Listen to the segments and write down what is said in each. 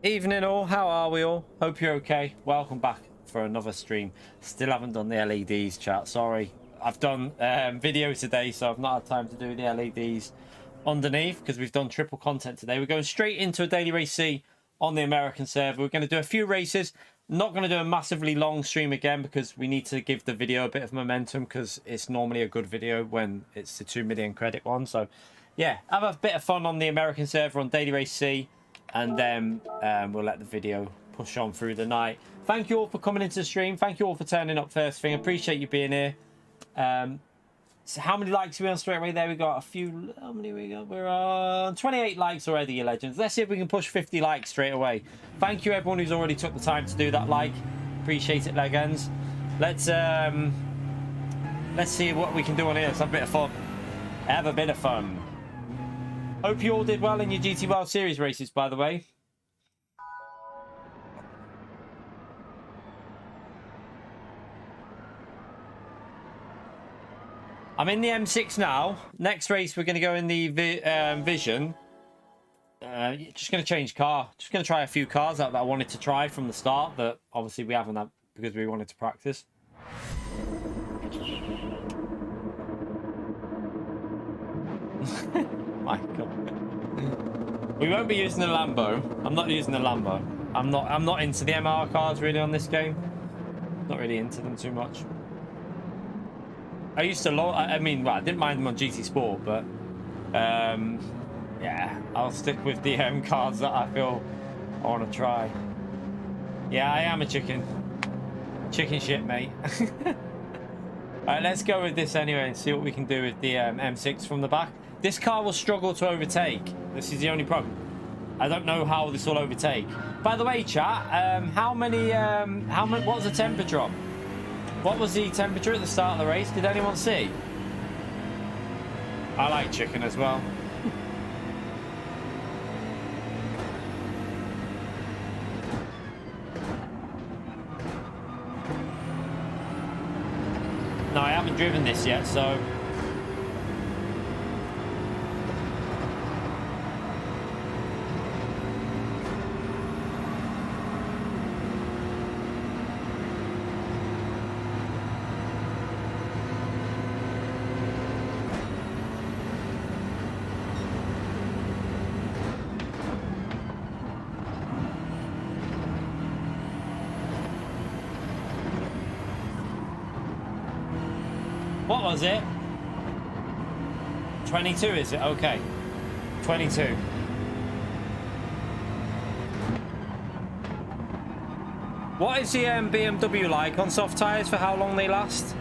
Evening all, how are we all? Hope you're okay. Welcome back for another stream. Still haven't done the LEDs, chat. Sorry. I've done video today, so I've not had time to do the LEDs underneath because we've done triple content today. We're going straight into a daily race C on the American server. We're going to do a few races. Not going to do a massively long stream again because we need to give the video a bit of momentum because it's normally a good video when it's the 2 million credit one. So yeah, have a bit of fun on the American server on daily race C. And then we'll let the video push on through the night. Thank you all for coming into the stream. Thank you all for turning up first thing. Appreciate you being here. So how many likes are we on straight away? There we got a few. How many we got? We're on 28 likes already, you legends. Let's see if we can push 50 likes straight away. Thank you everyone who's already took the time to do that like. Appreciate it, legends. Let's see what we can do on here. Let's have a bit of fun. Have a bit of fun. Hope you all did well in your GT World Series races, by the way. I'm in the M6 now. Next race, we're going to go in the Vision. Just going to change car. Just going to try a few cars that I wanted to try from the start, that obviously we haven't had because we wanted to practice. My God. We won't be using the Lambo. I'm not using the Lambo. I'm not into the MR cars really on this game. Not really into them too much. I used to I mean, well, I didn't mind them on GT Sport, but yeah, I'll stick with the cars that I feel I want to try. Yeah, I am a chicken. Chicken shit, mate. Alright, let's go with this anyway and see what we can do with the M6 from the back. This car will struggle to overtake. This is the only problem. I don't know how this will overtake. By the way, chat, what was the temperature drop? What was the temperature at the start of the race? Did anyone see? I like chicken as well. No, I haven't driven this yet, so... What was it? 22 is it? Okay. 22. What is the BMW like on soft tyres for how long they last?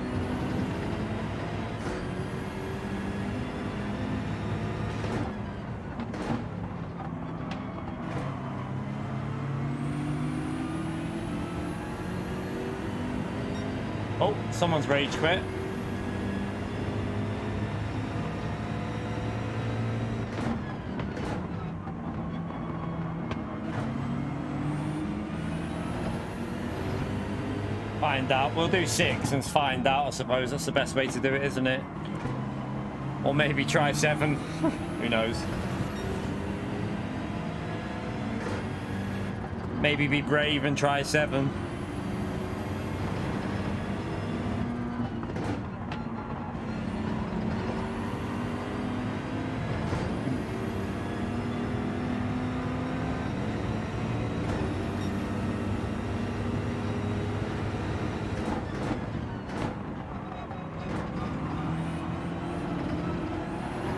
Oh, someone's rage quit. Find out. We'll do 6 and find out, I suppose. That's the best way to do it, isn't it? Or maybe try 7. Who knows? Maybe be brave and try 7.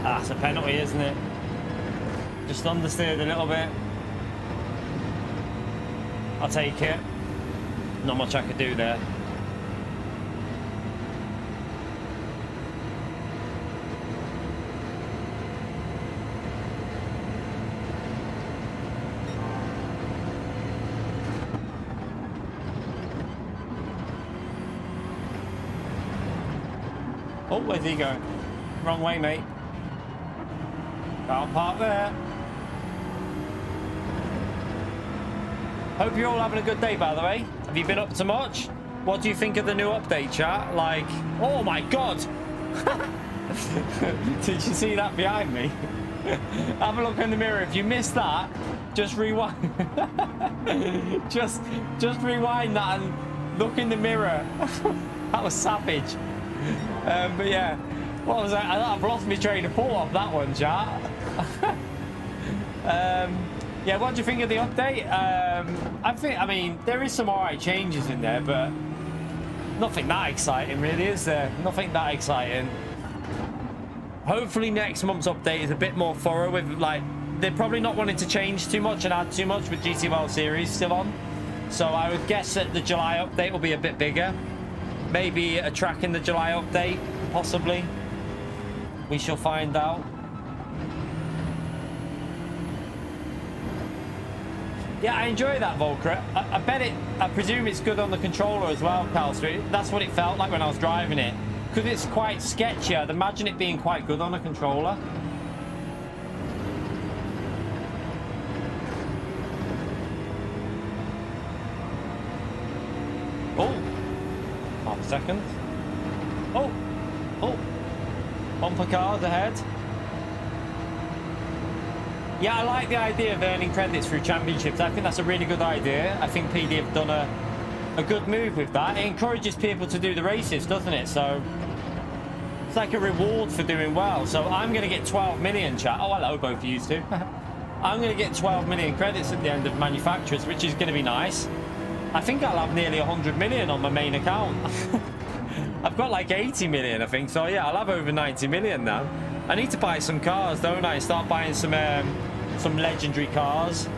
That's a penalty, isn't it? Just understeered a little bit. I'll take it. Not much I could do there. Oh, where's he going? Wrong way, mate. Car park there. Hope you're all having a good day, by the way. Have you been up to much? What do you think of the new update, chat? Like, oh my God. Did you see that behind me? Have a look in the mirror. If you missed that, Just rewind. just rewind that and look in the mirror. That was savage. But yeah, what was that? I've lost my train of thought off that one, chat. Yeah, what do you think of the update? I mean, there is some alright changes in there, but nothing that exciting, really, is there? Nothing that exciting. Hopefully next month's update is a bit more thorough with, like, they're probably not wanting to change too much and add too much with GT World Series still on. So I would guess that the July update will be a bit bigger. Maybe a track in the July update, possibly. We shall find out. Yeah, I enjoy that Volcra. I presume it's good on the controller as well, Cal. So that's what it felt like when I was driving it. Because it's quite sketchy, I'd imagine it being quite good on a controller. Oh, half a second. Oh, bumper cars ahead. Yeah, I like the idea of earning credits through championships. I think that's a really good idea. I think PD have done a good move with that. It encourages people to do the races, doesn't it? So it's like a reward for doing well. So I'm going to get 12 million, chat. Oh, hello, both of you two. I'm going to get 12 million credits at the end of manufacturers, which is going to be nice. I think I'll have nearly 100 million on my main account. I've got like 80 million, I think. So yeah, I'll have over 90 million now. I need to buy some cars, don't I? Start buying some legendary cars.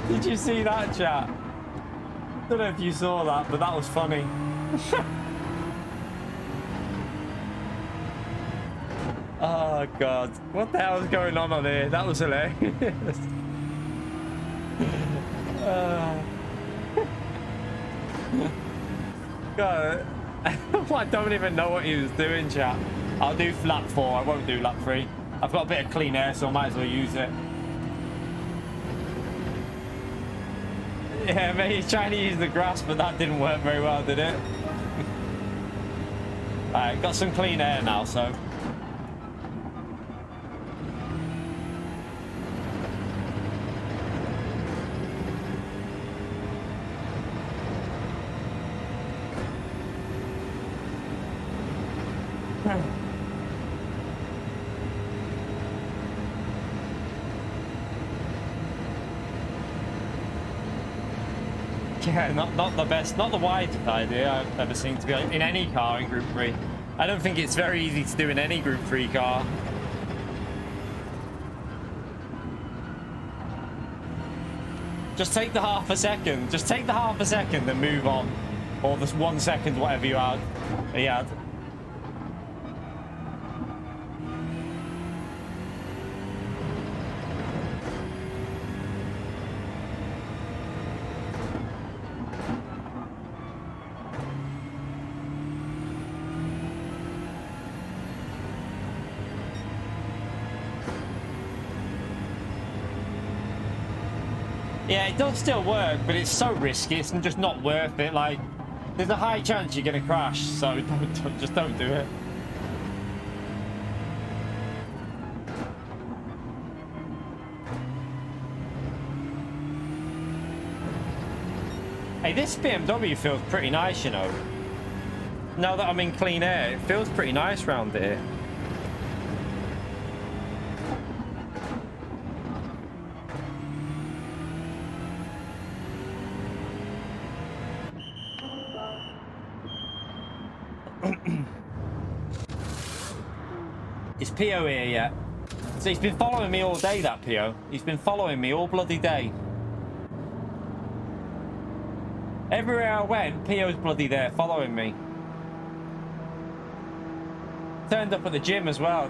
Did you see that, chat? Don't know if you saw that, but that was funny. Oh god, what the hell is going on here? That was hilarious. God, I don't even know what he was doing, chat. I'll do lap 4, I won't do lap 3. I've got a bit of clean air, so I might as well use it. Yeah, mate, he's trying to use the grass, but that didn't work very well, did it? Alright, got some clean air now, so... Yeah, not the best, not the widest idea I've ever seen to be in any car in Group 3. I don't think it's very easy to do in any Group 3 car. Just take the half a second. Just take the half a second and move on. Or this 1 second, whatever you had. He had. Yeah, it does still work, but it's so risky. It's just not worth it. Like, there's a high chance you're gonna crash, so just don't do it. Hey, this BMW feels pretty nice, you know. Now that I'm in clean air, it feels pretty nice round here. Is PO here yet? So he's been following me all day, that PO. He's been following me all bloody day. Everywhere I went, PO's bloody there following me. Turned up at the gym as well.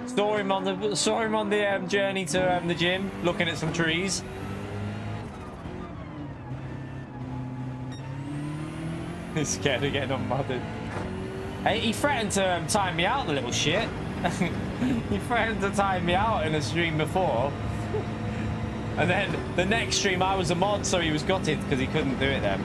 saw him on the journey to the gym, looking at some trees. He's scared of getting unmodded. Hey, he threatened to time me out, the little shit. He threatened to time me out in a stream before. And then the next stream I was a mod, so he was gutted because he couldn't do it then.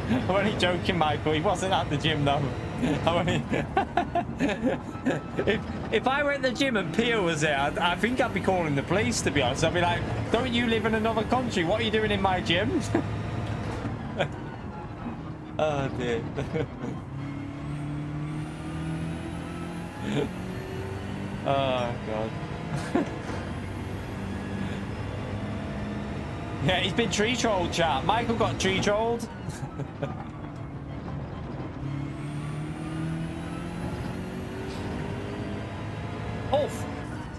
I'm only joking, Michael. He wasn't at the gym though. If I were at the gym and Pia was there, I think I'd be calling the police, to be honest. I'd be like, don't you live in another country? What are you doing in my gym? Oh dear. Oh god. Yeah, he's been tree trolled, chat. Michael got tree trolled.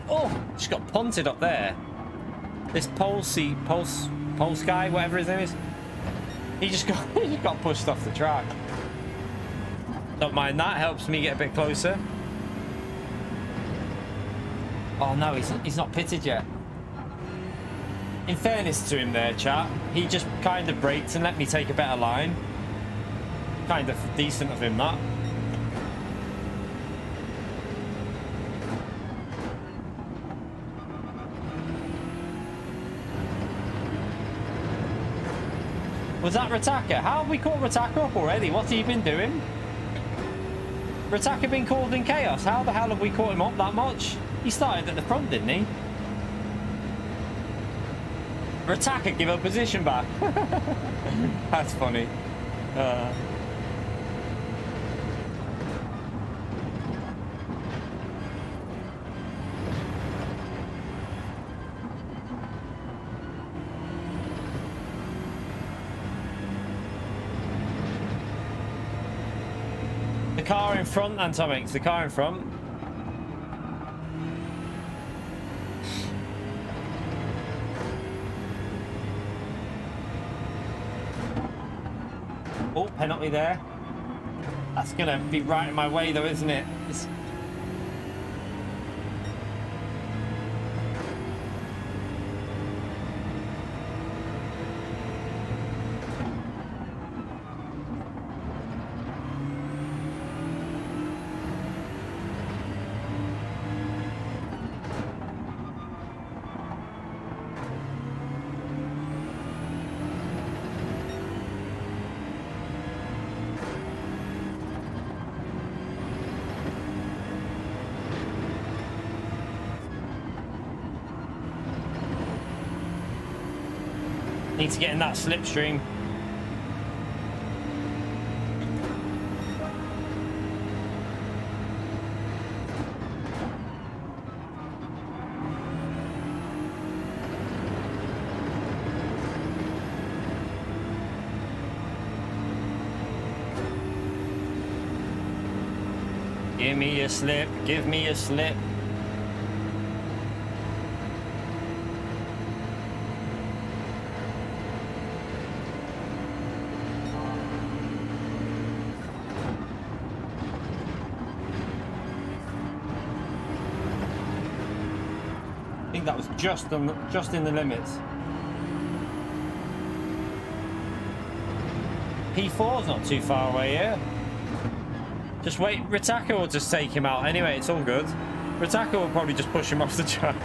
Oh, just got punted up there. This Pulse guy, whatever his name is. He just got pushed off the track. Don't mind that, helps me get a bit closer. Oh no, he's not pitted yet. In fairness to him there, chat, he just kind of braked and let me take a better line. Kind of decent of him, that. Was that Rataka? How have we caught Rataka up already? What's he been doing? Rataka been called in chaos. How the hell have we caught him up that much? He started at the front, didn't he? Rataka give a position back. That's funny. The car in front, Antomix, the car in front. Oh, penalty there. That's gonna be right in my way though, isn't it? Need to get in that slipstream. Give me a slip, give me a slip. I think that was just in the limits. P4's not too far away here. Just wait, Ritaka will just take him out anyway, it's all good. Ritaka will probably just push him off the track.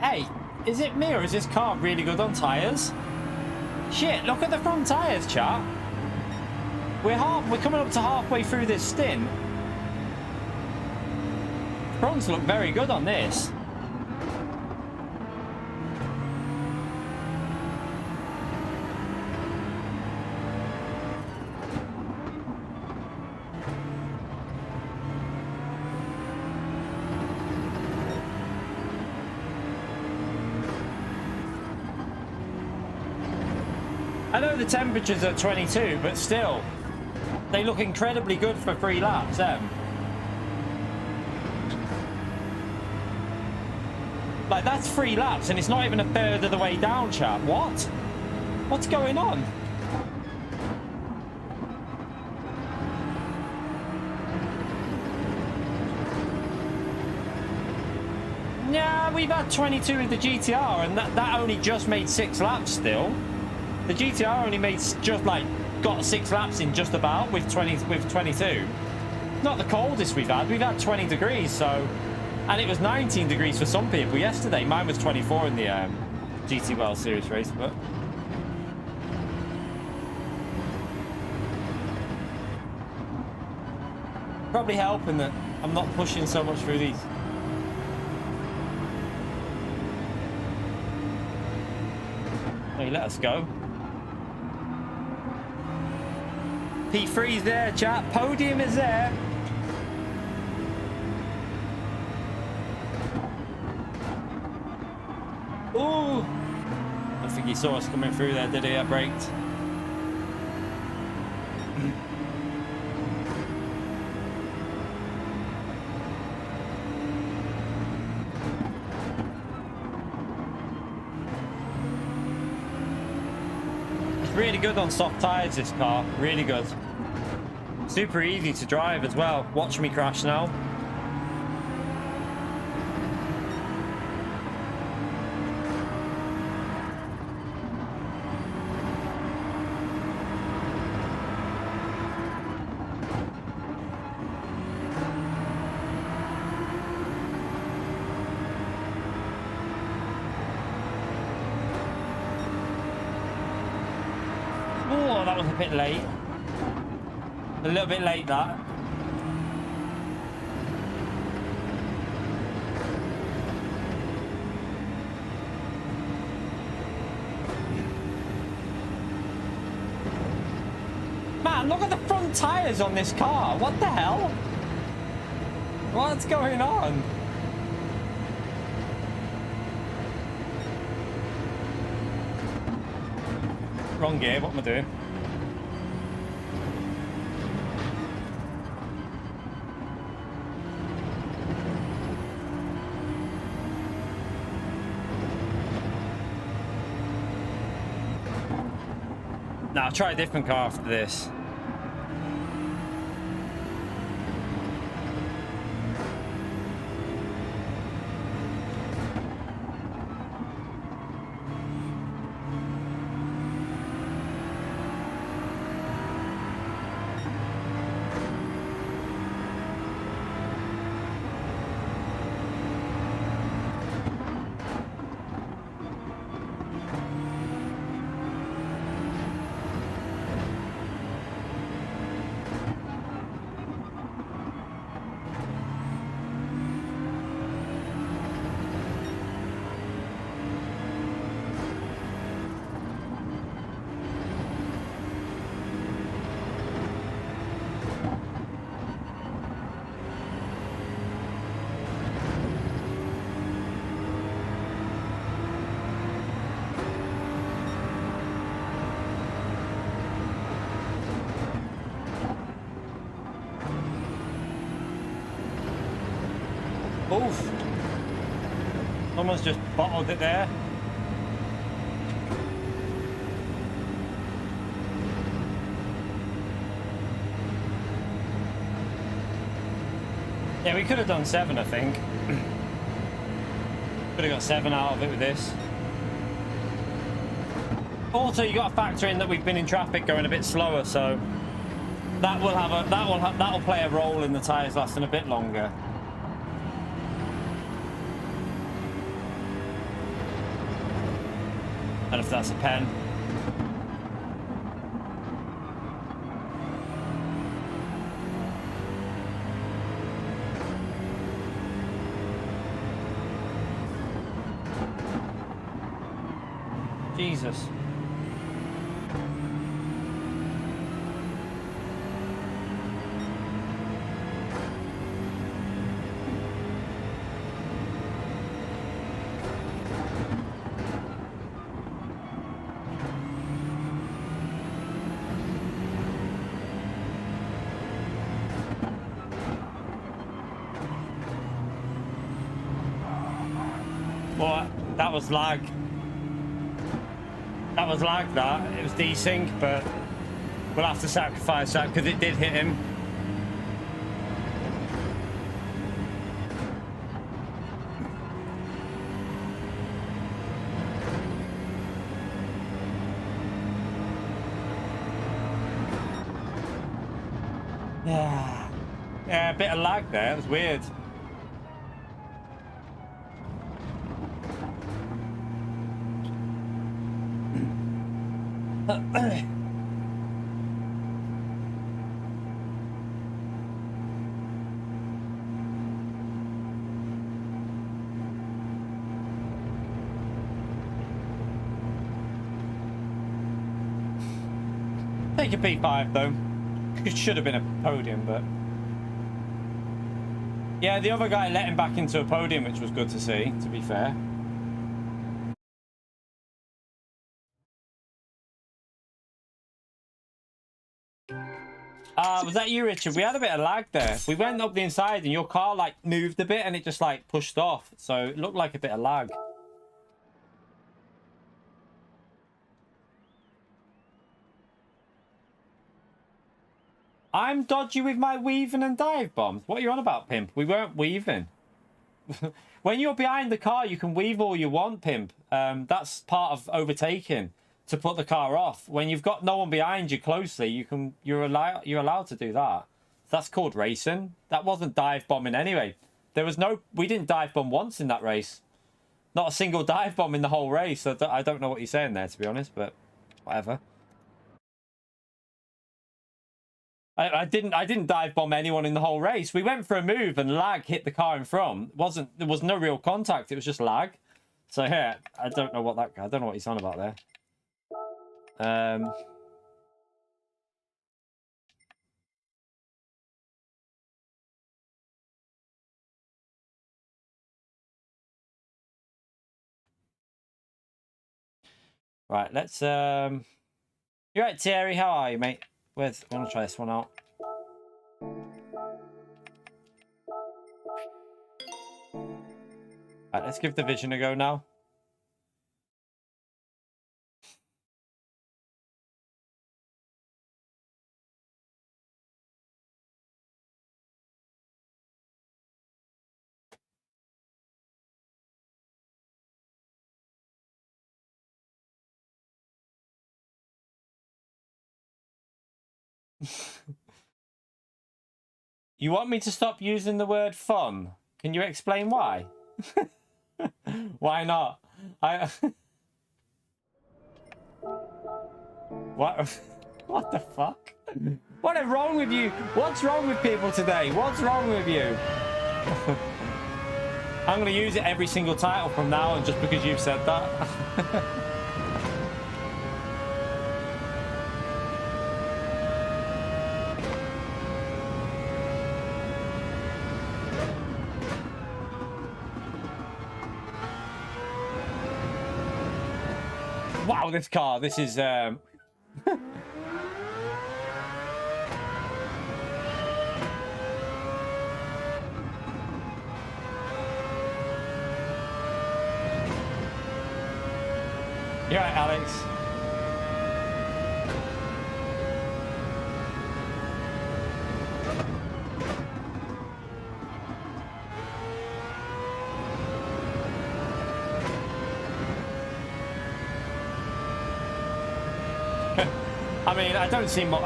Hey, is it me or is this car really good on tyres? Shit, look at the front tyres, chat. We're coming up to halfway through this stint. Fronts look very good on this. I know the temperatures are 22, but still. They look incredibly good for 3 laps, Like, that's 3 laps, and it's not even a third of the way down, chat. What? What's going on? Yeah, we've had 22 with the GTR, and that only just made 6 laps still. The GTR only made just like got 6 laps in just about with 22. Not the coldest we've had. We've had 20 degrees, so, and it was 19 degrees for some people yesterday. Mine was 24 in the GT World Series race, but probably helping that I'm not pushing so much through these. Hey, let us go. P3's there, chat. Podium is there. Ooh. I don't think he saw us coming through there, did he? I braked. Really good on soft tires, this car. Really good. Super easy to drive as well. Watch me crash now. Oh, that was a bit late. A little bit late, that. Man, look at the front tires on this car. What the hell? What's going on? Wrong gear, what am I doing? Now I'll try a different car after this. Oof. Someone's just bottled it there. Yeah, we could have done 7, I think. Could have got 7 out of it with this. Also, you got to factor in that we've been in traffic going a bit slower, so that will have a that'll play a role in the tyres lasting a bit longer. And if that's a pen. Jesus. Well, that was lag. That was lag, that. It was desync, but we'll have to sacrifice that because it did hit him. Yeah, a bit of lag there. It was weird. Take a P5 though. It should have been a podium, but yeah, the other guy let him back into a podium, which was good to see, to be fair. Was that you, Richard? We had a bit of lag there. We went up the inside and your car like moved a bit and it just like pushed off. So it looked like a bit of lag. I'm dodgy with my weaving and dive bombs. What are you on about, Pimp? We weren't weaving. When you're behind the car, you can weave all you want, Pimp. That's part of overtaking to put the car off. When you've got no one behind you closely, you're allowed to do that. That's called racing. That wasn't dive bombing anyway. We didn't dive bomb once in that race. Not a single dive bomb in the whole race. I don't know what you're saying there, to be honest, but whatever. I didn't dive bomb anyone in the whole race. We went for a move and lag hit the car in front. There was no real contact. It was just lag. So yeah, I don't know what he's on about there. Right, let's you're right, Thierry, how are you, mate? I want to try this one out. Right, let's give the vision a go now. You want me to stop using the word fun? Can you explain why? Why not? What? What the fuck? What is wrong with you? What's wrong with people today? What's wrong with you? I'm going to use it every single title from now on just because you've said that. Wow, this car, this is You're right, Alex. I mean, I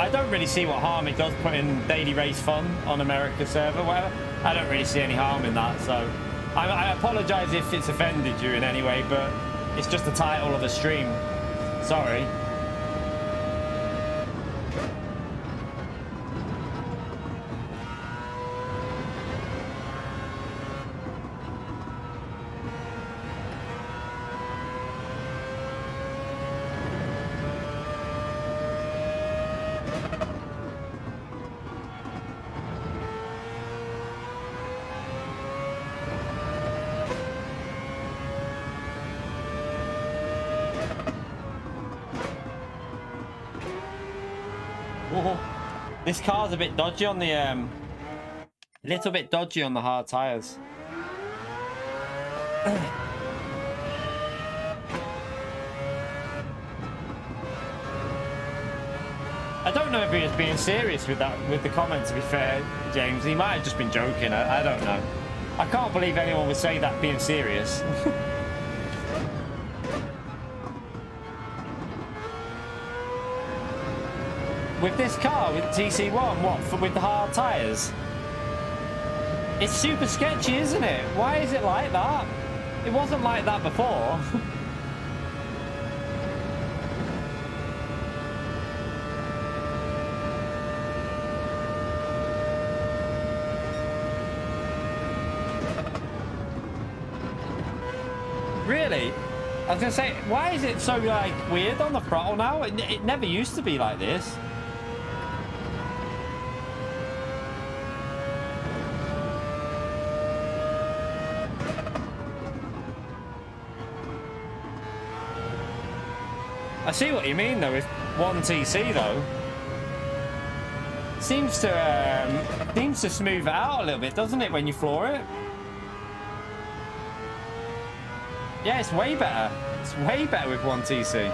don't really see what harm it does putting daily race fun on America server, whatever. I don't really see any harm in that, so I apologise if it's offended you in any way, but it's just the title of the stream. Sorry. This car's a bit dodgy on the little bit dodgy on the hard tires. I don't know if he was being serious with that, with the comment, to be fair, James. He might have just been joking. I don't know. I can't believe anyone would say that being serious. With this car, with TC1, what, with the hard tyres? It's super sketchy, isn't it? Why is it like that? It wasn't like that before. Really? I was gonna say, why is it so like weird on the throttle now? It never used to be like this. I see what you mean though with 1TC though. Seems to smooth it out a little bit, doesn't it, when you floor it? Yeah, it's way better. It's way better with 1TC.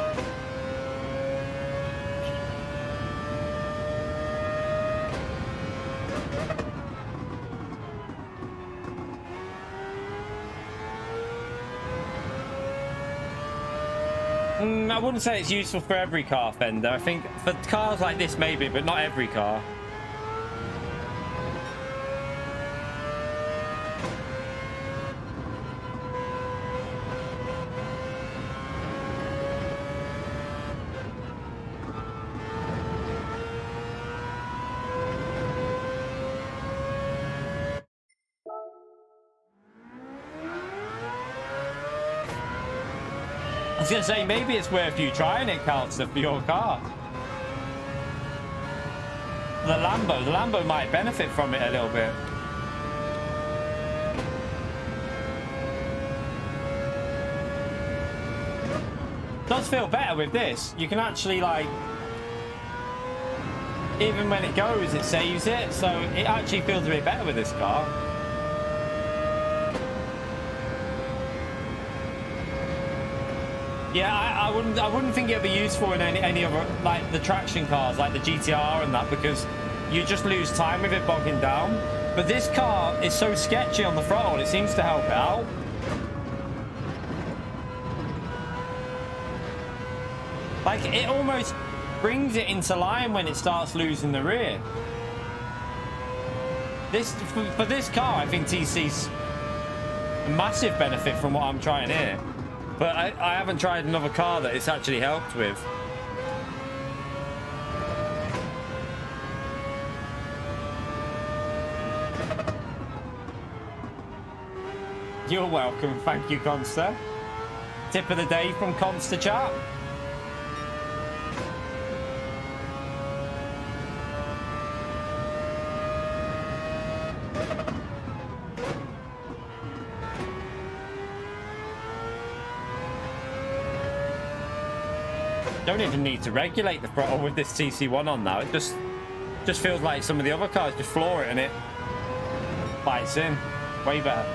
I wouldn't say it's useful for every car, Fender. I think for cars like this maybe, but not every car. I was going to say, maybe it's worth you trying it, Counselor, for your car. The Lambo might benefit from it a little bit. It does feel better with this. You can actually, like, even when it goes, it saves it. So it actually feels a bit better with this car. Yeah, I wouldn't think it'd be useful in any other, like the traction cars, like the GTR and that, because you just lose time with it bogging down. But this car is so sketchy on the throttle, it seems to help it out. Like, it almost brings it into line when it starts losing the rear. For this car, I think TC's a massive benefit from what I'm trying here. But I haven't tried another car that it's actually helped with. You're welcome. Thank you, Consta. Tip of the day from Consta Chat. Don't even need to regulate the throttle with this TC1 on now. It just feels like some of the other cars just floor it and it bites in. Way better.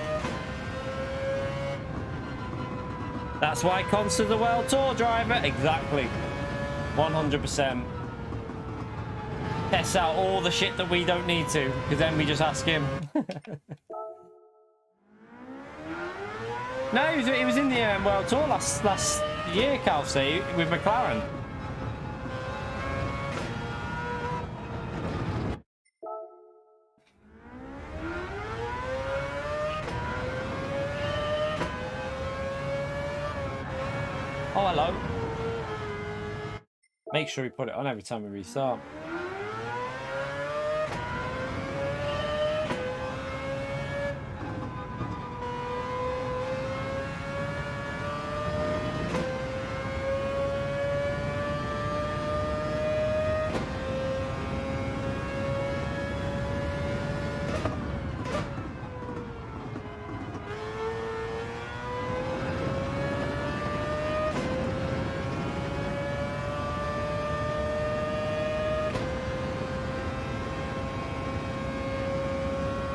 That's why Consta's a World Tour driver. Exactly. 100%. Tests out all the shit that we don't need to, because then we just ask him. No, he was in the World Tour last year, Kelsey, with McLaren. Oh, hello. Make sure we put it on every time we restart.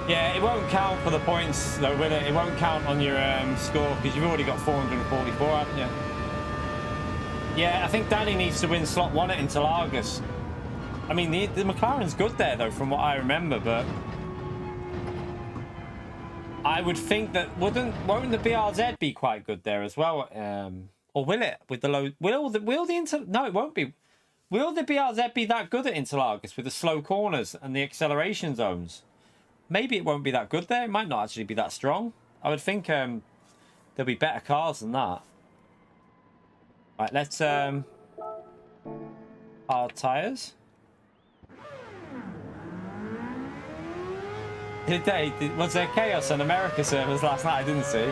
Yeah, it won't count for the points though, will it? It won't count on your score because you've already got 444, haven't you? Yeah, I think Danny needs to win slot 1 at Interlagos. I mean, the McLaren's good there, though, from what I remember, but I would think that won't the BRZ be quite good there as well? Or will it with the low? Will the no, it won't be. Will the BRZ be that good at Interlagos with the slow corners and the acceleration zones? Maybe it won't be that good there. It might not actually be that strong. I would think there'll be better cars than that. Right, let's hard tires. Was there chaos on America servers last night? I didn't see.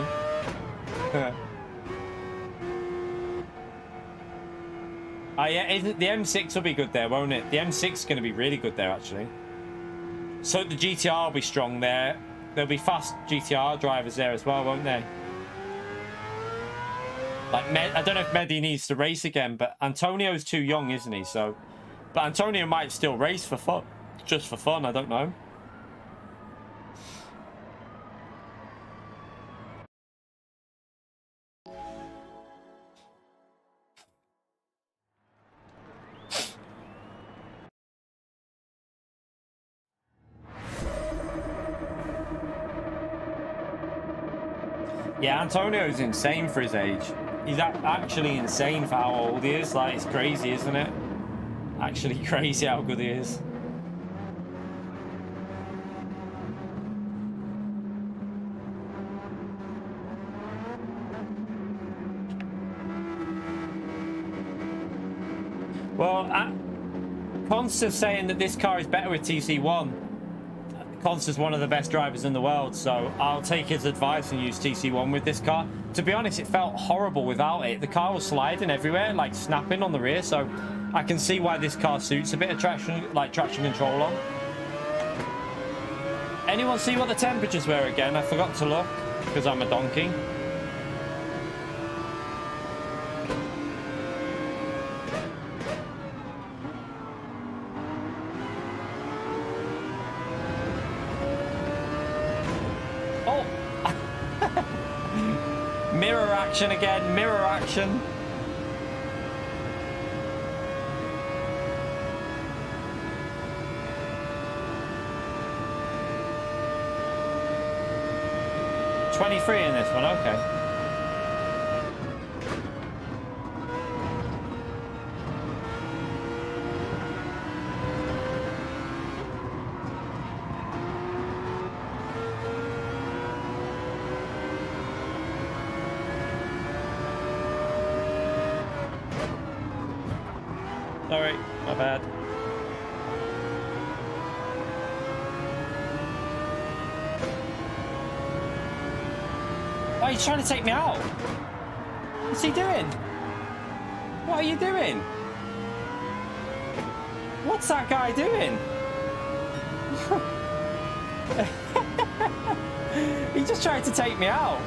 Yeah, the M6 will be good there, won't it? The M6 is going to be really good there, actually. So the GTR will be strong there. There'll be fast GTR drivers there as well, won't there? Like, I don't know if Mehdi needs to race again, but Antonio's too young, isn't he? So, but Antonio might still race for fun, just for fun. I don't know. Yeah, Antonio's insane for his age. He's actually insane for how old he is. Like, it's crazy, isn't it? Actually crazy how good he is. Well, Consta's saying that this car is better with TC1. Consta's one of the best drivers in the world, so I'll take his advice and use TC1 with this car. To be honest, it felt horrible without it. The car was sliding everywhere, like snapping on the rear, so I can see why this car suits a bit of traction control on. Anyone see what the temperatures were again? I forgot to look because I'm a donkey. Mirror action again, mirror action. $23 in this one, okay. Sorry, my bad. Oh, he's trying to take me out. What's he doing? What are you doing? What's that guy doing? He just tried to take me out.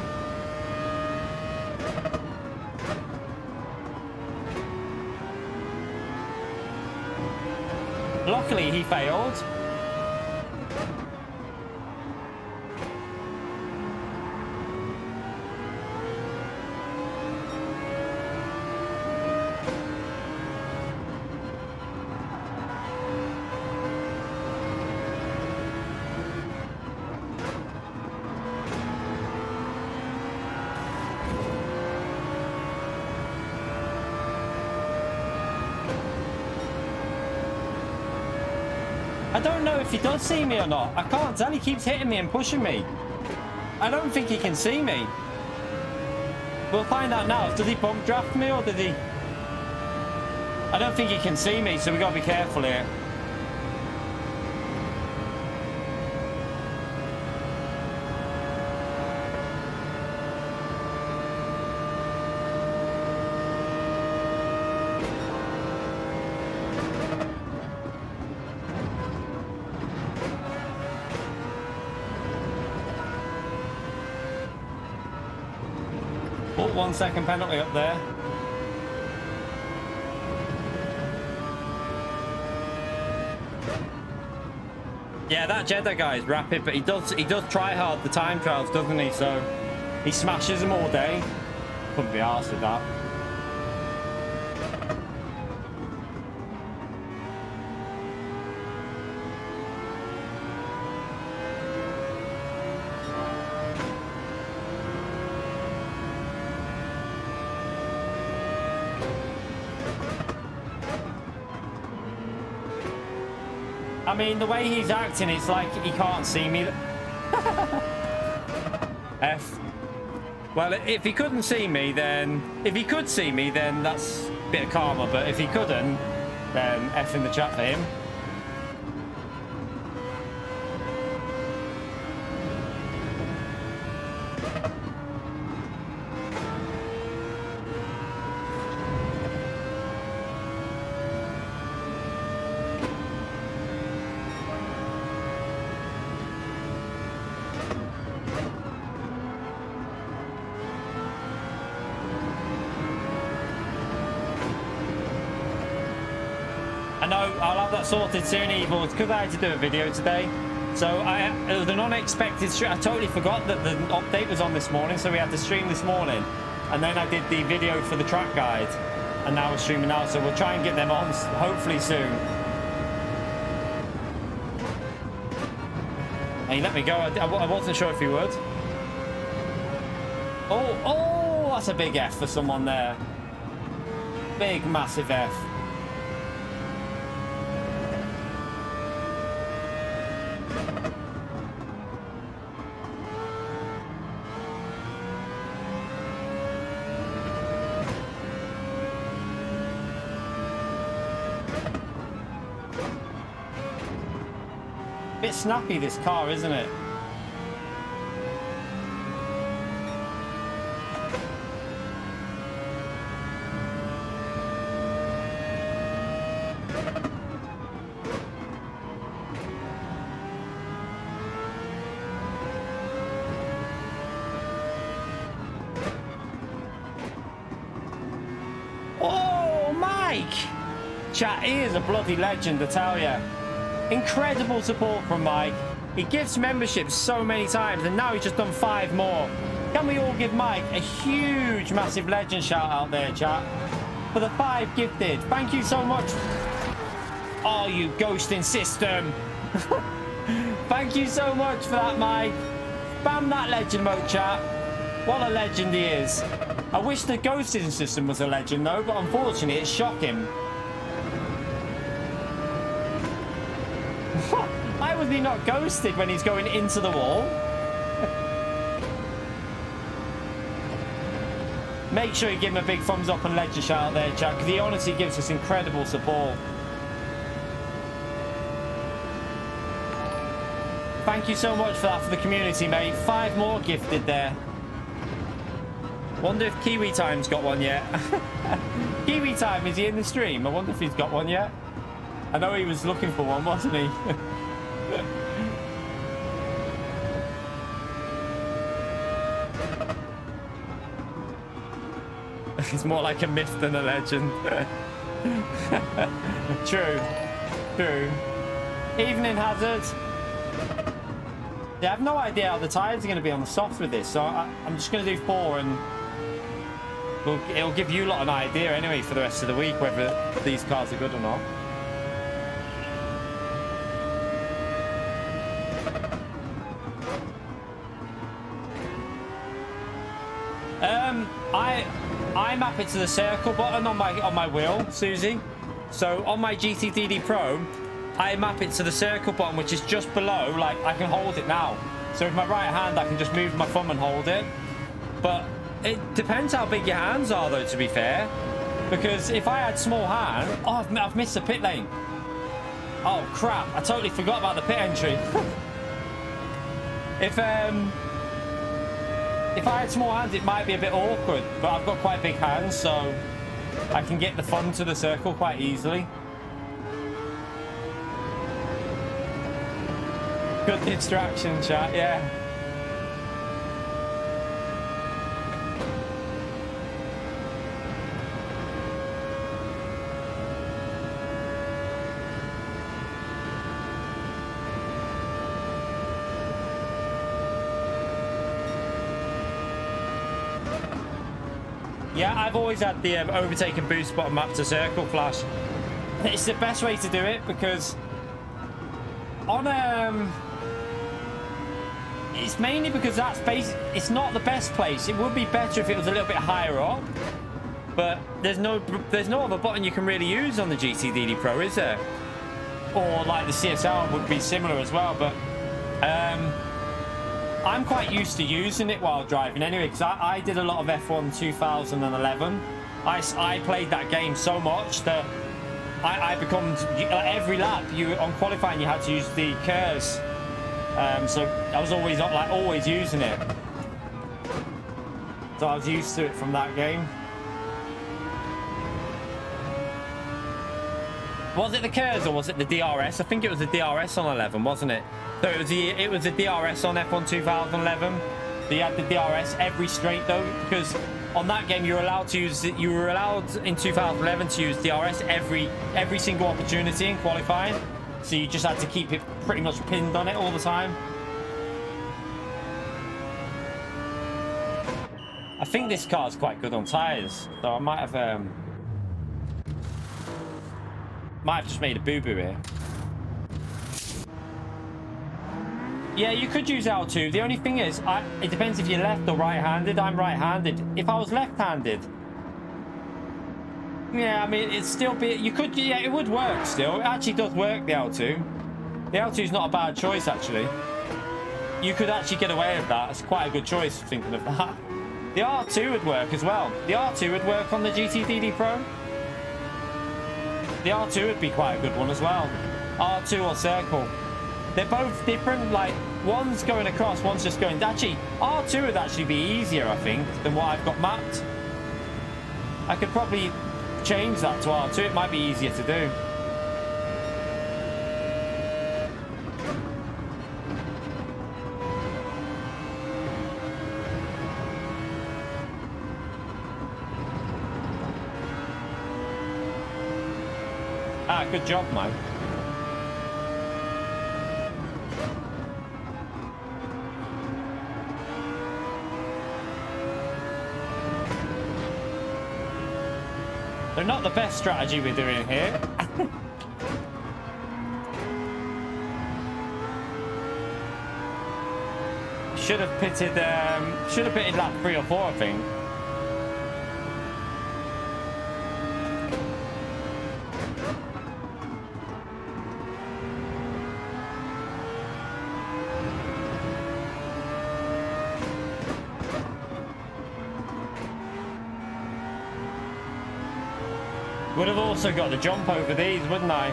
Luckily, he failed. I don't know if he does see me or not. I can't tell. He keeps hitting me and pushing me. I don't think he can see me. We'll find out now. Does he bump draft me or did he? I don't think he can see me, so we gotta be careful here. Oh, 1 second penalty up there. Yeah, that Jeddah guy is rapid, but he does try hard the time trials, doesn't he? So he smashes them all day. Couldn't be arsed with that. I mean, the way he's acting, it's like he can't see me. F. Well, if he couldn't see me, then... If he could see me, then that's a bit of karma. But if he couldn't, then F in the chat for him. I'll have that sorted soon, Evil. It's because I had to do a video today. So it was an unexpected stream. I totally forgot that the update was on this morning, so we had to stream this morning. And then I did the video for the track guide. And now we're streaming now, so we'll try and get them on hopefully soon. And he let me go. I wasn't sure if he would. Oh, that's a big F for someone there. Big, massive F. Bit snappy, this car, isn't it? Oh, Mike! Chat, he is a bloody legend, I tell ya. Incredible support from Mike. He gives memberships so many times, and now he's just done 5 more. Can we all give Mike a huge, massive legend shout out there, chat? For the 5 gifted. Thank you so much. Oh, you ghosting system. Thank you so much for that, Mike. Spam that legend mode, chat. What a legend he is. I wish the ghosting system was a legend, though, but unfortunately, it's shocking. Why was he not ghosted when he's going into the wall? Make sure you give him a big thumbs up and legend shout out there, chat, because he honestly gives us incredible support. Thank you so much for that for the community, mate. 5 more gifted there. Wonder if Kiwi Time's got one yet. Kiwi Time, is he in the stream? I wonder if he's got one yet. I know he was looking for one, wasn't he? It's more like a myth than a legend. True. True. Evening Hazard. Yeah, I have no idea how the tyres are going to be on the softs with this, so I'm just going to do 4 and it'll give you a lot an idea anyway for the rest of the week whether these cars are good or not. I map it to the circle button on my wheel, Susie. So on my GTDD Pro, I map it to the circle button, which is just below. Like, I can hold it now. So with my right hand, I can just move my thumb and hold it. But it depends how big your hands are, though, to be fair. Because if I had small hand... Oh, I've missed the pit lane. Oh, crap. I totally forgot about the pit entry. If I had small hands, it might be a bit awkward, but I've got quite big hands, so I can get the thumb to the circle quite easily. Good distraction, chat, yeah. Yeah, I've always had the overtake and boost button map to circle flash. It's the best way to do it because on it's mainly because that's it's not the best place. It would be better if it was a little bit higher up, but there's no other button you can really use on the GTDD Pro, is there? or like the CSL would be similar as well, but I'm quite used to using it while driving anyway, because I did a lot of F1 2011. I played that game so much that I become, every lap on qualifying you had to use the curves, so I was always using it, so I was used to it from that game. Was it the curves or was it the DRS? I think it was the DRS on 11, wasn't it? So it was the DRS on F1 2011. So you had the DRS every straight though, because on that game you were allowed in 2011 to use DRS every single opportunity in qualifying. So you just had to keep it pretty much pinned on it all the time. I think this car's quite good on tyres, so I might have just made a boo-boo here. Yeah, you could use L2. The only thing is, it depends if you're left or right-handed. I'm right-handed. If I was left-handed, yeah, I mean, it'd still be... You could... Yeah, it would work still. It actually does work, the L2. The L2 is not a bad choice, actually. You could actually get away with that. It's quite a good choice, thinking of that. The R2 would work as well. The R2 would work on the GT Pro. The R2 would be quite a good one as well. R2 or Circle. They're both different, like, one's going across, one's just going... Actually, R2 would actually be easier, I think, than what I've got mapped. I could probably change that to R2. It might be easier to do. Ah, good job, Mike. They're not the best strategy we're doing here. Should have pitted lap 3 or 4, I think. Would have also got the jump over these, wouldn't I?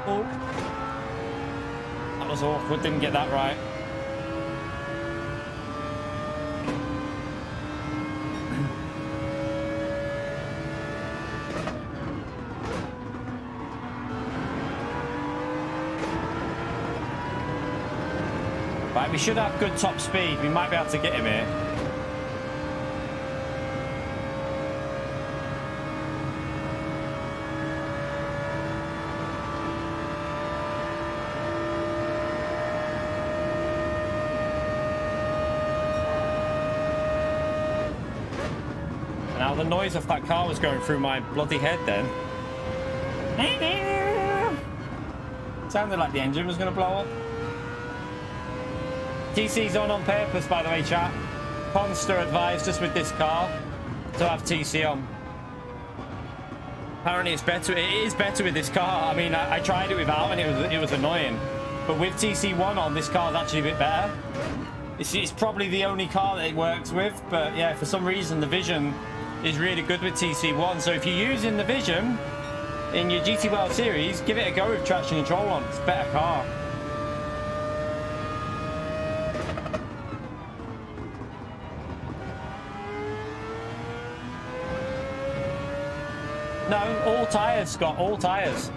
Oh. That was awkward, didn't get that right. Right, we should have good top speed. We might be able to get him here. Now the noise of that car was going through my bloody head then. Sounded like the engine was going to blow up. TC's on purpose, by the way, chat. Conster advised us with this car to have TC on. Apparently it's better. It is better with this car. I mean, I tried it without and it was annoying. But with TC1 on, this car's actually a bit better. It's probably the only car that it works with. But yeah, for some reason, the Vision is really good with TC1. So if you're using the Vision in your GT World Series, give it a go with traction control on. It's a better car. No, all tyres, Scott, all tyres.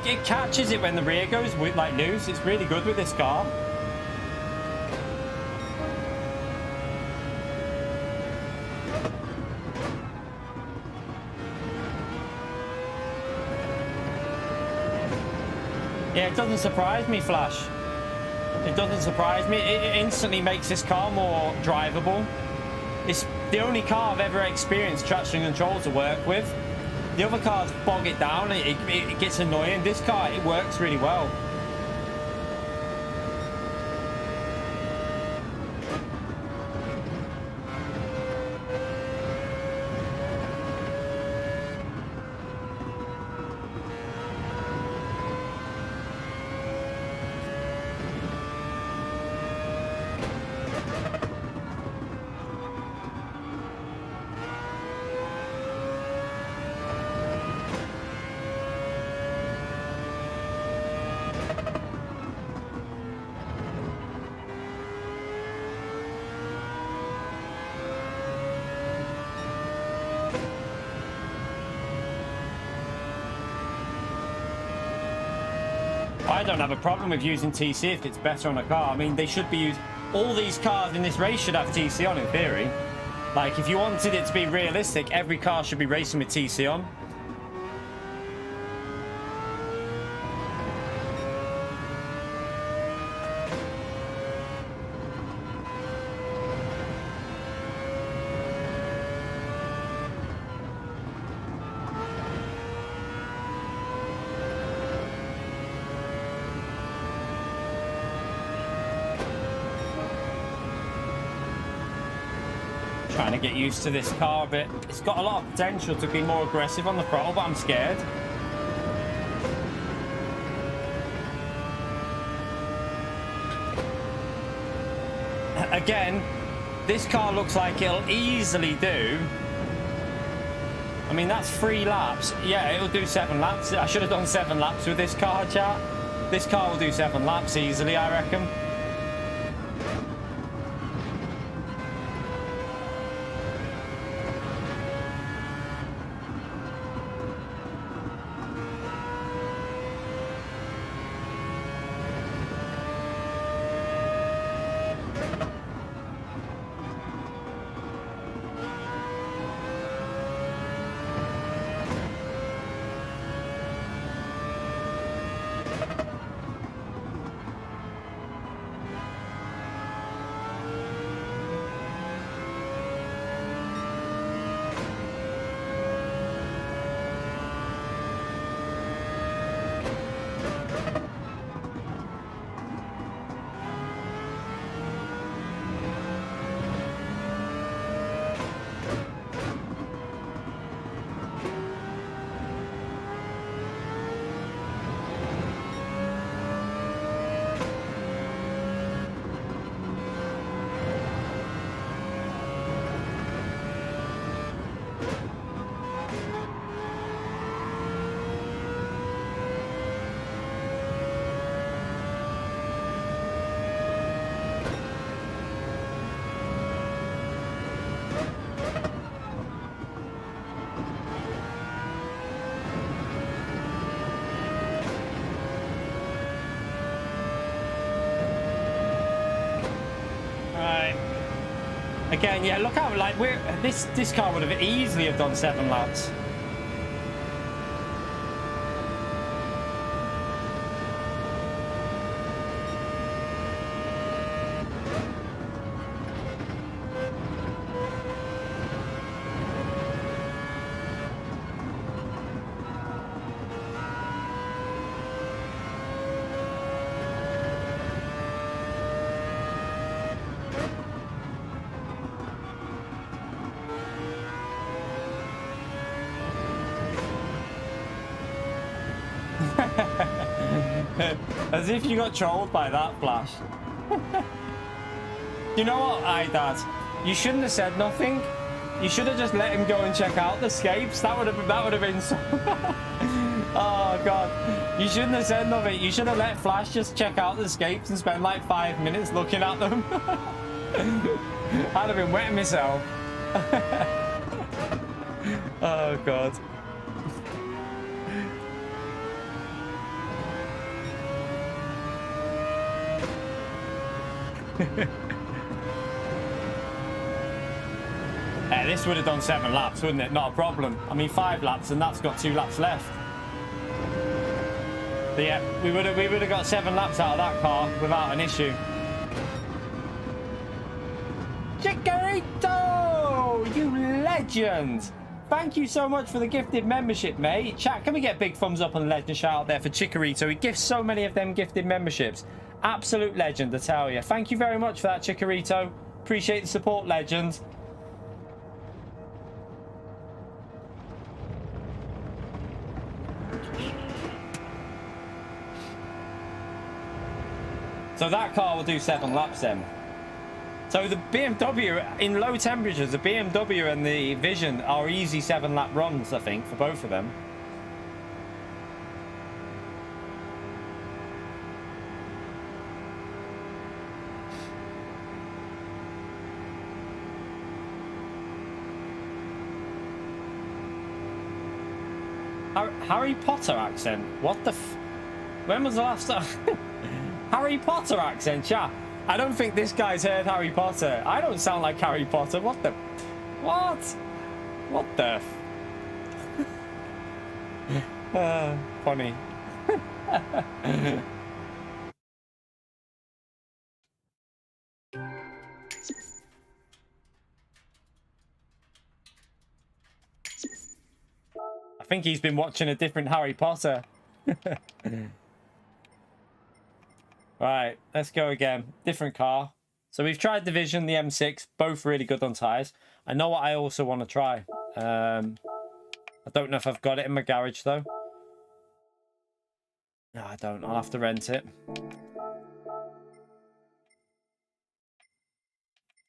It catches it when the rear goes like loose. It's really good with this car. Yeah, it doesn't surprise me, Flash. It doesn't surprise me. It instantly makes this car more drivable. It's the only car I've ever experienced traction control to work with. The other cars bog it down. It gets annoying. This car, it works really well. I don't have a problem with using TC if it's better on a car. I mean, they should be used. All these cars in this race should have TC on in theory. Like, if you wanted it to be realistic, every car should be racing with TC on. Trying to get used to this car a bit. It's got a lot of potential to be more aggressive on the throttle, but I'm scared. Again, this car looks like it'll easily do. I mean, that's 3 laps. Yeah, it'll do 7 laps. I should have done 7 laps with this car, chat. This car will do 7 laps easily, I reckon. Again, yeah, look how, like, this car would have easily have done 7 laps. As if you got trolled by that flash. You know what, Dad? You shouldn't have said nothing. You should have just let him go and check out the scapes. That would have been so. Oh god, you shouldn't have said nothing. You should have let Flash just check out the scapes and spend like 5 minutes looking at them. I'd have been wetting myself. Oh god. This would have done 7 laps, wouldn't it? Not a problem. I mean, 5 laps, and that's got 2 laps left. But yeah, we would have got 7 laps out of that car without an issue. Chikorito, you legend! Thank you so much for the gifted membership, mate. Chat, can we get a big thumbs up and legend shout out there for Chikorito? He gifts so many of them gifted memberships. Absolute legend, I tell you. Thank you very much for that, Chikorito. Appreciate the support, legend. So that car will do 7 laps then. So the BMW, in low temperatures, the BMW and the Vision are easy 7-lap runs, I think, for both of them. Harry Potter accent? What the f... When was the last time... Harry Potter accent, chat. I don't think this guy's heard Harry Potter. I don't sound like Harry Potter. What the... What? What the... Funny. I think he's been watching a different Harry Potter. Right, let's go again. Different car. So we've tried the Vision, the M6, both really good on tyres. I know what I also want to try. I don't know if I've got it in my garage though. No, I don't. I'll have to rent it.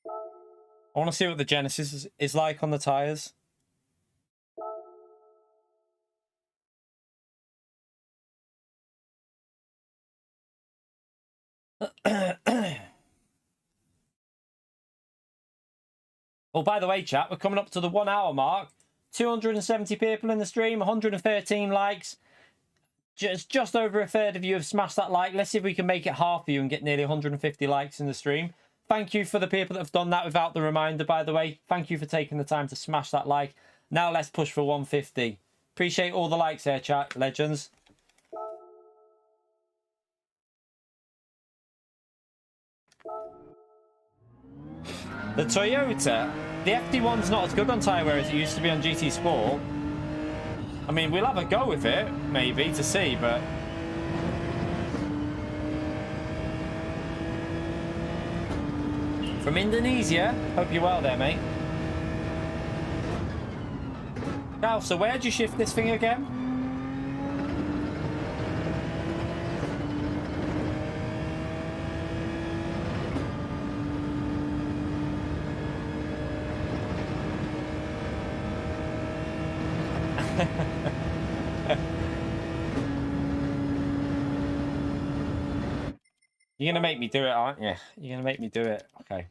I want to see what the Genesis is like on the tyres. Oh, by the way, chat, we're coming up to the 1 hour mark. 270 people in the stream, 113 likes. Just over a third of you have smashed that like. Let's see if we can make it half of you and get nearly 150 likes in the stream. Thank you for the people that have done that without the reminder, by the way. Thank you for taking the time to smash that like. Now let's push for 150. Appreciate all the likes there, chat, legends. The Toyota, the FD1's not as good on tyre wear as it used to be on GT Sport. I mean, we'll have a go with it, maybe, to see, but... From Indonesia, hope you're well there, mate. Now, so where'd you shift this thing again? You're gonna make me do it, aren't you? You're gonna make me do it. Okay.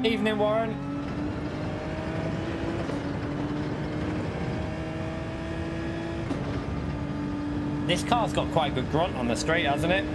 Evening, Warren. This car's got quite a good grunt on the straight, hasn't it?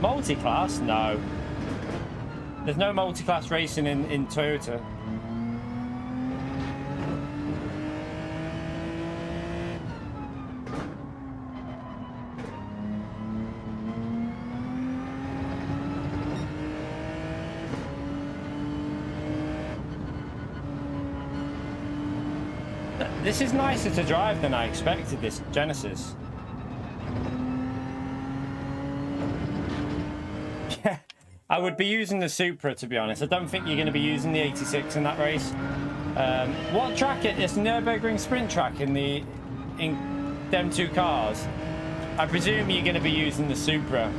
Multi-class? No. There's no multi-class racing in Toyota. This is nicer to drive than I expected, this Genesis. Yeah, I would be using the Supra, to be honest. I don't think you're going to be using the 86 in that race. What track it's Nürburgring sprint track in them two cars. I presume you're going to be using the Supra.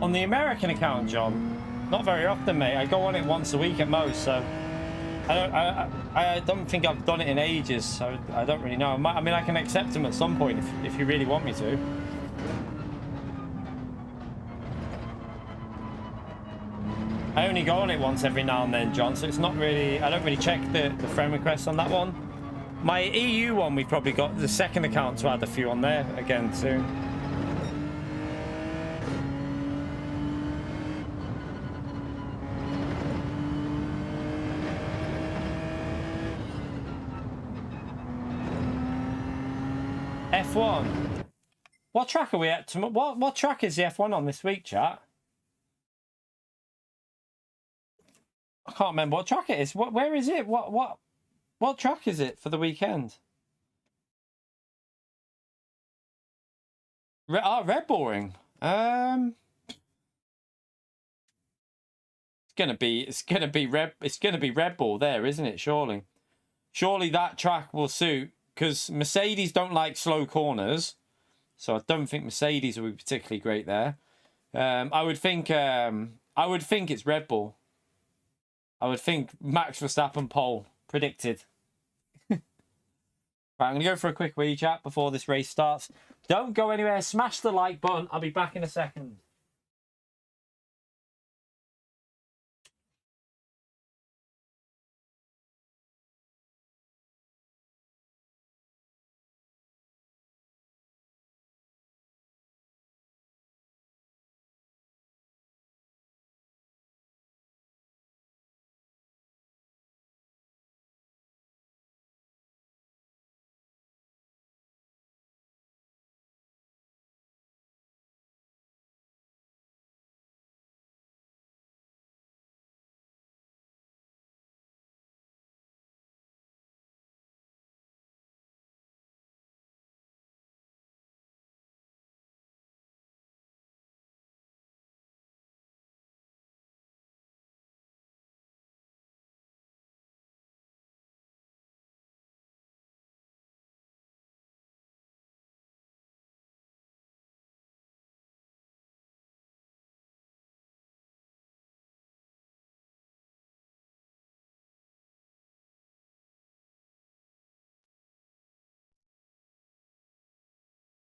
On the account, John, not very often, mate. I go on it once a week at most, so I don't think I've done it in ages, so I don't really know. I mean, I can accept them at some point if you really want me to. I only go on it once every now and then, John, so it's not really... I don't really check the friend requests on that one. My EU one, we've probably got the second account to add a few on there again soon. F1. What track are we at? What track is the F1 on this week, chat? I can't remember what track it is. Where is it? What track is it for the weekend? Red Bull Ring. It's gonna be Red Bull there, isn't it? Surely that track will suit, because Mercedes don't like slow corners, so I don't think Mercedes will be particularly great there. I would think it's Red Bull. I would think Max Verstappen pole predicted. Right, I'm gonna go for a quick wee chat before this race starts. Don't go anywhere. Smash the like button. I'll be back in a second.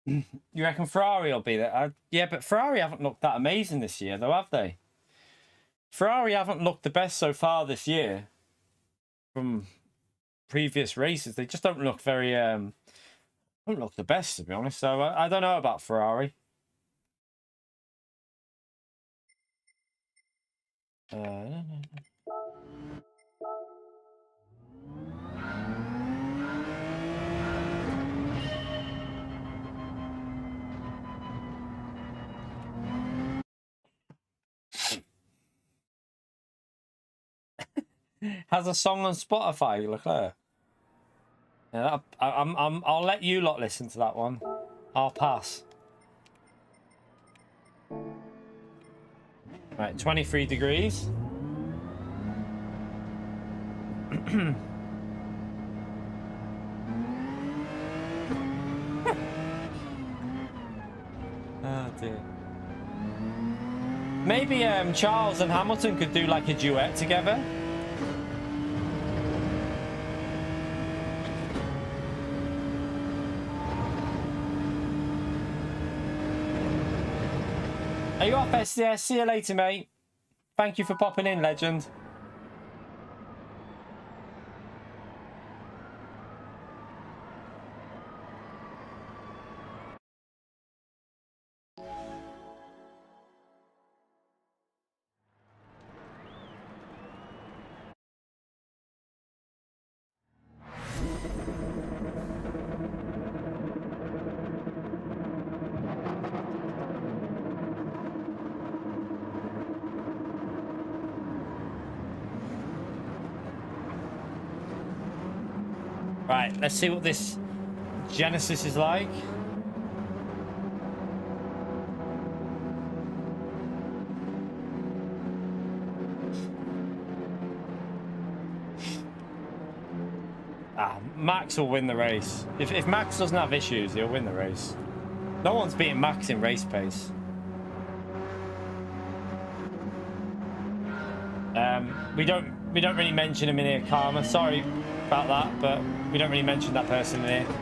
You reckon Ferrari will be there? Yeah, but Ferrari haven't looked that amazing this year, though, have they? Ferrari haven't looked the best so far this year from previous races. They just don't look very don't look the best, to be honest. So I don't know about Ferrari. Has a song on Spotify, Leclerc. Yeah, I'll let you lot listen to that one. I'll pass. Right, 23 degrees. Oh dear. Maybe Charles and Hamilton could do like a duet together. Are you off, SDS? See you later, mate. Thank you for popping in, legend. Right, let's see what this Genesis is like. Max will win the race. If Max doesn't have issues, he'll win the race. No one's beating Max in race pace. We don't really mention him in here, Karma. Sorry about that, but we don't really mention that person in here.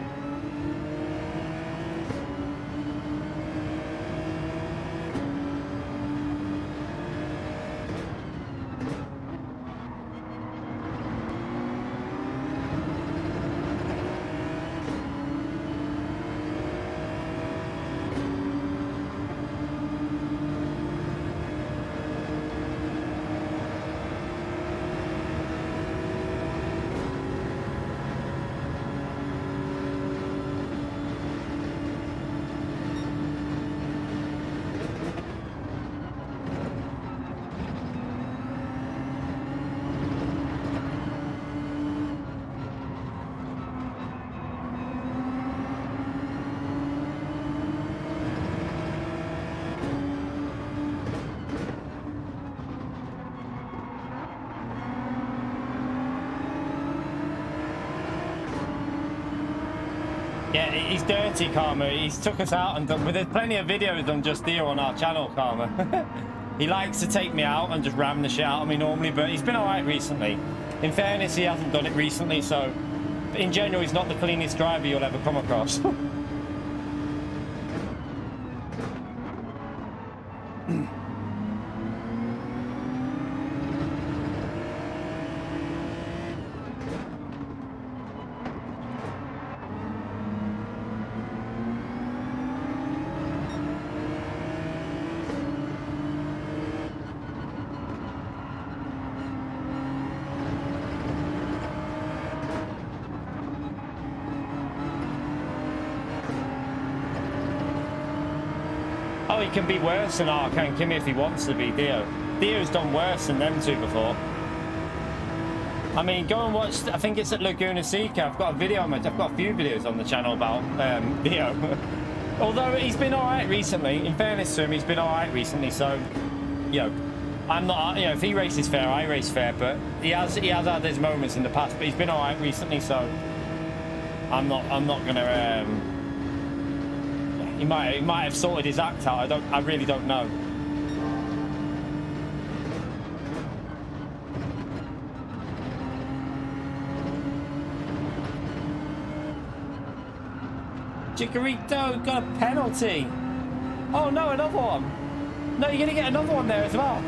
Yeah, he's dirty, Karma. He's took us out and done. But there's plenty of videos done just here on our channel, Karma. He likes to take me out and just ram the shit out of me normally, but he's been alright recently. In fairness, he hasn't done it recently, so in general, he's not the cleanest driver you'll ever come across. Oh, he can be worse than Arcan Kimmy if he wants to be, Dio. Dio's done worse than them two before. I mean, go and watch, I think it's at Laguna Seca. I've got a video on I've got a few videos on the channel about Dio. Although he's been alright recently. In fairness to him, he's been alright recently, so, you know, I'm not, you know, if he races fair, I race fair, but he has had his moments in the past, but he's been alright recently, so I'm not gonna, he might have sorted his act out. I really don't know. Chikorito got a penalty. Oh no, another one. No, you're gonna get another one there as well.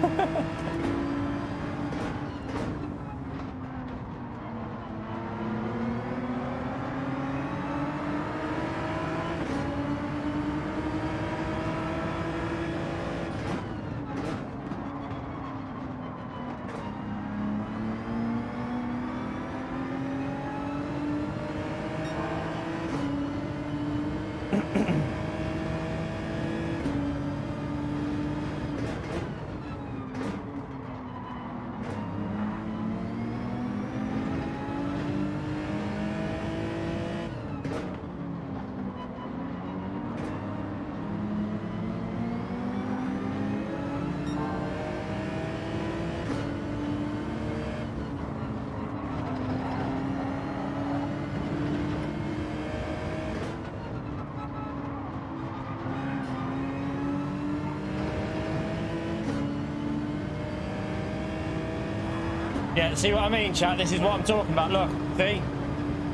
Yeah, see what I mean, chat? This is what I'm talking about. Look, see?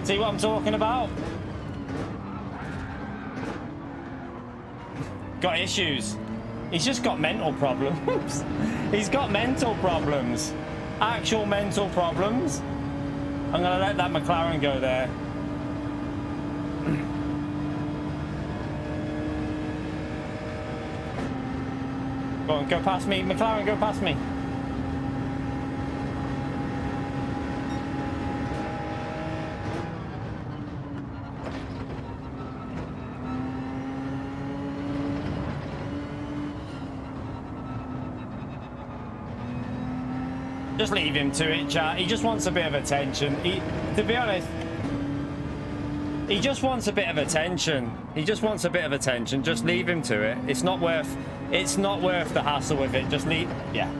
See what I'm talking about? Got issues. He's just got mental problems. He's got mental problems. Actual mental problems. I'm gonna let that McLaren go there. Go on, go past me. McLaren, go past me. Just leave him to it, chat. He just wants a bit of attention. To be honest, he just wants a bit of attention. He just wants a bit of attention. Just leave him to it. It's not worth the hassle with it. Just leave. Yeah.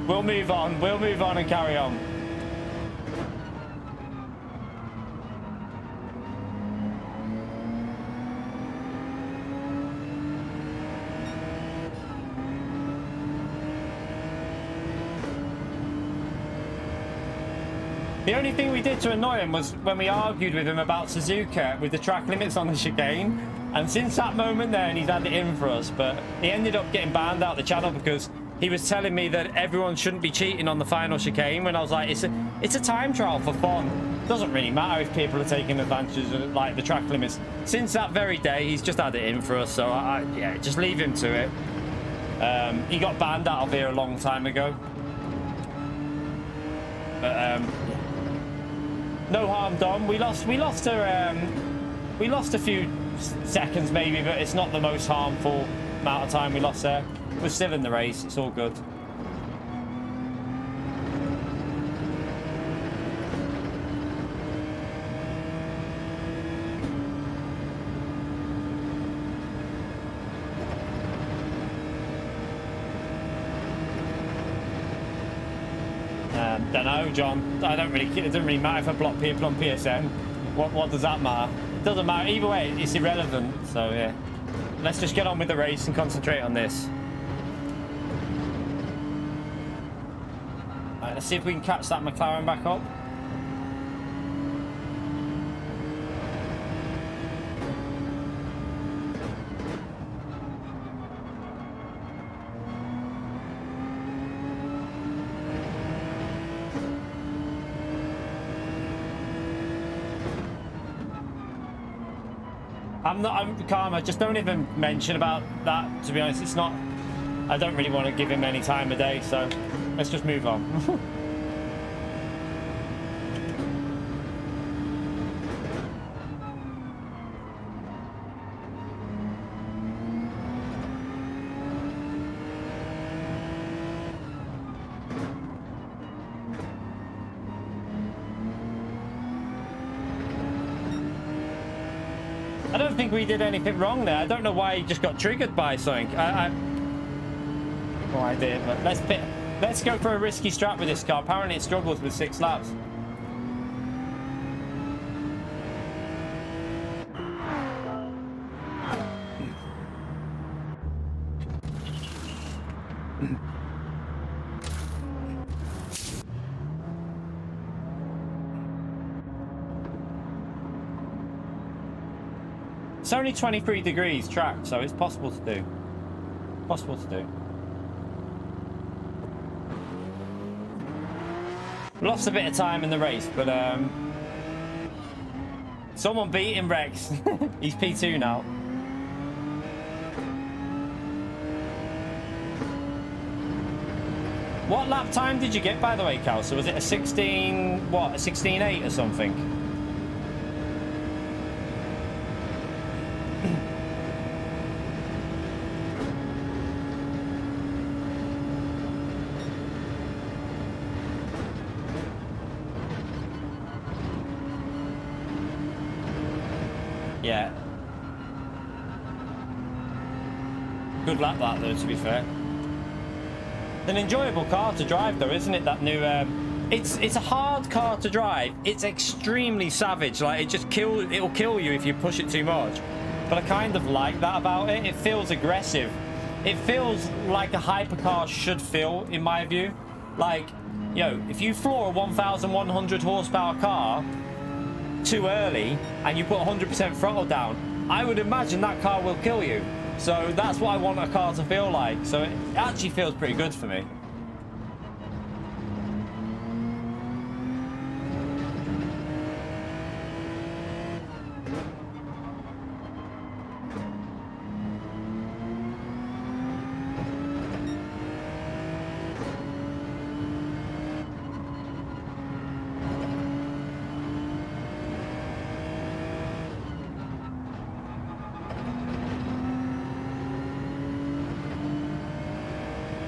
We'll move on. We'll move on and carry on. The only thing we did to annoy him was when we argued with him about Suzuka with the track limits on the chicane. And since that moment then, he's had it in for us. But he ended up getting banned out of the channel because he was telling me that everyone shouldn't be cheating on the final chicane. When I was like, it's a time trial for fun. Doesn't really matter if people are taking advantage of like the track limits. Since that very day, he's just had it in for us. So yeah, just leave him to it. He got banned out of here a long time ago. But no harm done. We lost a few seconds maybe, but it's not the most harmful amount of time we lost there. We're still in the race. It's all good. Don't know, John. It doesn't really matter if I block people on PSN. What does that matter? It doesn't matter. Either way, it's irrelevant. So yeah, let's just get on with the race and concentrate on this. Right, let's see if we can catch that McLaren back up. I'm Karma, just don't even mention about that, to be honest. It's not, I don't really want to give him any time of day, so let's just move on. I don't think we did anything wrong there. I don't know why he just got triggered by something. No idea, but let's go for a risky strat with this car. Apparently it struggles with 6 laps. It's only 23 degrees track, so it's possible to do. Lost a bit of time in the race, but someone beat him, Rex. He's P2 now. What lap time did you get, by the way, Cal? So was it a 16.8 or something? Yeah. Good lap that though, to be fair. An enjoyable car to drive though, isn't it? That new it's a hard car to drive. It's extremely savage. Like it'll kill you if you push it too much. But I kind of like that about it. It feels aggressive. It feels like a hypercar should feel, in my view. Like Yo, if you floor a 1,100 horsepower car too early and you put 100% throttle down, I would imagine that car will kill you. So that's what I want a car to feel like. So it actually feels pretty good for me.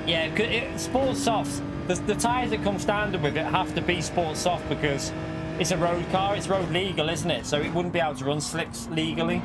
Yeah, sports softs. The tyres that come standard with it have to be sports soft because it's a road car. It's road legal, isn't it? So it wouldn't be able to run slicks legally.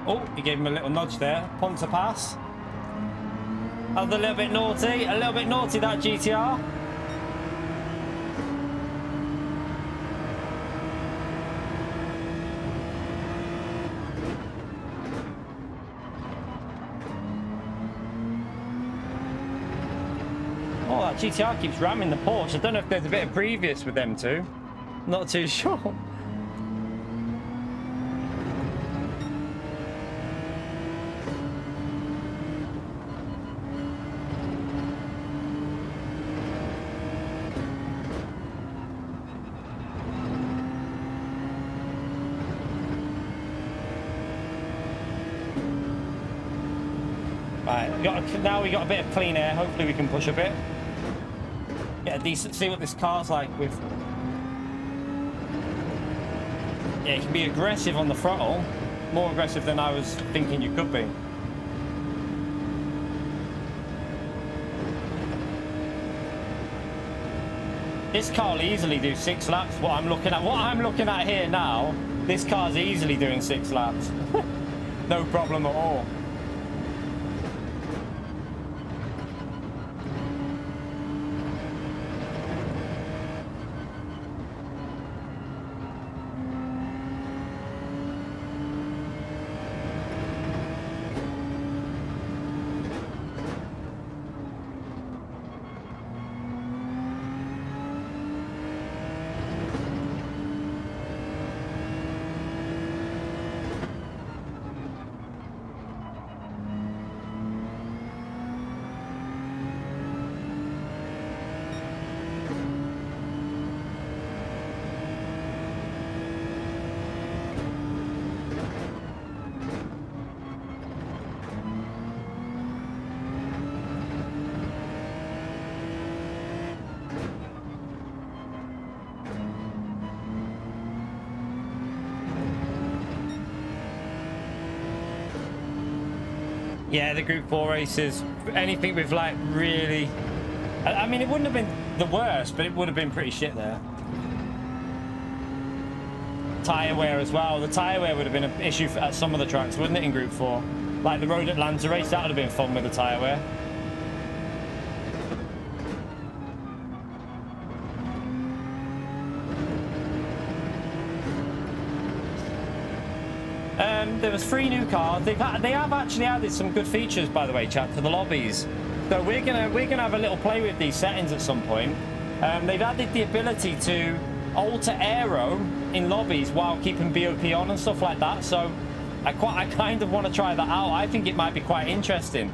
Oh, he gave him a little nudge there. Punter pass. That was a little bit naughty. A little bit naughty, that GTR. Oh, that GTR keeps ramming the Porsche. I don't know if there's a bit of previous with them two. Not too sure. Right, now we got a bit of clean air. Hopefully we can push a bit. Get a decent, see what this car's like with. Yeah, you can be aggressive on the throttle. More aggressive than I was thinking you could be. This car will easily do 6 laps. What I'm looking at here now, this car's easily doing 6 laps. No problem at all. Yeah, the Group 4 races, anything with like really... I mean, it wouldn't have been the worst, but it would have been pretty shit there. Tyre wear as well. The tyre wear would have been an issue at some of the tracks, wouldn't it, in Group 4? Like the Road Atlanta race, that would have been fun with the tyre wear. There was 3 new cars. They have actually added some good features, by the way, chat, to the lobbies. So we're gonna have a little play with these settings at some point. They've added the ability to alter aero in lobbies while keeping BOP on and stuff like that. So I kind of want to try that out. I think it might be quite interesting.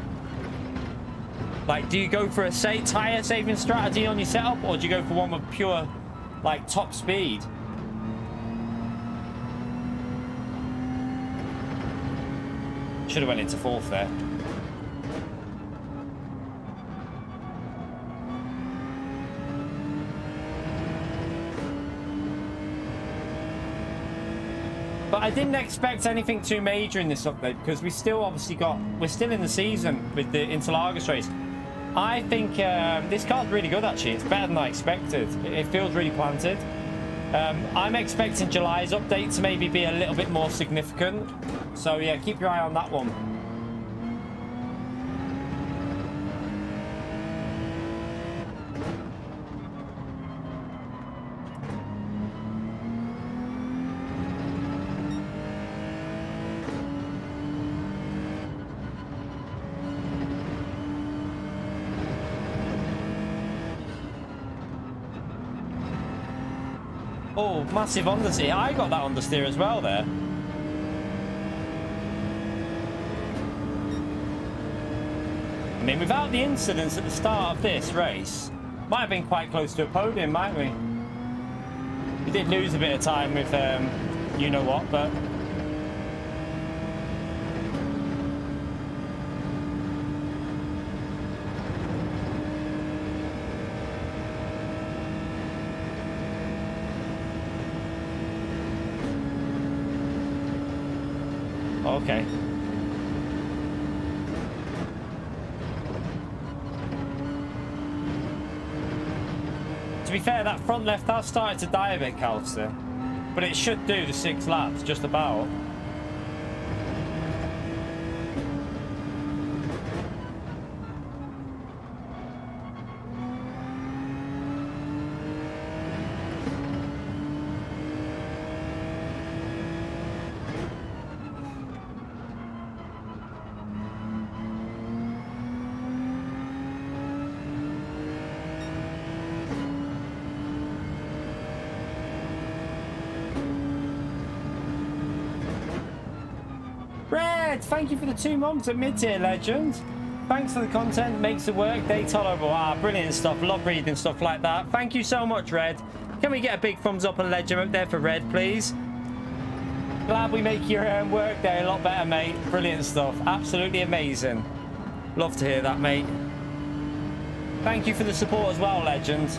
Like, do you go for a tire saving strategy on your setup, or do you go for one with pure, like, top speed? Should have went into fourth there. But I didn't expect anything too major in this update because we still obviously we're still in the season with the Interlagos race. I think this car's really good actually. It's better than I expected. It feels really planted. I'm expecting July's update to maybe be a little bit more significant. So yeah, keep your eye on that one. Oh, massive understeer. I got that understeer as well there. I mean, without the incidents at the start of this race, might have been quite close to a podium, might we? We did lose a bit of time with you know what, but okay. To be fair, that front left has started to die a bit, Calster, but it should do the 6 laps, just about. Thank you for the 2 months at mid-tier, legend. Thanks for the content, makes the work day tolerable. Ah, brilliant stuff. Love reading stuff like that. Thank you so much, Red. Can we get a big thumbs up and legend up there for Red, please? Glad we make your work day a lot better, mate. Brilliant stuff. Absolutely amazing. Love to hear that, mate. Thank you for the support as well, legend.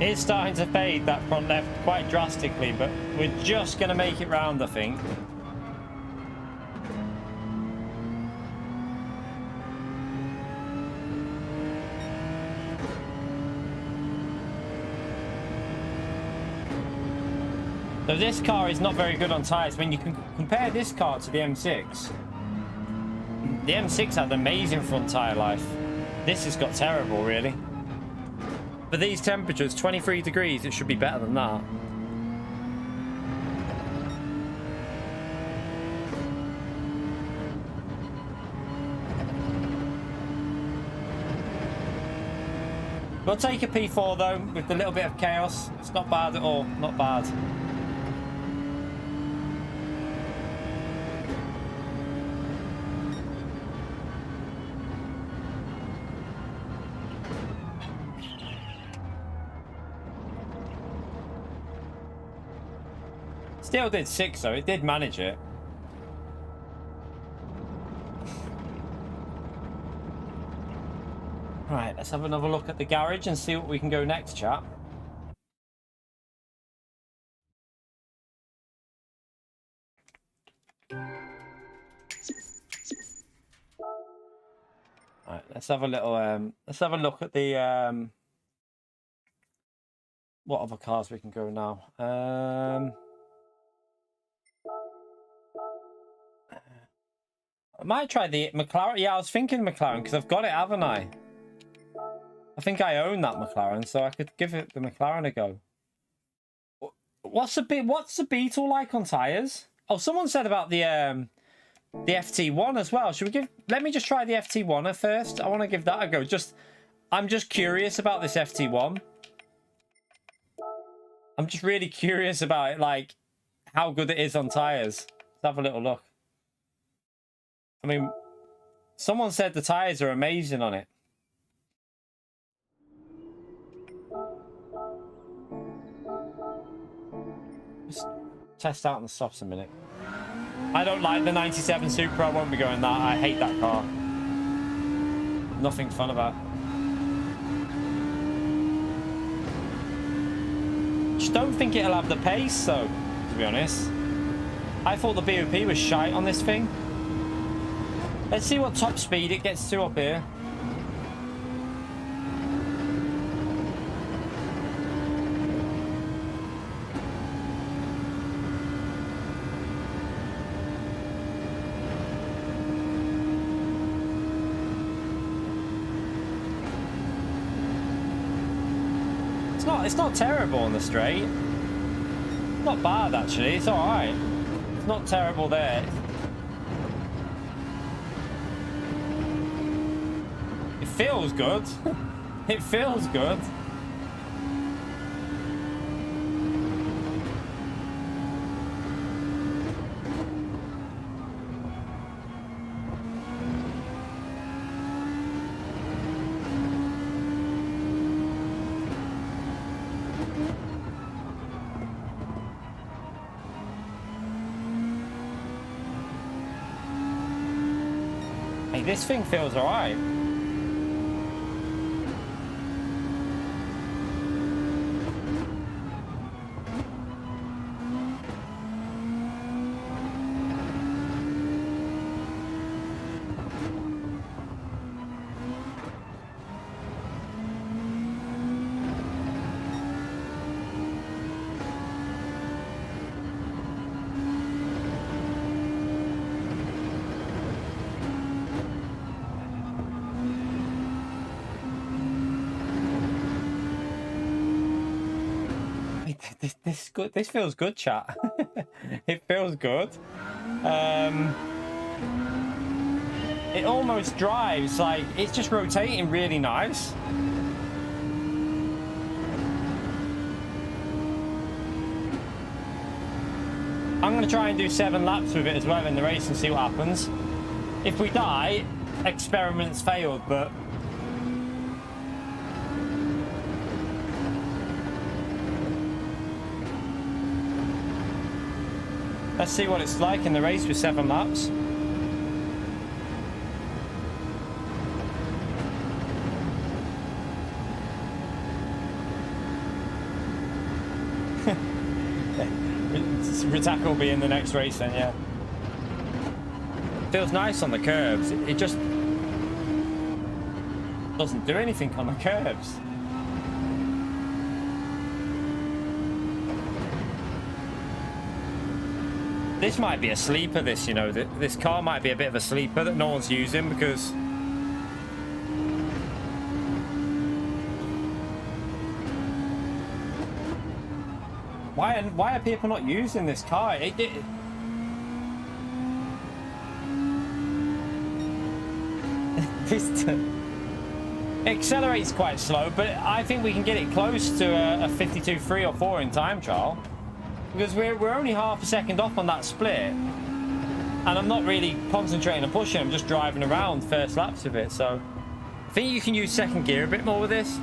It's starting to fade, that front left, quite drastically, but we're just going to make it round, I think. So this car is not very good on tyres. When you can compare this car to the M6, the M6 had amazing front tyre life. This has got terrible, really. For these temperatures, 23 degrees, it should be better than that. We'll take a P4 though, with a little bit of chaos. It's not bad at all, not bad. Still did 6 though, it did manage it. Right, let's have another look at the garage and see what we can go next, chat. Right, let's have a little let's have a look at the what other cars we can go now. I might try the McLaren. Yeah, I was thinking McLaren because I've got it, haven't I? I think I own that McLaren, so I could give it the McLaren a go. What's the Beetle like on tires? Oh, someone said about the FT1 as well. Should we give? Let me just try the FT1 first. I want to give that a go. I'm just curious about this FT1. I'm just really curious about it, like how good it is on tires. Let's have a little look. I mean, someone said the tires are amazing on it. Just test out on the softs a minute. I don't like the 97 Supra. I won't be going that. I hate that car. Nothing fun about it. Just don't think it'll have the pace, though, to be honest. I thought the BOP was shite on this thing. Let's see what top speed it gets to up here. It's not terrible on the straight. Not bad, actually. It's all right. It's not terrible there. It feels good. It feels good. This thing feels alright. This good. This feels good, chat. It feels good. It almost drives like it's just rotating really nice. I'm gonna try and do 7 laps with it as well in the race and see what happens. If we die, experiments failed, but let's see what it's like in the race with 7 laps. Ritaka will be in the next race then, yeah. Feels nice on the curves. It just doesn't do anything on the curves. This might be a sleeper, this, you know, this car might be a bit of a sleeper that no one's using because why are people not using this car? It accelerates quite slow, but I think we can get it close to a 52.3 or 4 in time trial. Because we're only half a second off on that split, and I'm not really concentrating on pushing. I'm just driving around first laps of it. So I think you can use second gear a bit more with this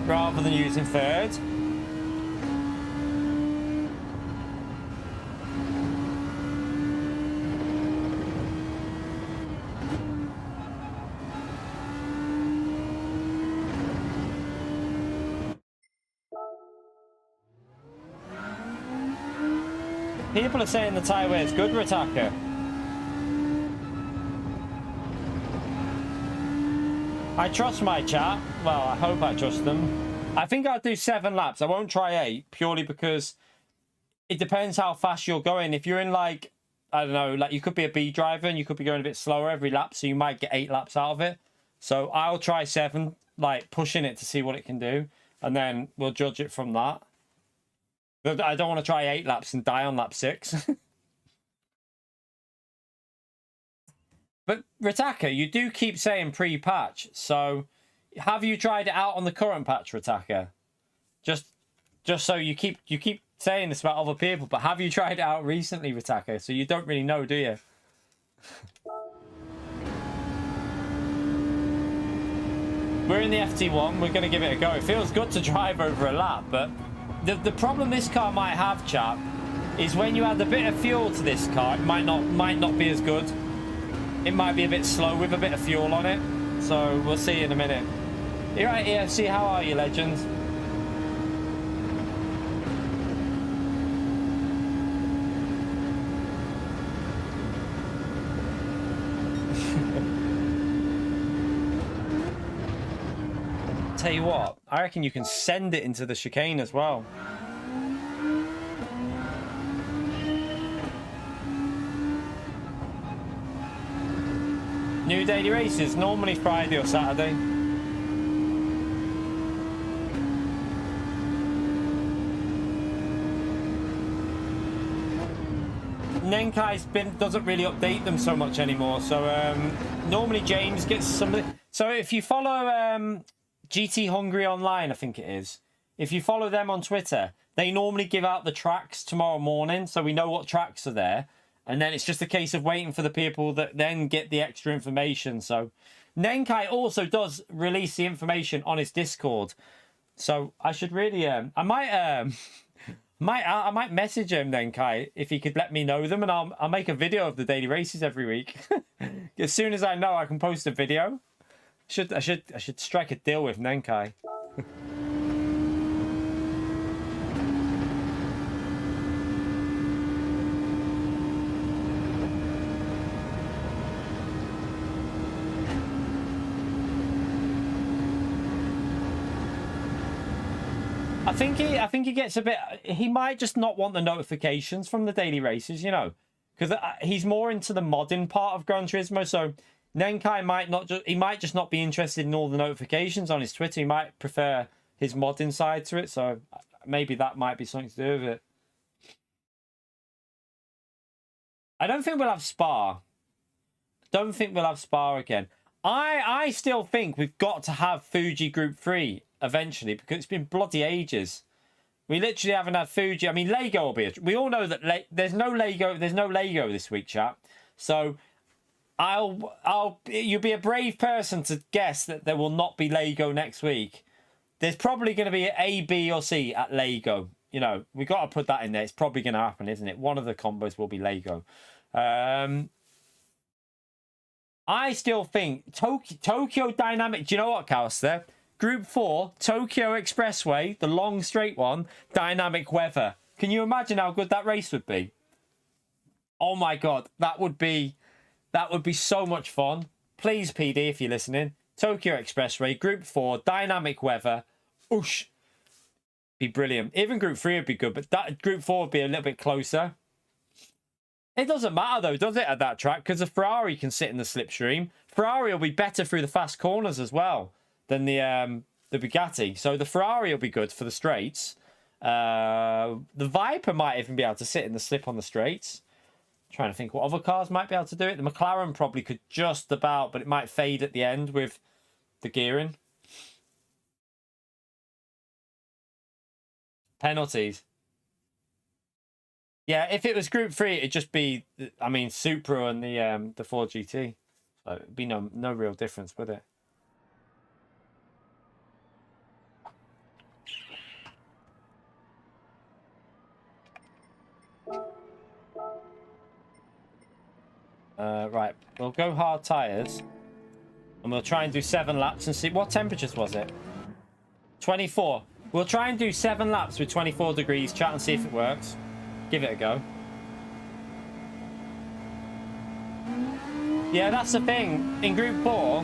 rather than using third. People are saying the tyre wear is good, Ritaka. I trust my chat. Well, I hope I trust them. I think I'll do 7 laps. I won't try 8 purely because it depends how fast you're going. If you're in like, I don't know, like you could be a B driver and you could be going a bit slower every lap, so you might get 8 laps out of it. So I'll try 7, like pushing it to see what it can do, and then we'll judge it from that. But I don't want to try 8 laps and die on lap 6. But Ritaka, you do keep saying pre-patch, so have you tried it out on the current patch, Ritaka? Just so you keep saying this about other people, but have you tried it out recently, Ritaka? So you don't really know, do you? We're in the FT1. We're going to give it a go. It feels good to drive over a lap, but the problem this car might have, chap, is when you add a bit of fuel to this car, it might not be as good. It might be a bit slow with a bit of fuel on it. So we'll see in a minute. You're right, EFC. How are you, legends? Tell you what, I reckon you can send it into the chicane as well. New daily races, normally Friday or Saturday. Nenkai's doesn't really update them so much anymore. So normally James gets something. So if you follow GT Hungry Online, I think it is. If you follow them on Twitter, they normally give out the tracks tomorrow morning, so we know what tracks are there. And then it's just a case of waiting for the people that then get the extra information. So Nenkai also does release the information on his Discord. So I should really, I might message him, Nenkai, if he could let me know them, and I'll make a video of the daily races every week. As soon as I know, I can post a video. I should strike a deal with Nenkai. I think he gets a bit. He might just not want the notifications from the daily races, you know, because he's more into the modding part of Gran Turismo. So Nenkai might just not be interested in all the notifications on his Twitter. He might prefer his modding side to it. So maybe that might be something to do with it. I don't think we'll have Spa. Don't think we'll have Spa again. I still think we've got to have Fuji Group 3 eventually, because it's been bloody ages. We literally haven't had Fuji. I mean, Lego will be. We all know that there's no Lego this week, chap. So you'll be a brave person to guess that there will not be Lego next week. There's probably going to be A, B, or C at Lego. You know, we got to put that in there. It's probably going to happen, isn't it? One of the combos will be Lego. I still think Tokyo Dynamic. Do you know what, Calster? Group 4, Tokyo Expressway, the long straight one, dynamic weather. Can you imagine how good that race would be? Oh my God, that would be so much fun. Please, PD, if you're listening, Tokyo Expressway, Group 4, dynamic weather. Oosh. Be brilliant. Even Group 3 would be good, but that Group 4 would be a little bit closer. It doesn't matter though, does it, at that track? Because the Ferrari can sit in the slipstream. Ferrari will be better through the fast corners as well than the Bugatti. So the Ferrari will be good for the straights. The Viper might even be able to sit in the slip on the straights. I'm trying to think what other cars might be able to do it. The McLaren probably could just about, but it might fade at the end with the gearing. Penalties. Yeah, if it was Group 3, it'd just be, I mean, Supra and the Ford GT. So it'd be no real difference, would it? Right, we'll go hard tyres. And we'll try and do 7 laps and see. What temperatures was it? 24. We'll try and do 7 laps with 24 degrees, chat, and see if it works. Give it a go. Yeah, that's the thing. In Group 4,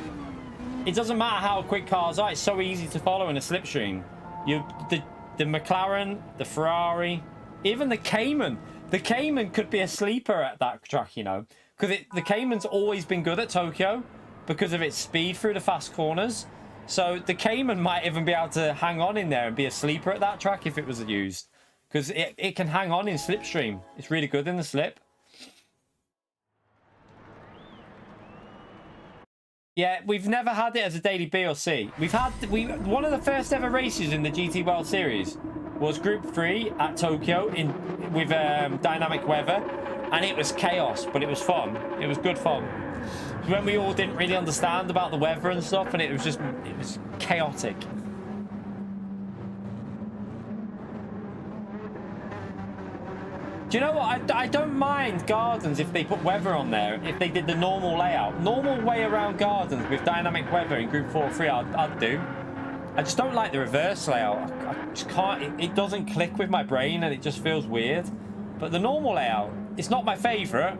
it doesn't matter how quick cars are. It's so easy to follow in a slipstream. The McLaren, the Ferrari, even the Cayman. The Cayman could be a sleeper at that track, you know, because the Cayman's always been good at Tokyo because of its speed through the fast corners. So the Cayman might even be able to hang on in there and be a sleeper at that track if it was used, because it can hang on in slipstream. It's really good in the slip. Yeah, we've never had it as a daily B or C. One of the first ever races in the GT World Series was Group 3 at Tokyo with dynamic weather, and it was chaos, but it was fun. It was good fun. When we all didn't really understand about the weather and stuff, and it was chaotic. Do you know what? I don't mind gardens if they put weather on there. If they did the normal layout, normal way around gardens with dynamic weather in Group 4 or 3, I'd do. I just don't like the reverse layout. I just can't. It doesn't click with my brain, and it just feels weird. But the normal layout, it's not my favourite.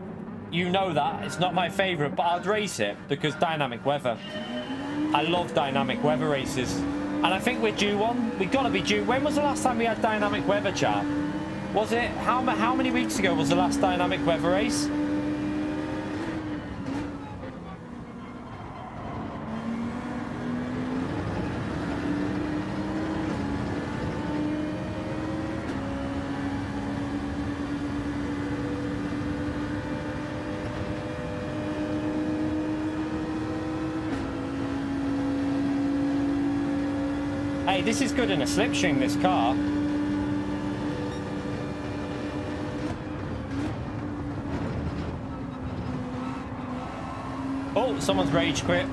You know that it's not my favourite, but I'd race it because dynamic weather. I love dynamic weather races, and I think we're due one. We've got to be due. When was the last time we had dynamic weather, chat? Was it how many weeks ago was the last dynamic weather race? Hey, this is good in a slipstream, this car. Oh, someone's rage quit.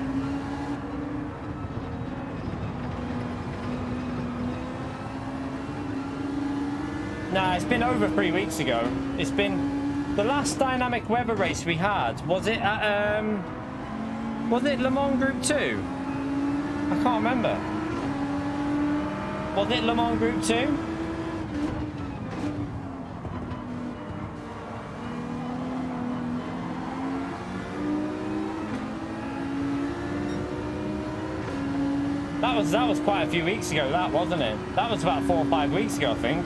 Nah, it's been over 3 weeks ago. It's been the last dynamic weather race we had. Was it at was it Le Mans Group 2? I can't remember. Was it Le Mans Group 2? That was quite a few weeks ago, that, wasn't it? That was about 4 or 5 weeks ago, I think.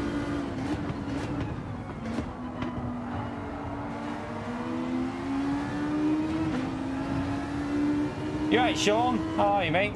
You alright, Sean? How are you, mate?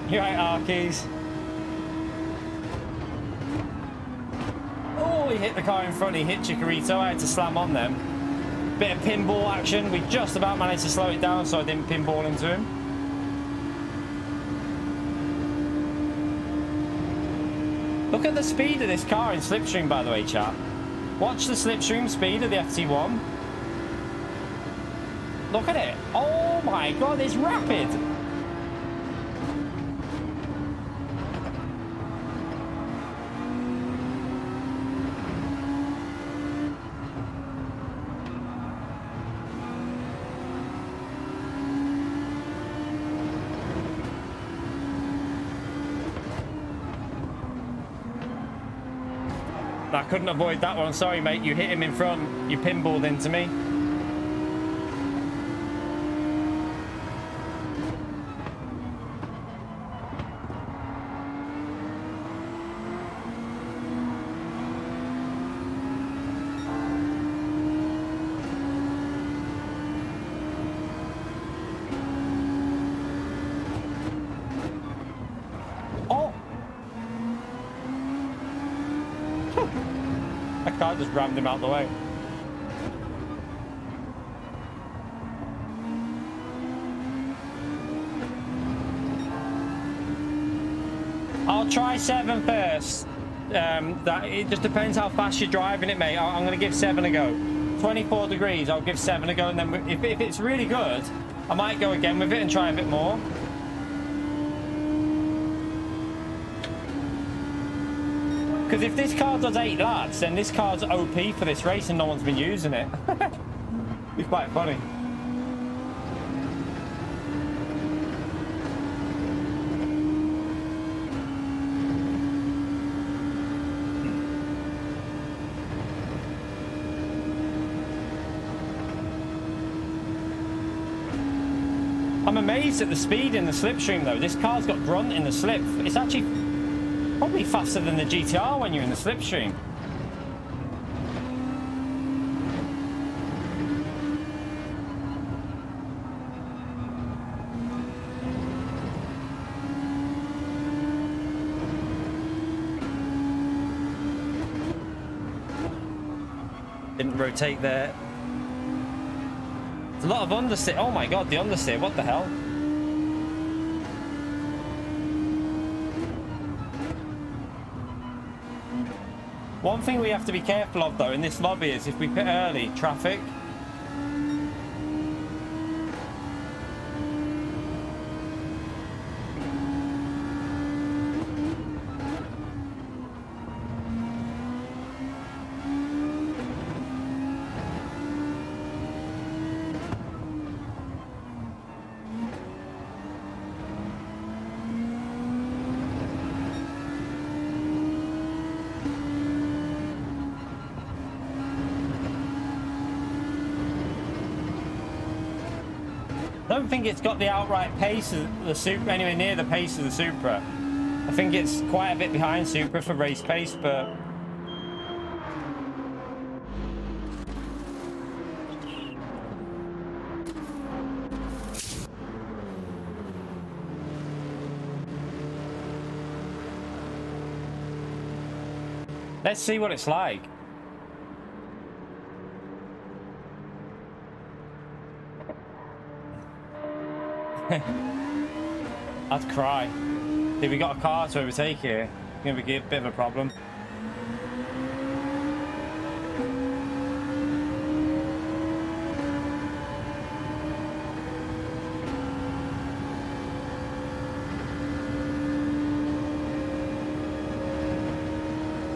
You right, Arkies? Oh, he hit the car in front. He hit Chikorito. I had to slam on them. Bit of pinball action. We just about managed to slow it down so I didn't pinball into him. Look at the speed of this car in slipstream, by the way, chat. Watch the slipstream speed of the FT1. Look at it. Oh my god, it's rapid. I couldn't avoid that one. Sorry, mate. You hit him in front. You pinballed into me. I just rammed him out the way. I'll try 7 first. It just depends how fast you're driving it, mate. I'm going to give 7 a go. 24 degrees, I'll give 7 a go, and then if it's really good, I might go again with it and try a bit more. Because if this car does 8 laps, then this car's OP for this race and no one's been using it. It's quite funny. I'm amazed at the speed in the slipstream though. This car's got grunt in the slip. It's actually probably faster than the GTR when you're in the slipstream. Didn't rotate there. There's a lot of understeer. Oh my god, the understeer. What the hell? One thing we have to be careful of though in this lobby is if we pit early, traffic. I don't think it's got the outright pace of the Supra, anywhere near the pace of the Supra. I think it's quite a bit behind Supra for race pace, but... let's see what it's like. I'd cry. If we got a car to overtake here, it's going to be a bit of a problem.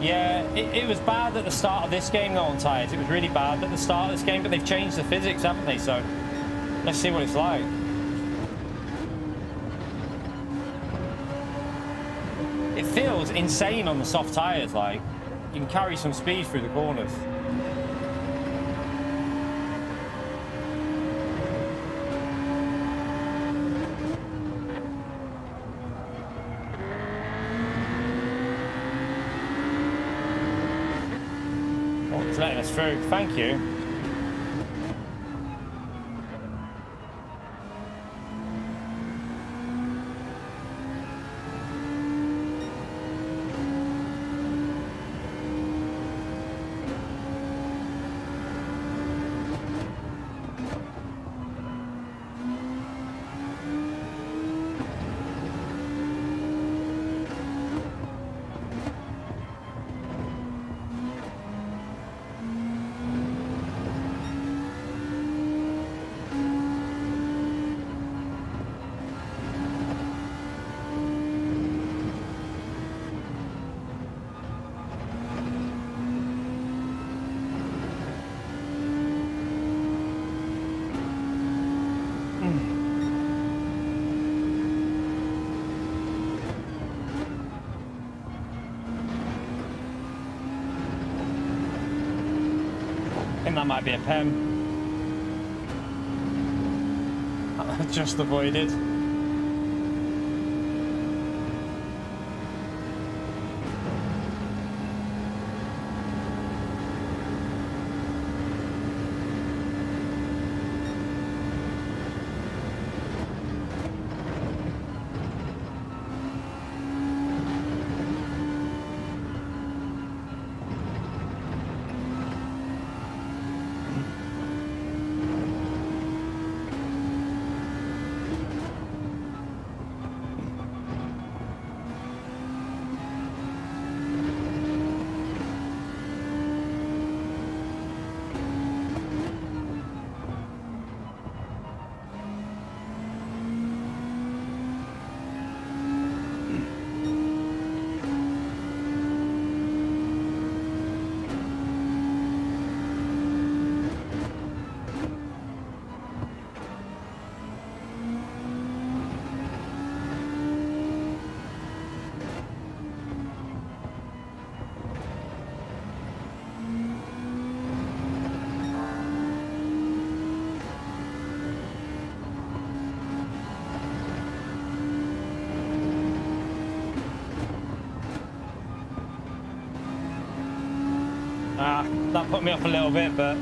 Yeah, it was bad at the start of this game though on tyres. It was really bad at the start of this game, but they've changed the physics, haven't they? So let's see what it's like. It feels insane on the soft tyres, like you can carry some speed through the corners. Oh, it's letting us through. Thank you. That might be a pen. Just avoided. Ah, that put me off a little bit, but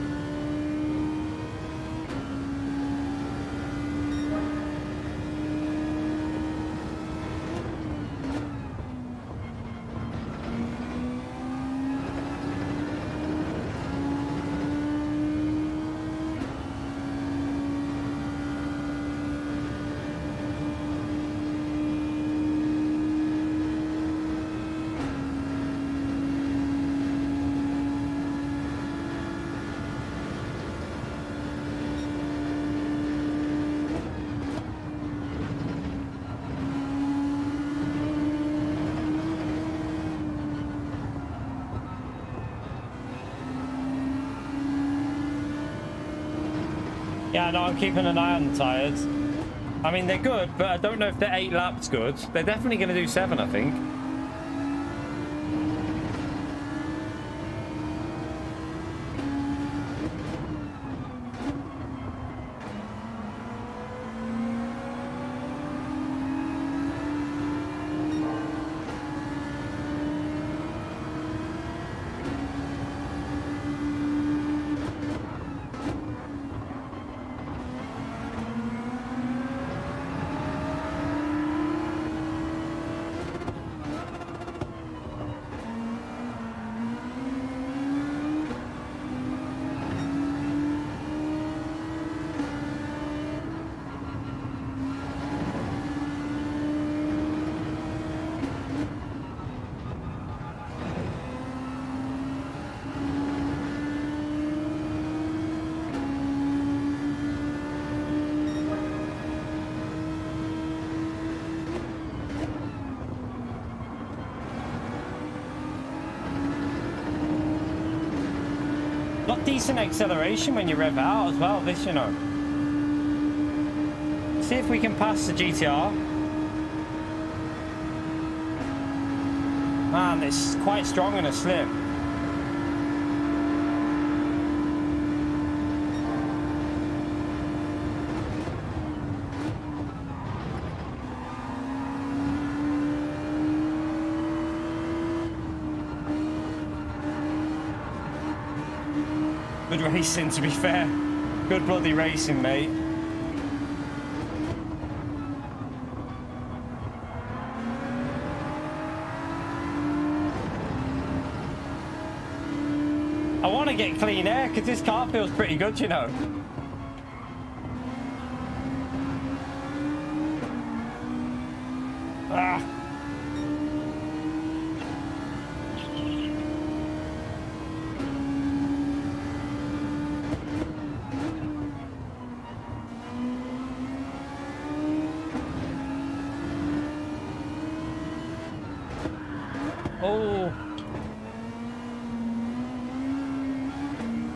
yeah, no, I'm keeping an eye on the tyres. I mean, they're good, but I don't know if they're 8 laps good. They're definitely going to do 7, I think. Got decent acceleration when you rev out as well, this, you know. See if we can pass the GTR. Man, it's quite strong in a slip. Good racing, to be fair. Good bloody racing, mate. I want to get clean air because this car feels pretty good, you know. Ah. Oh,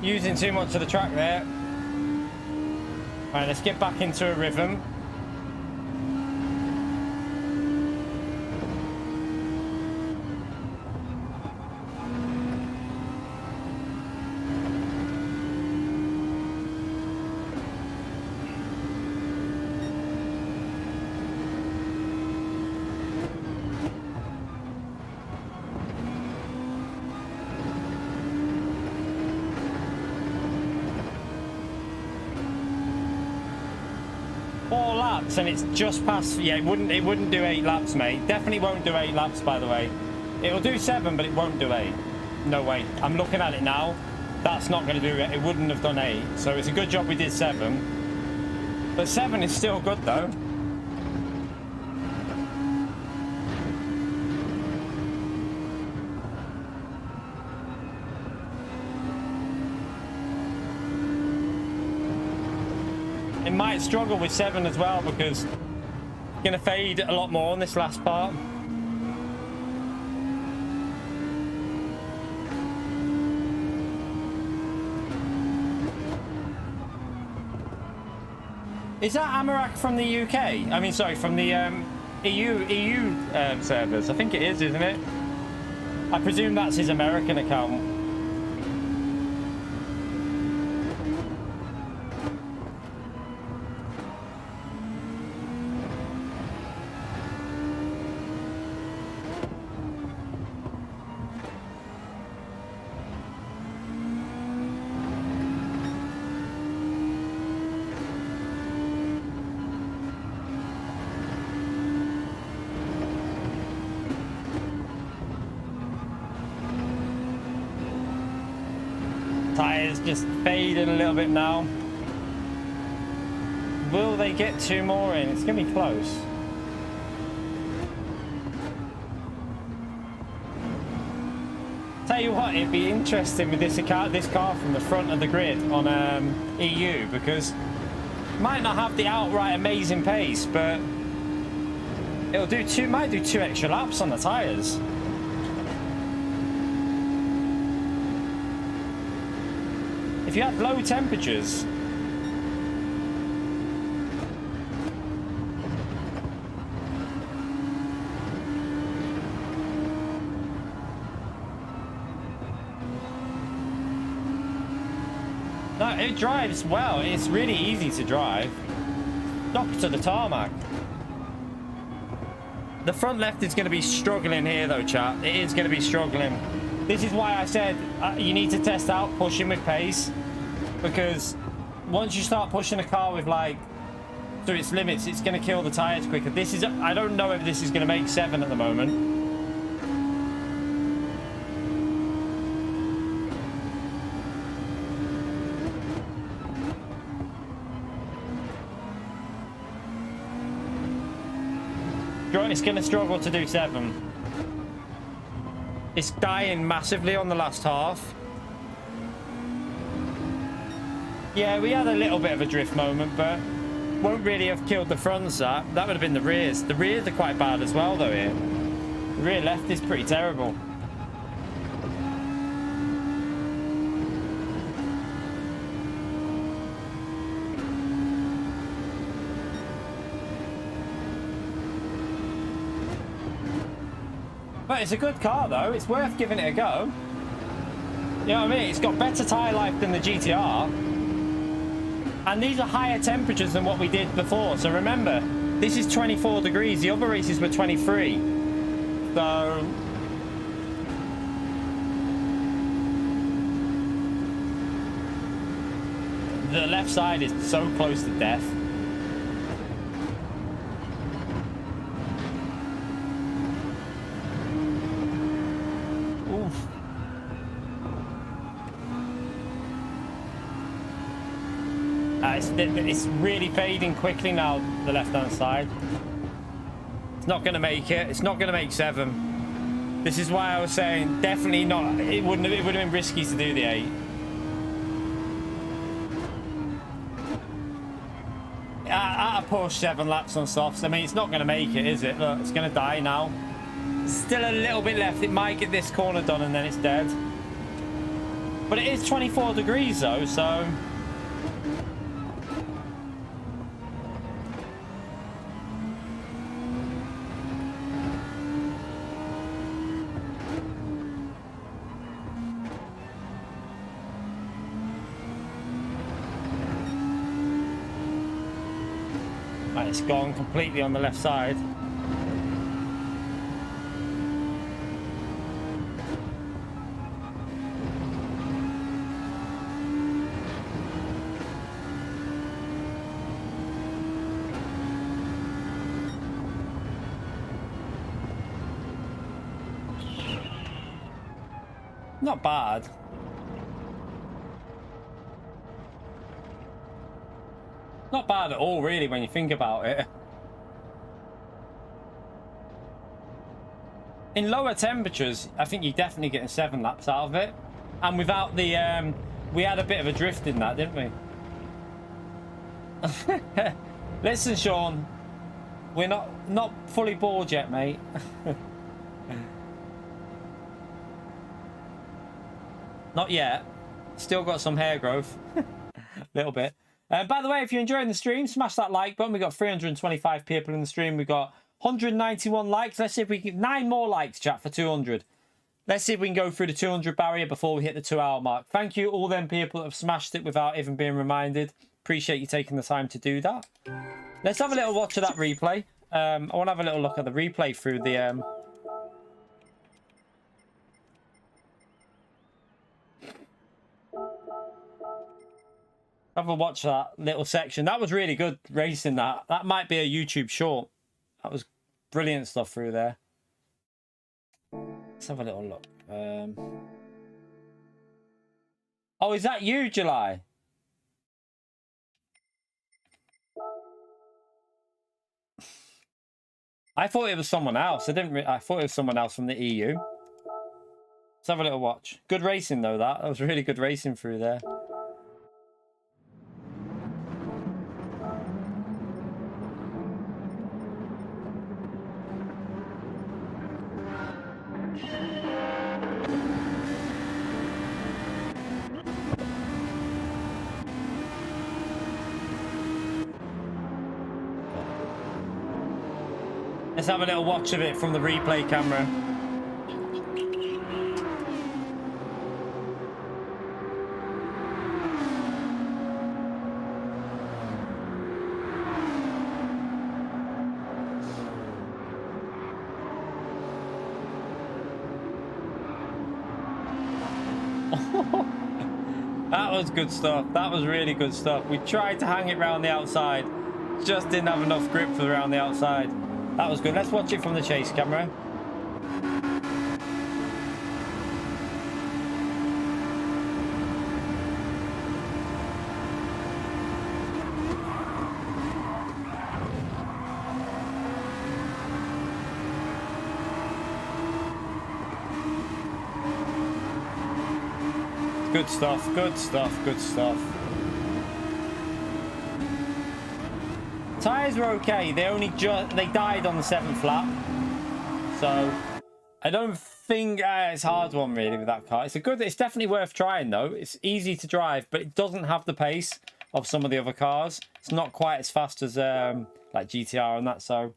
using too much of the track there. Right, let's get back into a rhythm. And it's just past. Yeah, it wouldn't do 8 laps, mate. Definitely won't do 8 laps, by the way. It'll do 7, but it won't do 8. No way. I'm looking at it now. That's not going to do it. It wouldn't have done 8. So it's a good job we did 7. But 7 is still good, though. It might struggle with 7 as well because it's going to fade a lot more on this last part. Is that Amarak from the UK? I mean, sorry, from the EU servers. I think it is, isn't it? I presume that's his American account. Tires just fading a little bit now. Will they get 2 more in? It's gonna be close. Tell you what, it'd be interesting with this car from the front of the grid on EU, because it might not have the outright amazing pace, but might do 2 extra laps on the tires. If you had low temperatures, no, it drives well. It's really easy to drive. Knock to the tarmac. The front left is going to be struggling here though, chat. It is going to be struggling. This is why I said you need to test out pushing with pace, because once you start pushing a car with like to its limits, it's going to kill the tires quicker. This is, I don't know if this is going to make 7 at the moment. It's going to struggle to do 7. It's dying massively on the last half. Yeah, we had a little bit of a drift moment, but won't really have killed the fronts. That would have been the rears. The rears are quite bad as well though here. The rear left is pretty terrible. But it's a good car though, it's worth giving it a go. You know what I mean? It's got better tyre life than the GTR. And these are higher temperatures than what we did before. So remember, this is 24 degrees, the other races were 23. So... the left side is so close to death. It's really fading quickly now, the left-hand side. It's not going to make it. It's not going to make 7. This is why I was saying definitely not. It would have been risky to do the 8. At a push, 7 laps on softs. I mean, it's not going to make it, is it? Look, it's going to die now. Still a little bit left. It might get this corner done and then it's dead. But it is 24 degrees though, so... it's gone completely on the left side. Not bad. Not bad at all, really, when you think about it. In lower temperatures, I think you're definitely getting 7 laps out of it. And without the... we had a bit of a drift in that, didn't we? Listen, Sean. We're not fully bored yet, mate. Not yet. Still got some hair growth. A little bit. By the way, if you're enjoying the stream, smash that like button. We've got 325 people in the stream. We've got 191 likes. Let's see if we can... 9 more likes, chat, for 200. Let's see if we can go through the 200 barrier before we hit the 2-hour mark. Thank you, all them people that have smashed it without even being reminded. Appreciate you taking the time to do that. Let's have a little watch of that replay. I want to have a little look at the replay through the... Have a watch that little section. That was really good racing. That might be a YouTube short. That was brilliant stuff through there. Let's have a little look. Oh, is that you, July? I thought it was someone else. I thought it was someone else from the EU. Let's have a little watch. Good racing though. That was really good racing through there. Let's have a little watch of it from the replay camera. That was good stuff. That was really good stuff. We tried to hang it around the outside. Just didn't have enough grip for around the outside. That was good. Let's watch it from the chase camera. Good stuff, good stuff, good stuff. Tyres were okay. They died on the 7th lap. So I don't think it's a hard one really with that car. It's definitely worth trying though. It's easy to drive, but it doesn't have the pace of some of the other cars. It's not quite as fast as like GTR and that. So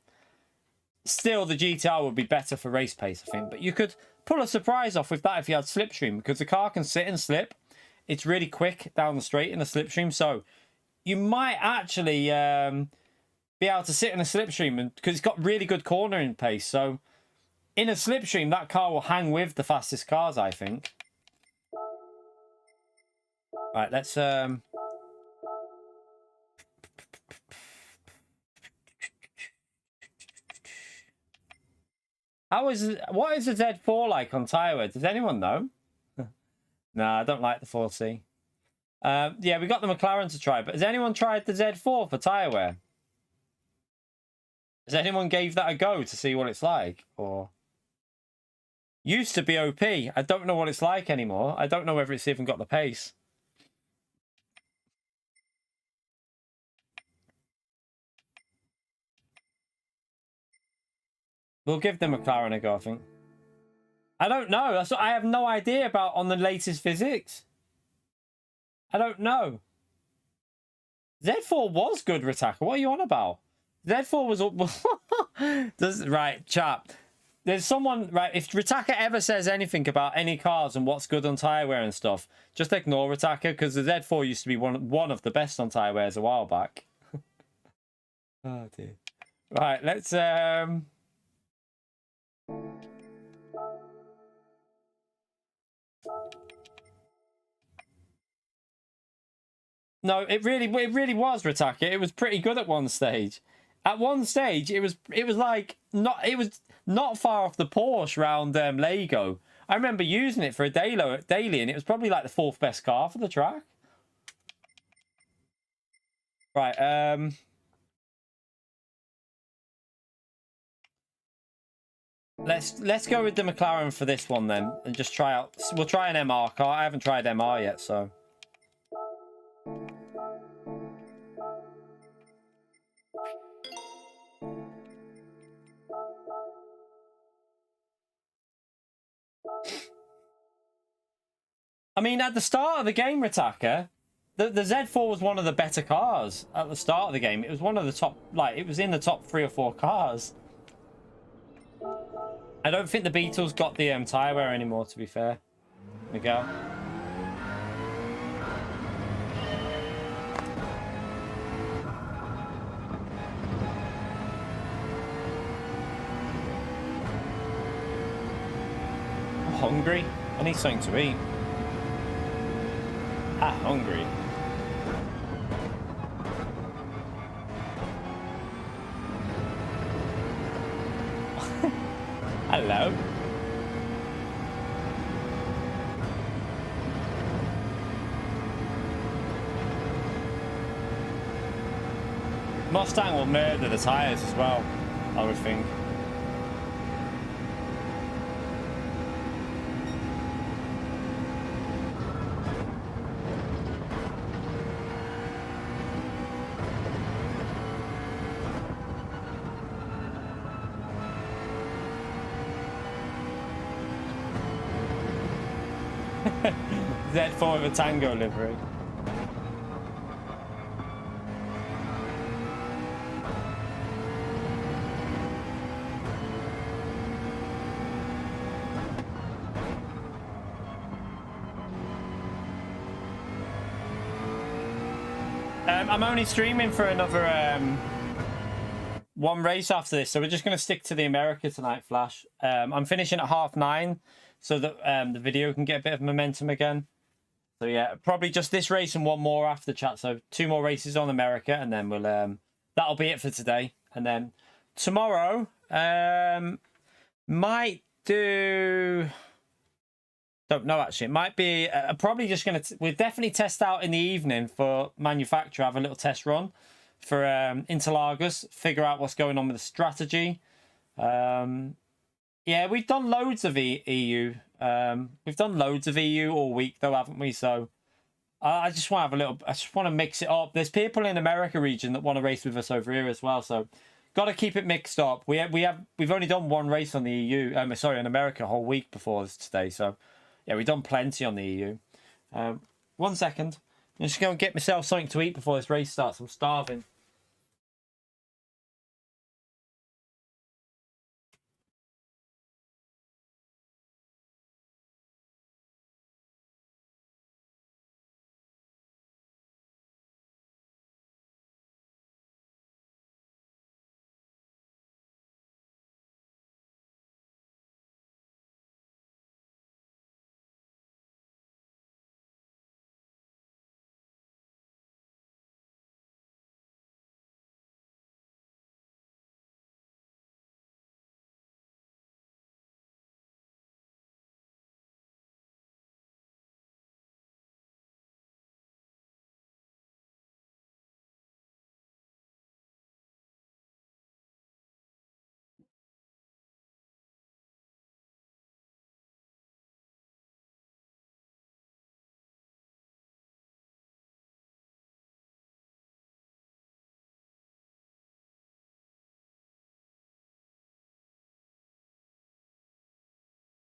still the GTR would be better for race pace, I think. But you could pull a surprise off with that if you had slipstream, because the car can sit and slip. It's really quick down the straight in the slipstream. So you might actually be able to sit in a slipstream, because it's got really good cornering pace. So in a slipstream, that car will hang with the fastest cars, I think. Right, let's what is the Z4 like on tyre wear? Does anyone know? No, I don't like the 4C. Yeah, we got the McLaren to try, but has anyone tried the Z4 for tyre wear? Has anyone gave that a go to see what it's like? Or used to be OP. I don't know what it's like anymore. I don't know whether it's even got the pace. We'll give the McLaren a go, I think. I don't know. That's what I have no idea about on the latest physics. I don't know. Z4 was good, Ritaka. What are you on about? Z4 was... Right, chat. There's someone... Right, if Ritaka ever says anything about any cars and what's good on tyre wear and stuff, just ignore Ritaka, because the Z4 used to be one of the best on tyre wears a while back. Oh, dear. Right, let's... No, it really was, Ritaka. It was pretty good at one stage. At one stage, it was not far off the Porsche round Lego. I remember using it for a daily, and it was probably like the 4th best car for the track. Right, let's go with the McLaren for this one then, and just try out. We'll try an MR car. I haven't tried MR yet, so. I mean, at the start of the game, Ritaka, the Z4 was one of the better cars at the start of the game. It was one of the top, like, it was in the top 3 or 4 cars. I don't think the Beetle's got the tyre wear anymore, to be fair. Miguel. I'm hungry. I need something to eat. Hungry. Hello. Mustang will murder the tyres as well, I would think. Z4 with a Tango livery. I'm only streaming for another one race after this, so we're just going to stick to the America tonight, Flash. I'm finishing at 9:30 so that the video can get a bit of momentum again. So yeah, probably just this race and one more after the chat. So 2 more races on America, and then we'll that'll be it for today. And then tomorrow might do. Don't know actually. It might be probably just gonna. We'll definitely test out in the evening for manufacturer. Have a little test run for Interlagos. Figure out what's going on with the strategy. Yeah, we've done loads of EU. We've done loads of EU all week though, haven't we? So I just want to have a little. I just want to mix it up. There's people in America region that want to race with us over here as well. So got to keep it mixed up. We've only done one race on the EU. Sorry, in America a whole week before this today. So yeah, we've done plenty on the EU. 1 second. I'm just going to get myself something to eat before this race starts. I'm starving.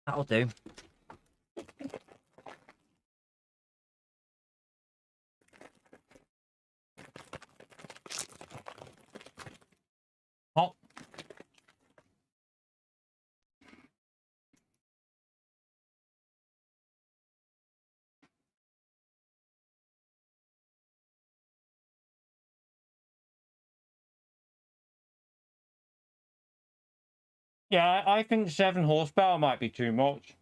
That'll do. Hot. Yeah, I think 7 horsepower might be too much.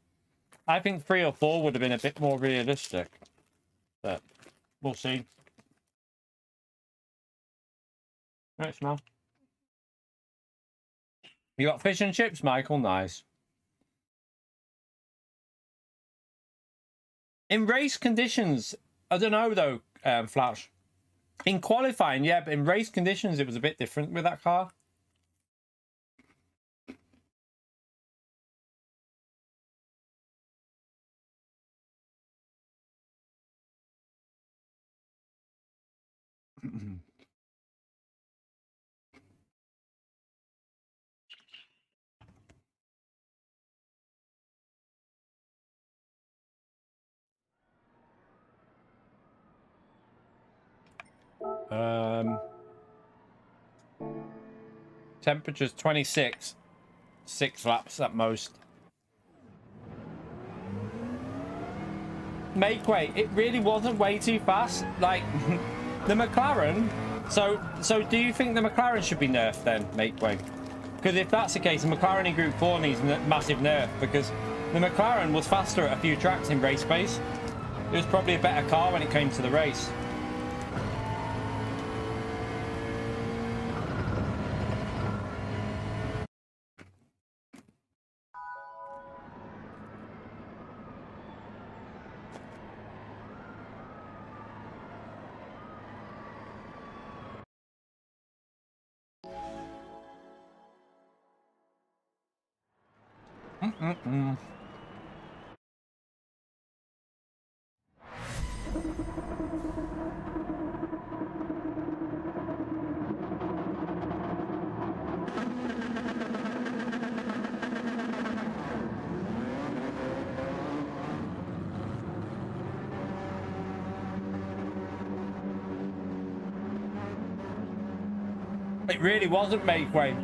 I think 3 or 4 would have been a bit more realistic. But we'll see. Right, smell. You got fish and chips, Michael? Nice. In race conditions, I don't know though, Flash. In qualifying, yeah, but in race conditions, it was a bit different with that car. Temperature's 26. 6 laps at most. Make way. It really wasn't way too fast. Like the McLaren. So do you think the McLaren should be nerfed then, make way? Because if that's the case, the McLaren in Group 4 needs a massive nerf, because the McLaren was faster at a few tracks in race pace. It was probably a better car when it came to the race. It really wasn't make way.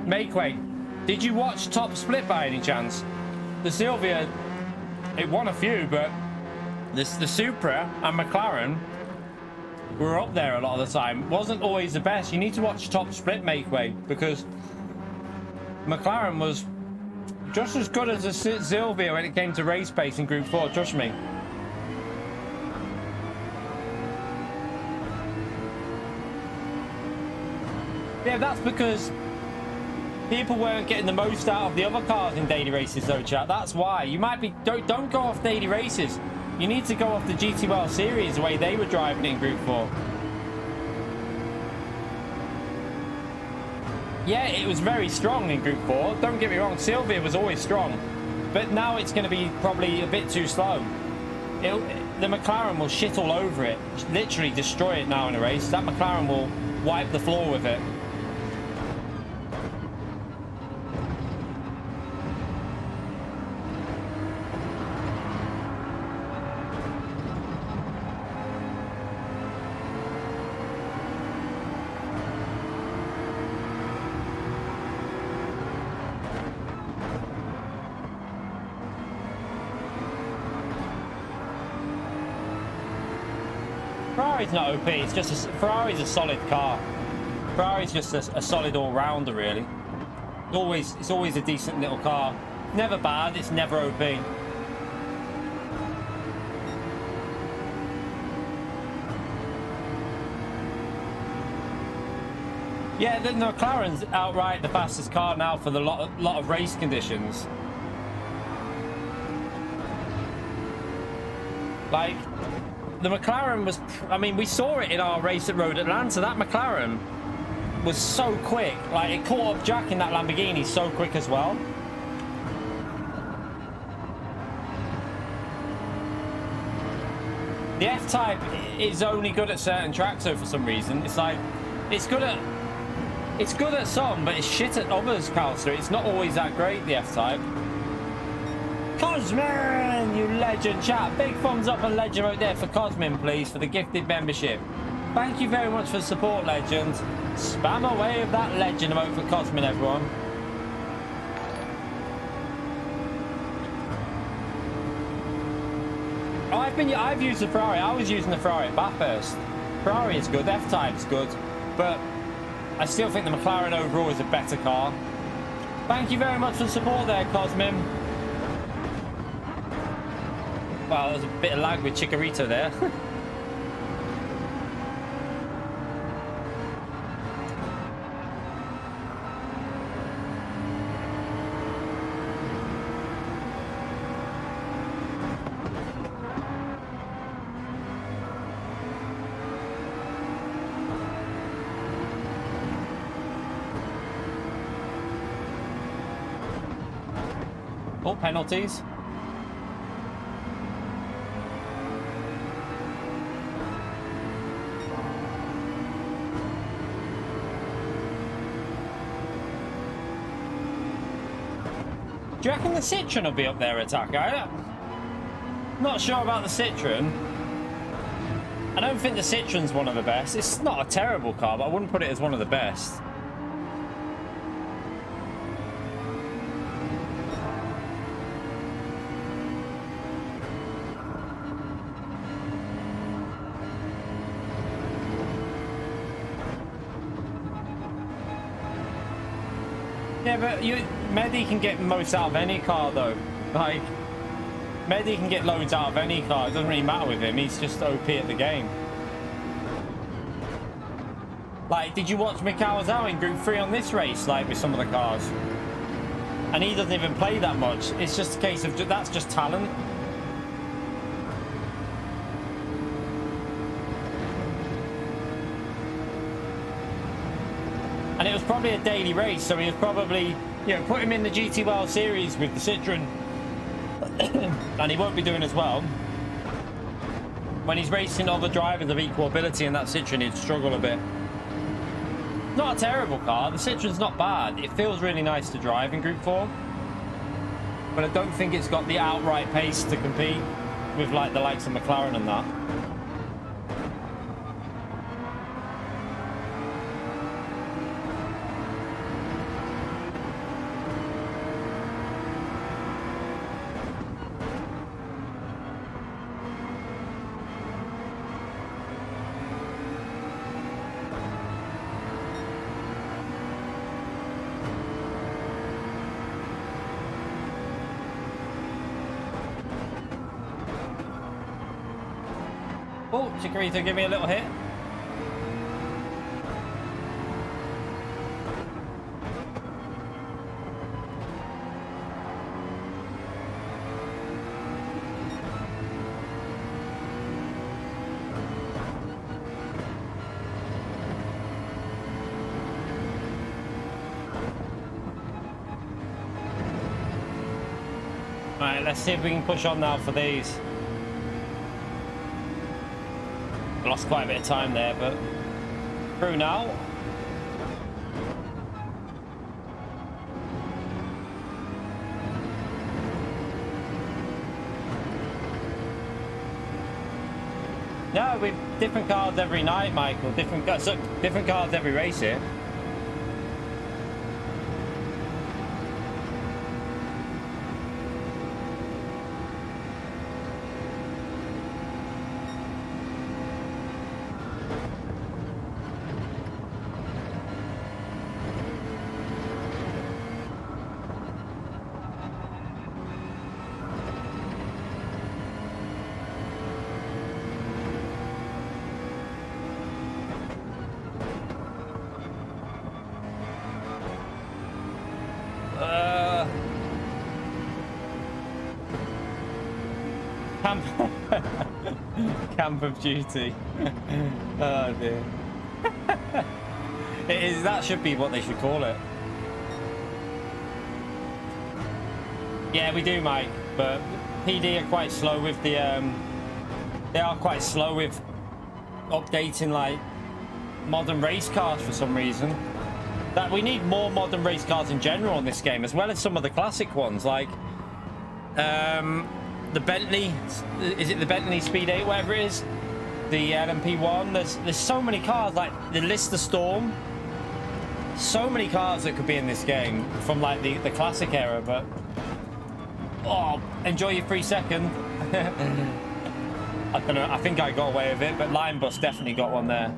Make way. Did you watch Top Split by any chance? The Sylvia, it won a few, but the Supra and McLaren were up there a lot of the time. Wasn't always the best. You need to watch Top Split make way, because McLaren was just as good as the Sylvia when it came to race pace in Group 4, trust me. Yeah, that's because people weren't getting the most out of the other cars in daily races though, chat. That's why. You might be... Don't go off daily races. You need to go off the GT World Series the way they were driving it in Group 4. Yeah, it was very strong in Group 4. Don't get me wrong, Sylvia was always strong. But now it's going to be probably a bit too slow. The McLaren will shit all over it. Literally destroy it now in a race. That McLaren will wipe the floor with it. Ferrari's not OP, it's just Ferrari's a solid car. Ferrari's just a solid all-rounder, really. It's always a decent little car. Never bad, it's never OP. Yeah, the McLaren's outright the fastest car now for the lot of race conditions. Like, the McLaren was, I mean, we saw it in our race at Road Atlanta. That McLaren was so quick. Like, it caught up Jack in that Lamborghini so quick as well. The F-Type is only good at certain tracks, though, for some reason. It's like, it's good at some, but it's shit at others, Calster. It's not always that great, the F-Type. Cosmin, you legend, chat. Big thumbs up and legend right there for Cosmin, please, for the gifted membership. Thank you very much for the support, legend. Spam away with that legend emote for Cosmin, everyone. I've used the Ferrari. I was using the Ferrari at Bathurst. Ferrari is good. F-Type is good, but I still think the McLaren overall is a better car. Thank you very much for the support there, Cosmin. Wow, there's a bit of lag with Chikorito there. Oh, penalties. Do you reckon the Citroen will be up there, Attacker? I'm not sure about the Citroen. I don't think the Citroen's one of the best. It's not a terrible car, but I wouldn't put it as one of the best. Yeah, but Mehdi can get most out of any car, though. Like, Mehdi can get loads out of any car. It doesn't really matter with him. He's just OP at the game. Like, did you watch Mikawazawa in Group 3 on this race, like, with some of the cars? And he doesn't even play that much. It's just a case of, that's just talent. And it was probably a daily race, so he was probably you know, put him in the GT World Series with the Citroen, and he won't be doing as well. When he's racing other drivers of equal ability in that Citroen, he'd struggle a bit. Not a terrible car. The Citroen's not bad. It feels really nice to drive in Group 4. But I don't think it's got the outright pace to compete with like the likes of McLaren and that. Oh, Chikorito, give me a little hit. Alright, let's see if we can push on now for these. Lost quite a bit of time there, but through now. No, we've different cars every night, Michael. Different cars every race here. Camp of Duty. Oh dear. It is, that should be what they should call it. Yeah, we do, Mike, but PD are quite slow with the they are quite slow with updating like modern race cars for some reason. That we need more modern race cars in general in this game, as well as some of the classic ones like the Bentley, is it the Bentley Speed 8, whatever it is? The LMP1. There's so many cars, like the Lister Storm. So many cars that could be in this game from like the classic era, but oh, enjoy your 3 second. I don't know, I think I got away with it, but Line Bus definitely got one there.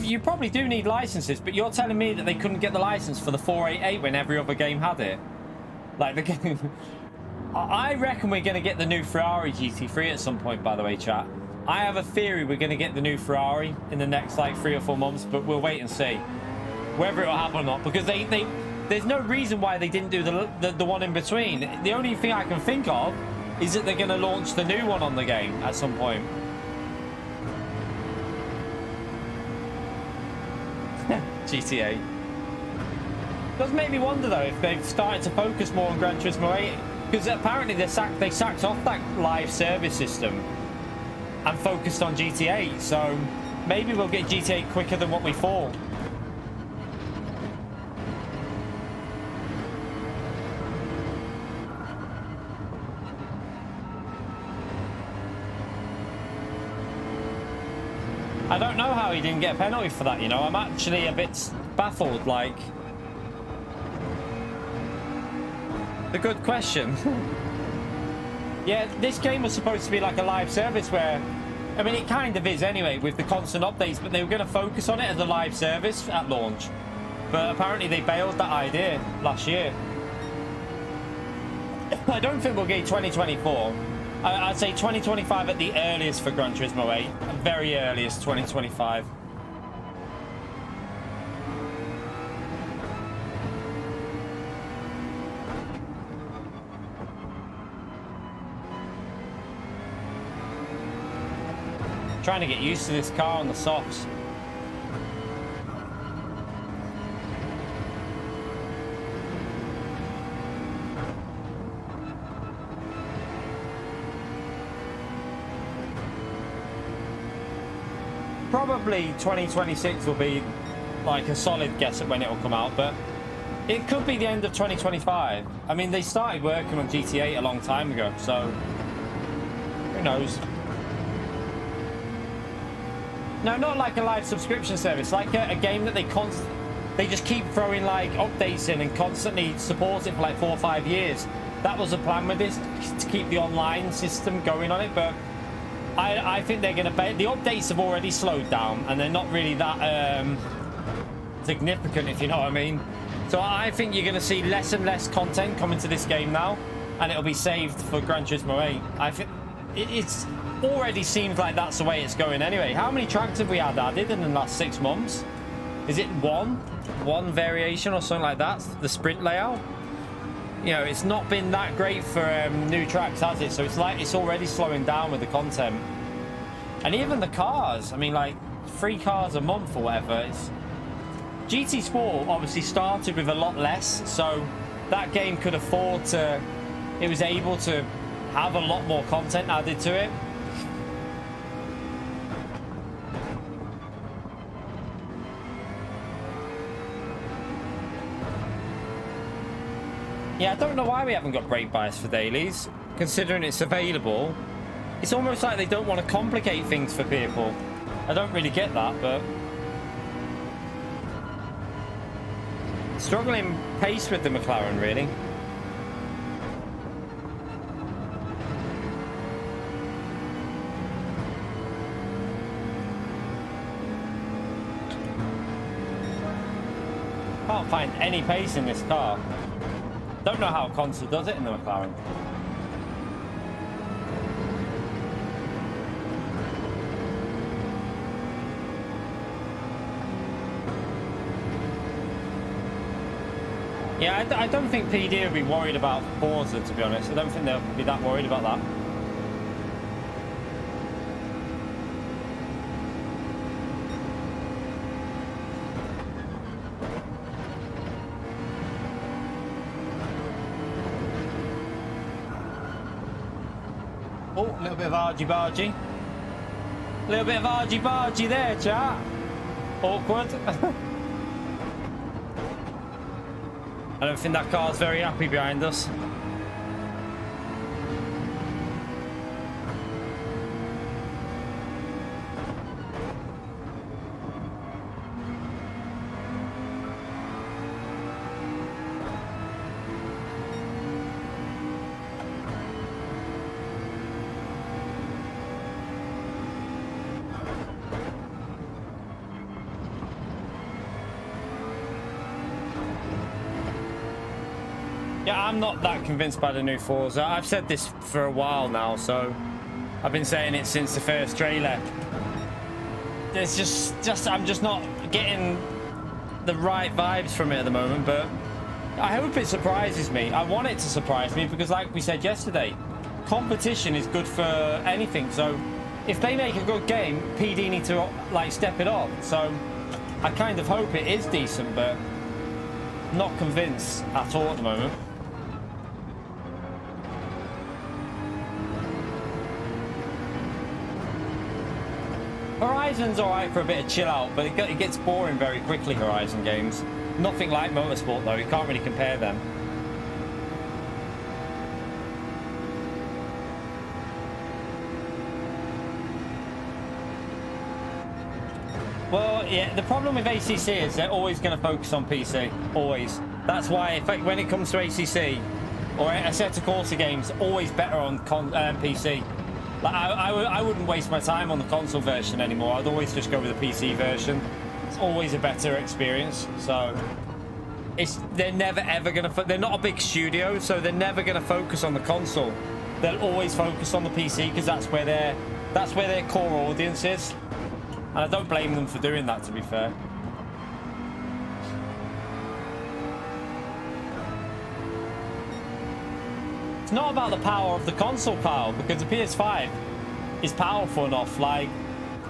You probably do need licenses, but you're telling me that they couldn't get the license for the 488 when every other game had it? Like the game. I reckon we're going to get the new Ferrari GT3 at some point, by the way, chat. I have a theory we're going to get the new Ferrari in the next like 3 or 4 months, but we'll wait and see whether it will happen or not, because there's no reason why they didn't do the one in between. The only thing I can think of is that they're going to launch the new one on the game at some point. GTA. Does make me wonder though if they've started to focus more on Gran Turismo 8, because apparently they sacked off that live service system and focused on GTA, so maybe we'll get GTA quicker than what we thought. I don't know how he didn't get a penalty for that, you know. I'm actually a bit baffled, like. A good question. Yeah, this game was supposed to be like a live service where, I mean, it kind of is anyway with the constant updates, but they were going to focus on it as a live service at launch. But apparently they bailed that idea last year. I don't think we'll get 2024. I'd say 2025 at the earliest for Gran Turismo 8. Very earliest 2025. trying to get used to this car on the softs. Probably 2026 will be like a solid guess at when it will come out, but it could be the end of 2025. I mean, they started working on GTA a long time ago, so who knows? No, not like a live subscription service, like a game that they just keep throwing like updates in and constantly support it for like 4 or 5 years. That was the plan with this, to keep the online system going on it, but I think they're going to... The updates have already slowed down, and they're not really that significant, if you know what I mean. So I think you're going to see less and less content coming to this game now, and it'll be saved for Gran Turismo 8. I think it's already seems like that's the way it's going anyway. How many tracks have we had added in the last 6 months? Is it one variation or something like that? The sprint layout? You know, it's not been that great for new tracks, has it? So it's like it's already slowing down with the content. And even the cars, I mean, like 3 cars a month or whatever. It's... GT Sport obviously started with a lot less, so that game could afford to... It was able to have a lot more content added to it. Yeah, I don't know why we haven't got brake bias for dailies, considering it's available. It's almost like they don't want to complicate things for people. I don't really get that, but... Struggling pace with the McLaren, really. Can't find any pace in this car. Don't know how console does it in the McLaren. Yeah, I don't think PD will be worried about Forza, to be honest. I don't think they'll be that worried about that. Oh, a little bit of argy-bargy. A little bit of argy-bargy there, chat. Awkward. I don't think that car's very happy behind us. Yeah, I'm not that convinced by the new Forza. I've said this for a while now, so I've been saying it since the first trailer. There's just I'm just not getting the right vibes from it at the moment, but I hope it surprises me. I want it to surprise me because, like we said yesterday, competition is good for anything. So if they make a good game, PD need to like step it up. So I kind of hope it is decent, but not convinced at all at the moment. Horizon's alright for a bit of chill out, but it gets boring very quickly, Horizon games. Nothing like Motorsport though, you can't really compare them. Well, yeah, the problem with ACC is they're always going to focus on PC, always. That's why, in fact, when it comes to ACC, or a set of Corsair games, always better on PC. Like, I wouldn't waste my time on the console version anymore. I'd always just go with the PC version. It's always a better experience. So they're never ever gonna. They're not a big studio, so they're never gonna focus on the console. They'll always focus on the PC because that's where their core audience is. And I don't blame them for doing that, to be fair. It's not about the power of the console, pal, because the PS5 is powerful enough. Like,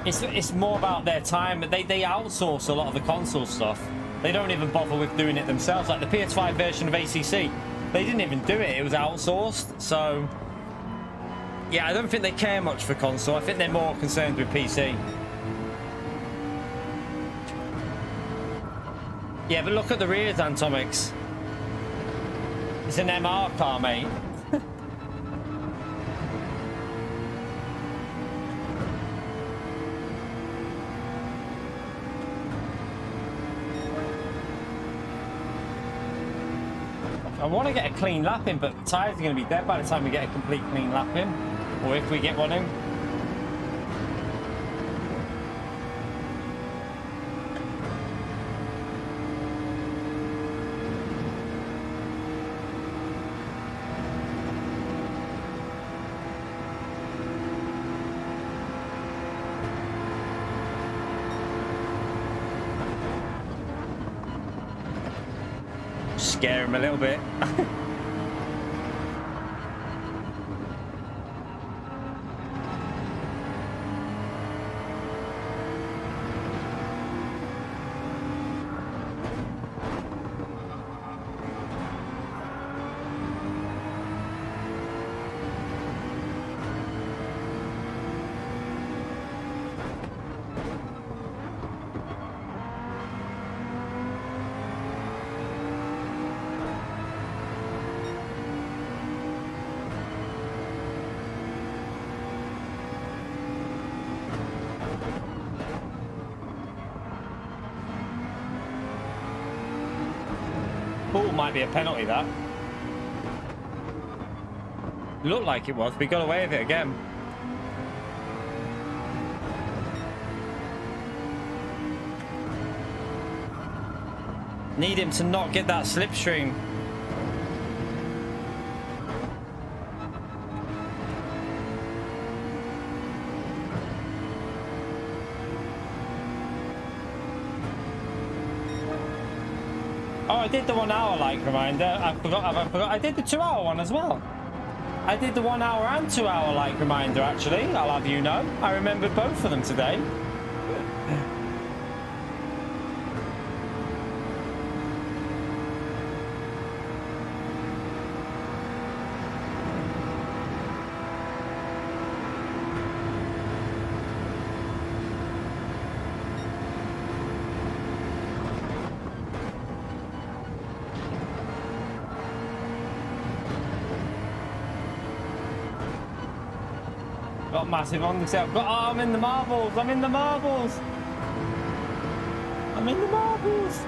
It's more about their time. They outsource a lot of the console stuff. They don't even bother with doing it themselves. Like the PS5 version of ACC, they didn't even do it. It was outsourced. So yeah, I don't think they care much for console. I think they're more concerned with PC. Yeah, but look at the rears, Antomics. It's an MR car, mate. I want to get a clean lap in, but tyres are going to be dead by the time we get a complete clean lap in. Or if we get one in. Scare him a little bit. Oh, might be a penalty, that. Looked like it was. We got away with it again. Need him to not get that slipstream. Oh, I did the 1 hour like reminder. I forgot. I did the 2 hour one as well. I did the 1 hour and 2 hour like reminder, actually. I'll have you know. I remembered both of them today. Got massive on himself. Oh, I'm in the marbles. I'm in the marbles. I'm in the marbles.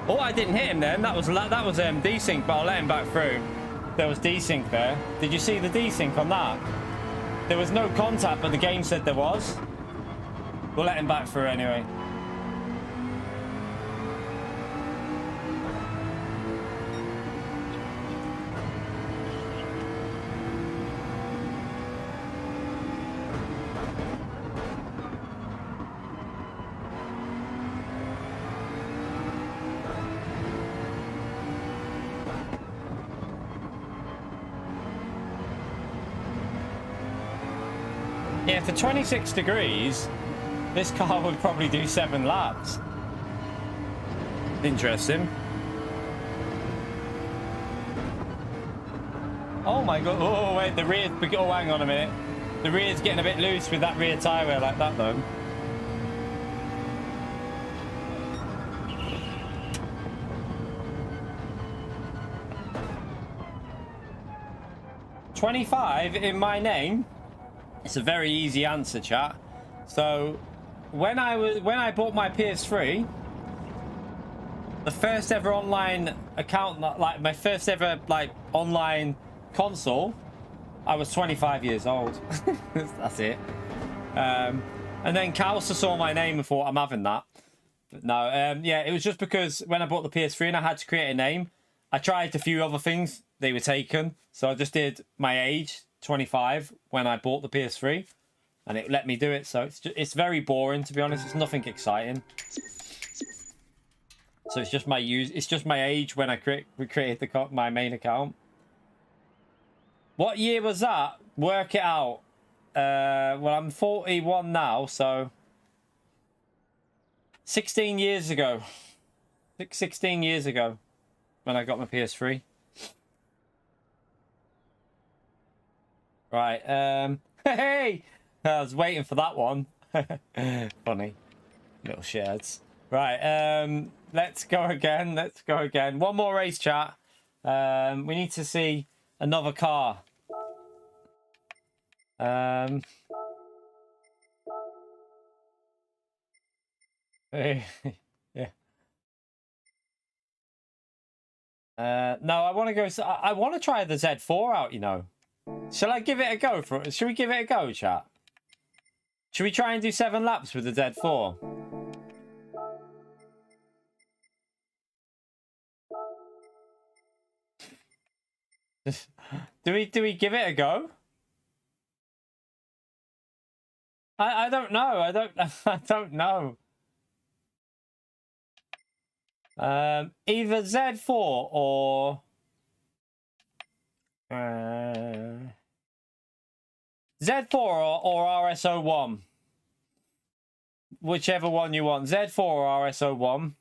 Oh, I didn't hit him then. That was desync, but I'll let him back through. There was desync there. Did you see the desync on that? There was no contact, but the game said there was. We'll let him back through anyway. Yeah, for 26 degrees, this car would probably do 7 laps. Interesting. Oh my god. Oh, wait, the rear... Oh, hang on a minute. The rear's getting a bit loose with that rear tyre wear like that, though. $25 in my name. It's a very easy answer, chat. So, when I bought my PS3, the first ever online account, like my first ever like online console, I was 25 years old. That's it. And then Kausa saw my name and thought, I'm having that. But no, yeah, it was just because when I bought the PS3 and I had to create a name, I tried a few other things. They were taken. So I just did my age, 25, when I bought the PS3, and it let me do it. So it's very boring, to be honest. It's nothing exciting. So it's just my age when I created my main account. What year was that? Work it out. Well, I'm 41 now, so 16 years ago. 16 years ago when I got my PS3. Right, hey! I was waiting for that one. Funny. Little shares. Right, let's go again. Let's go again. One more race, chat. We need to see another car. Yeah. No, I want to go. I want to try the Z4 out. You know, shall I give it a go? Should we give it a go, chat? Should we try and do 7 laps with the Z4? do we give it a go? I don't know. I don't know. Either Z4 or Z4 or RS01. Whichever one you want. Z4 or RS01.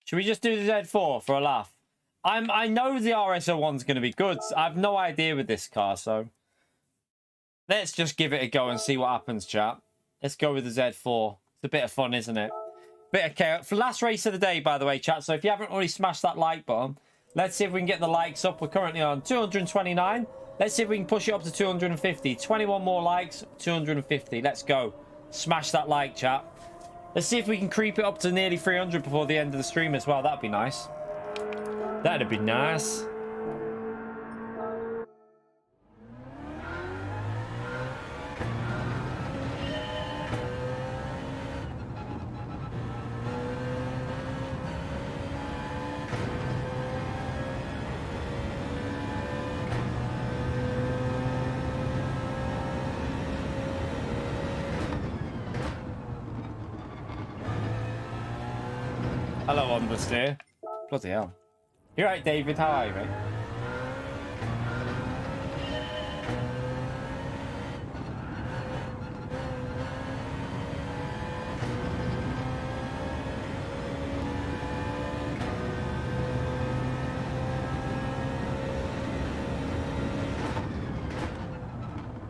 Should we just do the Z4 for a laugh? I know the RS01's going to be good. I have no idea with this car, so let's just give it a go and see what happens, chat. Let's go with the Z4. It's a bit of fun, isn't it? Bit of chaos. For last race of the day, by the way, chat. So if you haven't already smashed that like button, let's see if we can get the likes up. We're currently on 229. Let's see if we can push it up to 250. 21 more likes, 250. Let's go. Smash that like, chat. Let's see if we can creep it up to nearly 300 before the end of the stream as well. That'd be nice. That'd be nice. Hello, Understeer. Bloody hell. You're right, David. How are you, mate?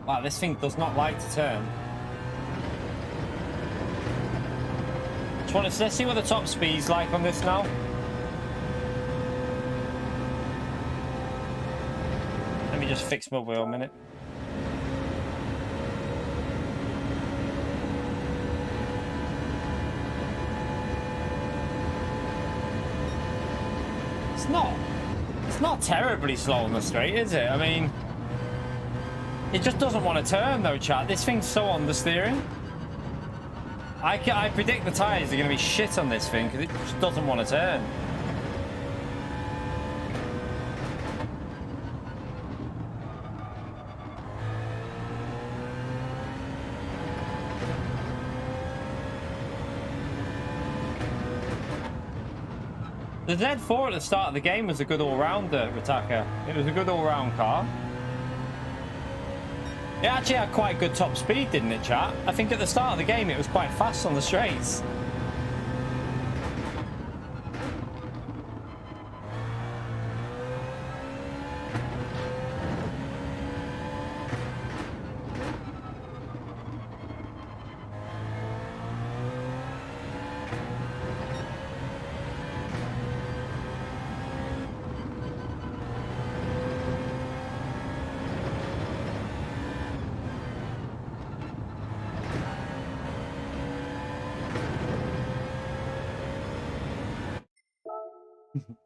Wow, this thing does not like to turn. Let's see what the top speed's like on this now. Let me just fix my wheel a minute. It's not terribly slow on the straight, is it? I mean, it just doesn't want to turn though, chat. This thing's so understeering. I predict the tyres are going to be shit on this thing because it just doesn't want to turn. The Z4 at the start of the game was a good all-rounder, Ritaka. It was a good all-round car. It actually had quite good top speed, didn't it, chat? I think at the start of the game it was quite fast on the straights.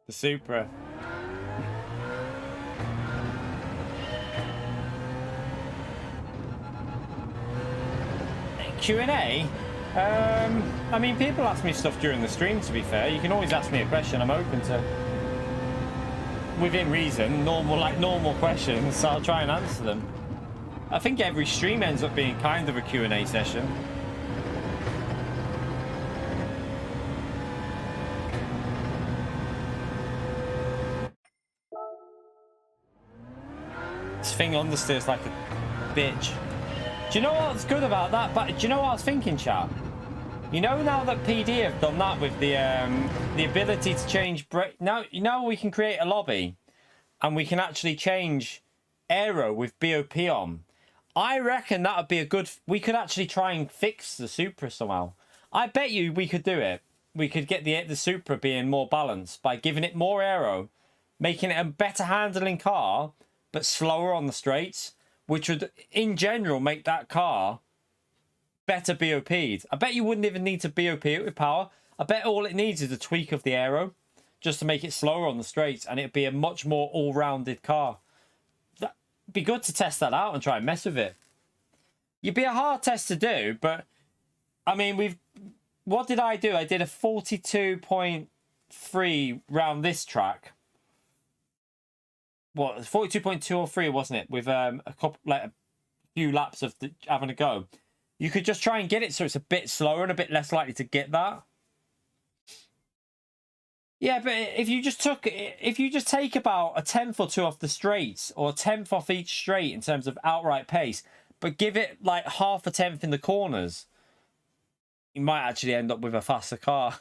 The Supra. Q&A? I mean, people ask me stuff during the stream, to be fair. You can always ask me a question. I'm open to, within reason, normal questions, so I'll try and answer them. I think every stream ends up being kind of a Q&A session. thing understeers like a bitch. Do you know what's good about that? But do you know what I was thinking, chat? You know, now that PD have done that with the ability to change now we can create a lobby and we can actually change aero with BOP on. I reckon that would be a good... We could actually try and fix the Supra somehow. I bet you we could do it. We could get the Supra being more balanced by giving it more aero, making it a better handling car, but slower on the straights, which would, in general, make that car better BOP'd. I bet you wouldn't even need to BOP it with power. I bet all it needs is a tweak of the aero, just to make it slower on the straights, and it'd be a much more all-rounded car. That'd be good to test that out and try and mess with it. It'd be a hard test to do, but I mean, what did I do? I did a 42.3 round this track. What, 42.2 or 3, wasn't it? With a few laps of having a go. You could just try and get it so it's a bit slower and a bit less likely to get that. Yeah, but if you just take about a 10th or 2 off the straights, or a 10th off each straight in terms of outright pace, but give it like half a 10th in the corners, you might actually end up with a faster car.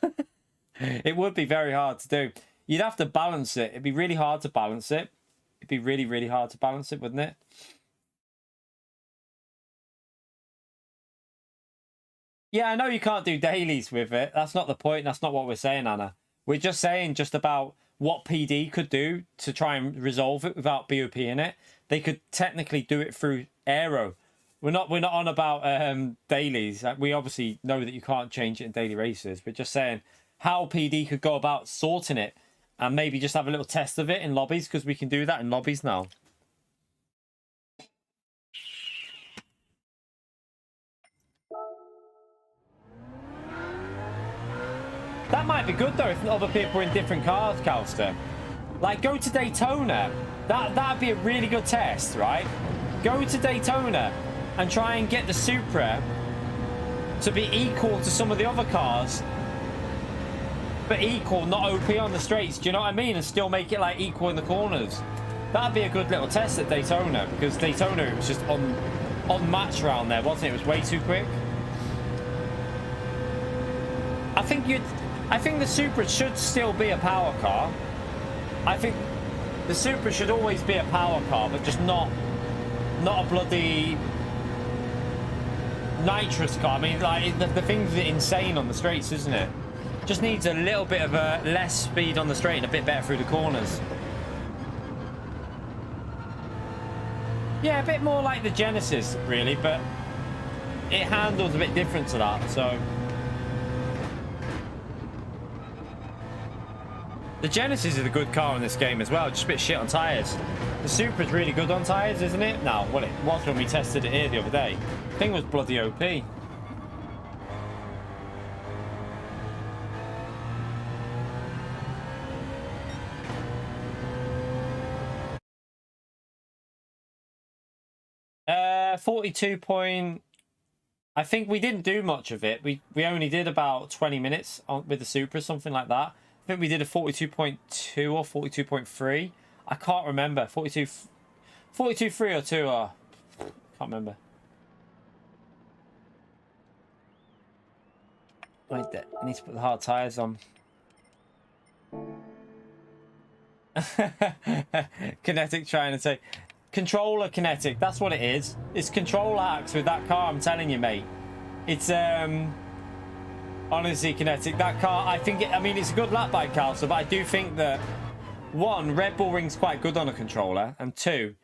It would be very hard to do. You'd have to balance it. It'd be really hard to balance it. It'd be really, really hard to balance it, wouldn't it? Yeah, I know you can't do dailies with it. That's not the point. That's not what we're saying, Anna. We're just saying just about what PD could do to try and resolve it without BOP in it. They could technically do it through aero. We're not on about dailies. We obviously know that you can't change it in daily races. We're just saying how PD could go about sorting it and maybe just have a little test of it in lobbies, because we can do that in lobbies now. That might be good though if other people are in different cars, Calster. Like, go to Daytona. That'd be a really good test, right? Go to Daytona and try and get the Supra to be equal to some of the other cars, but equal, not OP on the straights. Do you know what I mean? And still make it like equal in the corners. That'd be a good little test at Daytona, because Daytona, it was just unmatched around there, wasn't it? It was way too quick. I think the Supra should still be a power car. I think the Supra should always be a power car, but just not a bloody nitrous car. I mean, like, the thing's insane on the straights, isn't it? Just needs a little bit of a less speed on the straight and a bit better through the corners. Yeah, a bit more like the Genesis, really, but it handles a bit different to that, so... The Genesis is a good car in this game as well, just a bit shit on tyres. The Supra's really good on tyres, isn't it? No, well, it was when we tested it here the other day. The thing was bloody OP. 42 point... I think we didn't do much of it. We only did about 20 minutes with the Supra, something like that. I think we did a 42.2 or 42.3. I can't remember. 42.3 or 2. Can't remember. Wait there. I need to put the hard tyres on. Kinetic trying to say... Controller kinetic, that's what it is. It's control hacks with that car, I'm telling you, mate. It's honestly kinetic. That car, I think I mean, it's a good lap by Calcer, but I do think that one, Red Bull Ring's quite good on a controller, and two,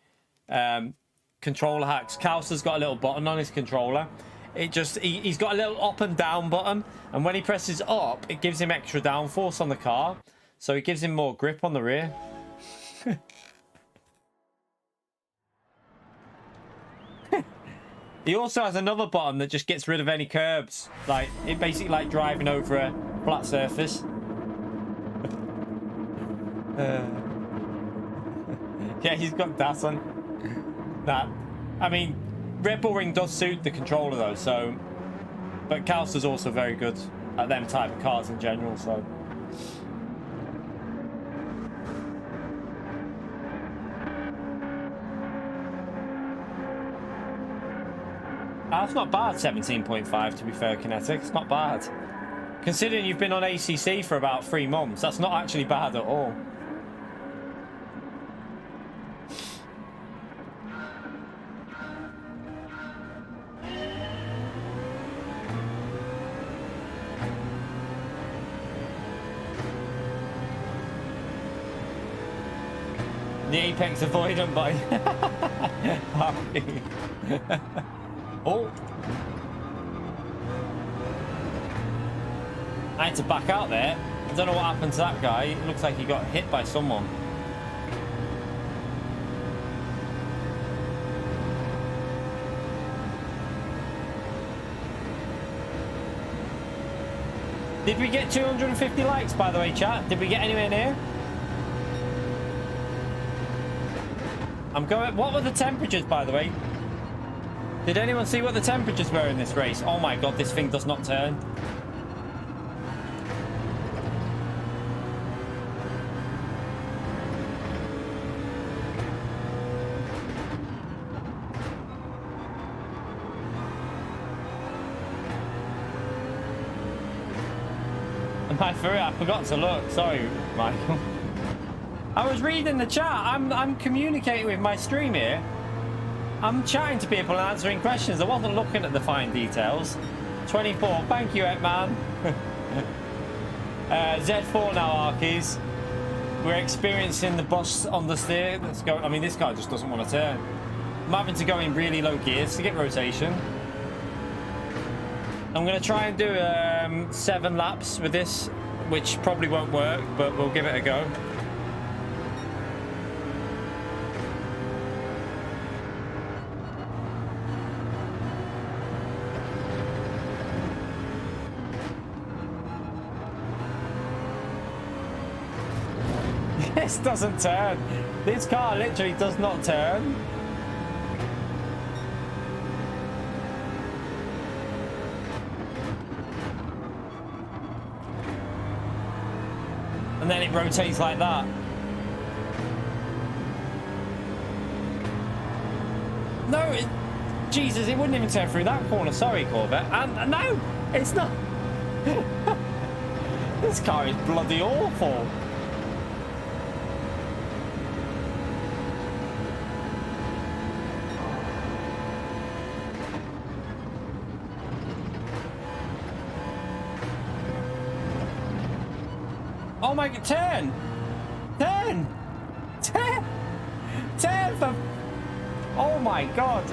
controller hacks. Calcer's got a little button on his controller. It just he's got a little up and down button, and when he presses up, it gives him extra downforce on the car, so it gives him more grip on the rear. He also has another button that just gets rid of any curbs. Like, it basically like driving over a flat surface. Yeah, he's got that on. That. I mean, Red Bull Ring does suit the controller though, so... But Calcer's also very good at them type of cars in general, so... That's not bad, 17.5 to be fair, Kinetic. It's not bad. Considering you've been on ACC for about 3 months, that's not actually bad at all. The Apex avoidant by oh, I had to back out there. I don't know what happened to that guy. It looks like he got hit by someone. Did we get 250 likes, by the way, chat? Did we get anywhere near? I'm going. What were the temperatures, by the way? Did anyone see what the temperatures were in this race? Oh my god, this thing does not turn. Am I for it? I forgot to look. Sorry, Michael. I was reading the chat. I'm communicating with my stream here. I'm chatting to people and answering questions. I wasn't looking at the fine details. 24. Thank you, Ekman. Z4 now, Arkies. We're experiencing the bus on the steer. Let's go. I mean, this car just doesn't want to turn. I'm having to go in really low gears to get rotation. I'm going to try and do 7 laps with this, which probably won't work, but we'll give it a go. This doesn't turn. This car literally does not turn. And then it rotates like that. No, Jesus, it wouldn't even turn through that corner. Sorry, Corvette. And no, it's not. This car is bloody awful. Oh my god, turn! Turn! Turn! Turn for... Oh my god!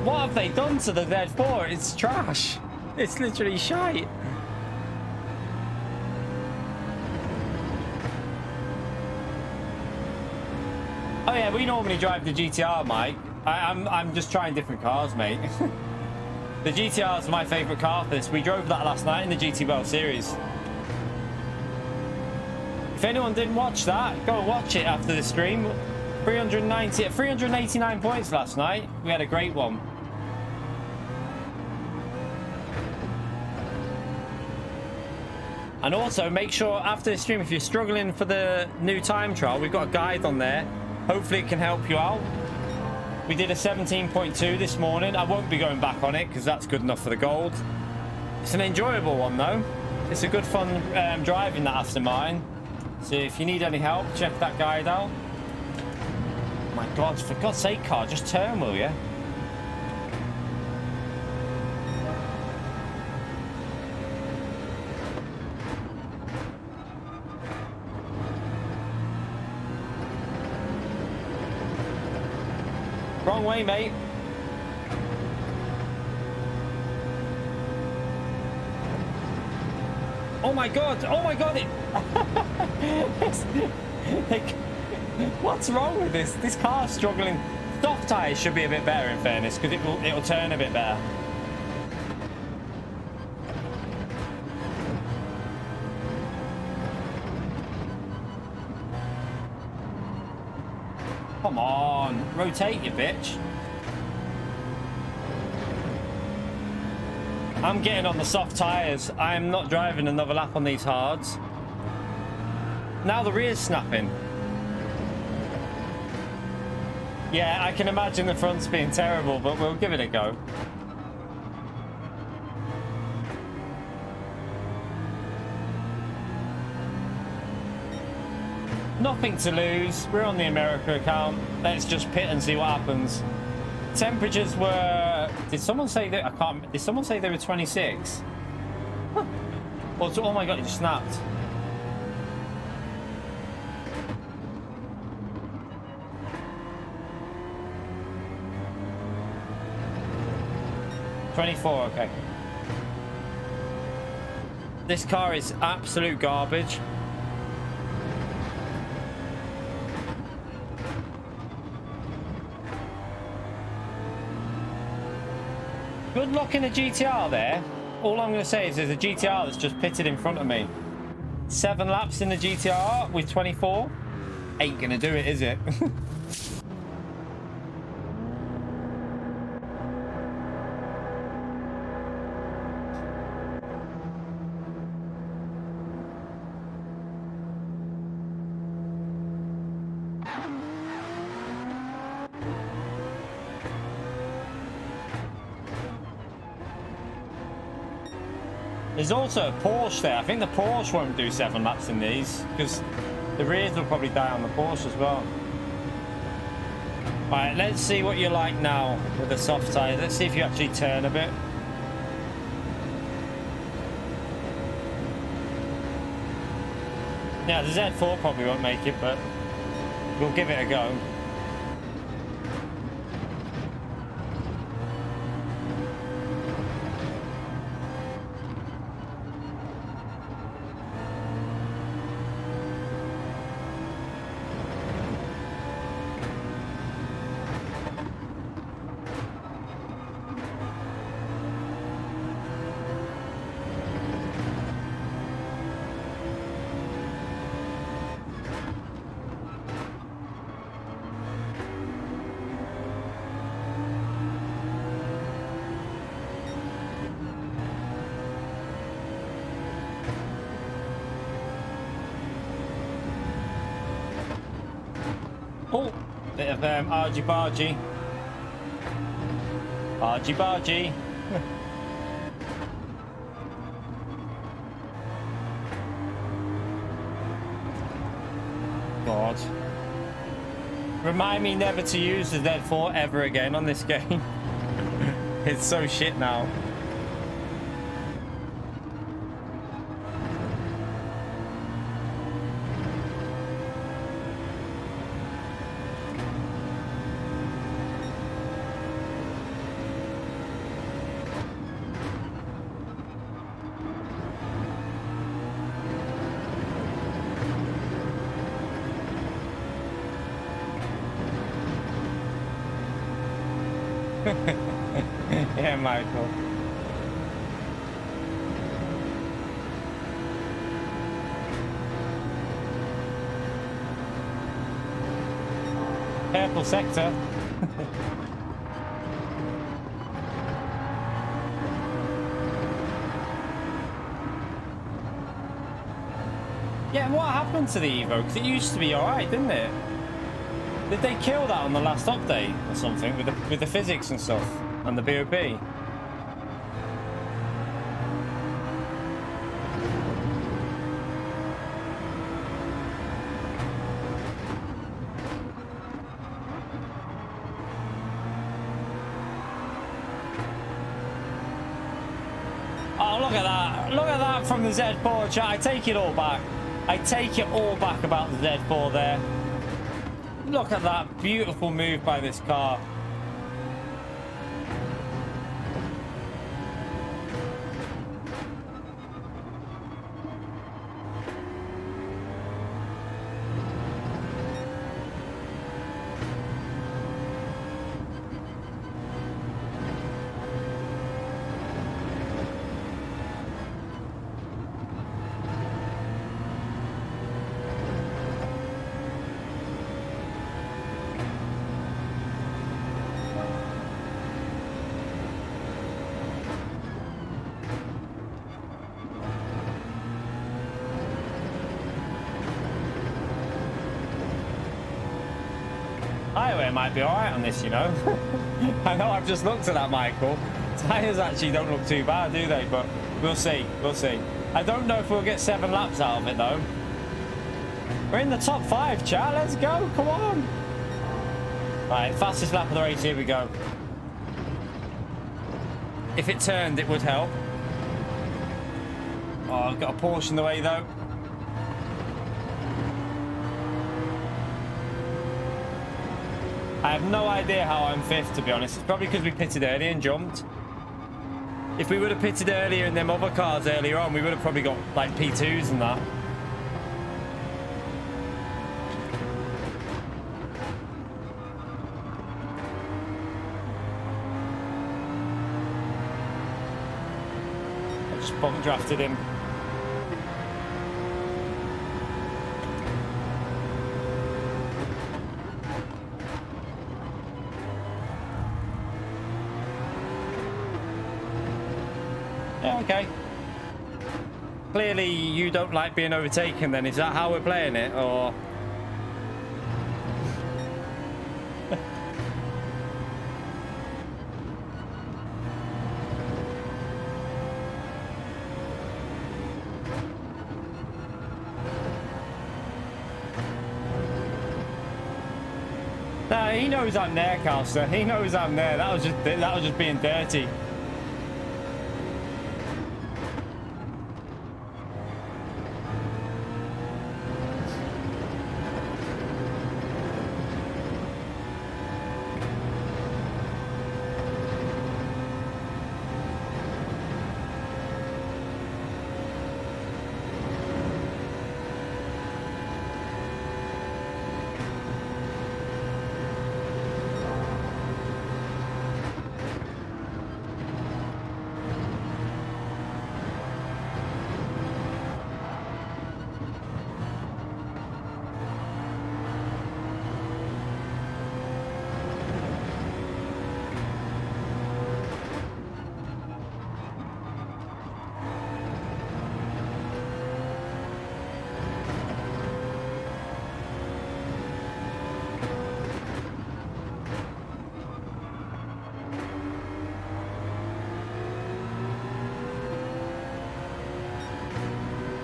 What have they done to the Z4? It's trash! It's literally shite! Oh yeah, we normally drive the GTR, Mike. I'm just trying different cars, mate. The GTR is my favourite car for this. We drove that last night in the GT World Series. If anyone didn't watch that, go watch it after the stream. 389 points last night. We had a great one. And also make sure after the stream, if you're struggling for the new time trial, we've got a guide on there. Hopefully it can help you out. We did a 17.2 this morning. I won't be going back on it because that's good enough for the gold. It's an enjoyable one though. It's a good fun driving that Aston Martin. So if you need any help, check that guide out. My god, for God's sake, car, just turn, will you? Wrong way, mate. Oh my god, it... What's wrong with this? This car's struggling. Soft tyres should be a bit better in fairness, because it'll turn a bit better. Come on, rotate you bitch. I'm getting on the soft tyres. I'm not driving another lap on these hards. Now the rear's snapping. Yeah, I can imagine the front's being terrible, but we'll give it a go. Nothing to lose. We're on the America account. Let's just pit and see what happens. Temperatures were... Did someone say that? I can't... Did someone say they were 26? Huh. Well, oh my god, it just snapped. $24, okay. This car is absolute garbage. Good luck in a GTR there. All I'm going to say is there's a GTR that's just pitted in front of me. 7 laps in the GTR with 24. Ain't going to do it, is it? There's also a Porsche there. I think the Porsche won't do 7 laps in these because the rears will probably die on the Porsche as well. Alright, let's see what you're like now with the soft tyres. Let's see if you actually turn a bit. Yeah, the Z4 probably won't make it, but we'll give it a go. Oh, bit of argy-bargy. Argy-bargy. God. Remind me never to use the Z4 ever again on this game. It's so shit now. Yeah, Michael. Purple sector. Yeah, what happened to the Evo? Because it used to be alright, didn't it? Did they kill that on the last update or something with the physics and stuff and the BOP? Oh, look at that. Look at that from the Z4 chat. I take it all back. I take it all back about the Z4 there. Look at that beautiful move by this car. tyre wear might be alright on this, you know. I know I've just looked at that, Michael. Tyres actually don't look too bad, do they? But we'll see, we'll see. I don't know if we'll get 7 laps out of it, though. We're in the top 5, chat. Let's go, come on. Right, fastest lap of the race, here we go. If it turned, it would help. Oh, I've got a Porsche in the way, though. I have no idea how I'm 5th, to be honest. It's probably because we pitted early and jumped. If we would have pitted earlier in them other cars earlier on, we would have probably got like P2s and that. I just bump drafted him. Yeah, okay. Clearly you don't like being overtaken then. Is that how we're playing it, or...? Nah, he knows I'm there, Calster. He knows I'm there. That was just being dirty.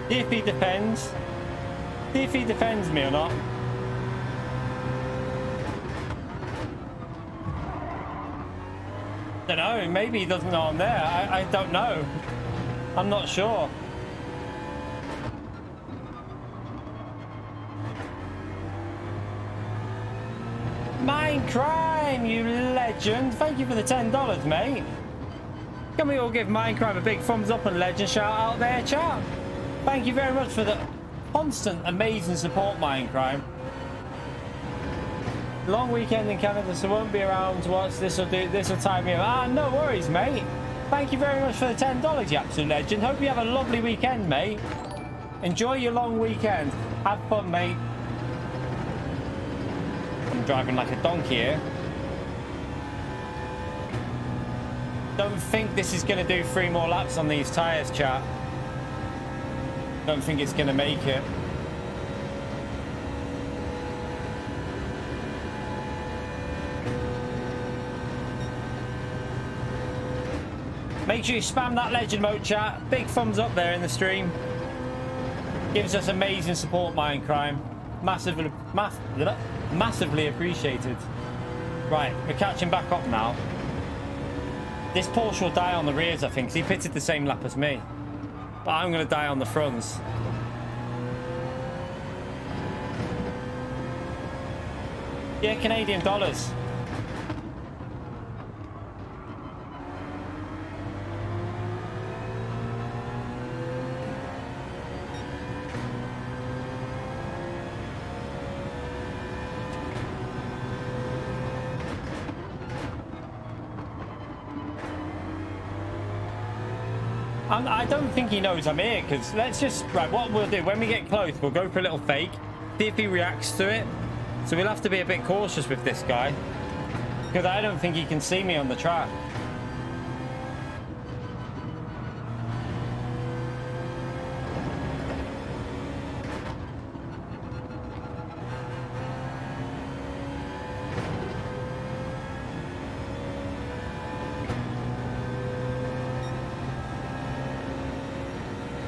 See if he defends. See if he defends me or not. Don't know. Maybe he doesn't know I'm there. I don't know. I'm not sure. Mine Crime, you legend. Thank you for the $10, mate. Can we all give Minecraft a big thumbs up and legend shout out there, chat? Thank you very much for the constant amazing support, Minecraft. Long weekend in Canada, so won't be around to watch. This will time me up. Ah, no worries, mate. Thank you very much for the $10, you absolute legend. Hope you have a lovely weekend, mate. Enjoy your long weekend. Have fun, mate. I'm driving like a donkey here. Don't think this is going to do 3 more laps on these tyres, chat. Don't think it's going to make it. Make sure you spam that legend mode, chat. Big thumbs up there in the stream. Gives us amazing support, Mindcrime. Massively appreciated. Right, we're catching back up now. This Porsche will die on the rears, I think, 'cause he pitted the same lap as me. But I'm going to die on the fronts. Yeah, Canadian dollars. I don't think he knows I'm here, because let's just... Right, what we'll do, when we get close, we'll go for a little fake, see if he reacts to it. So we'll have to be a bit cautious with this guy, because I don't think he can see me on the track.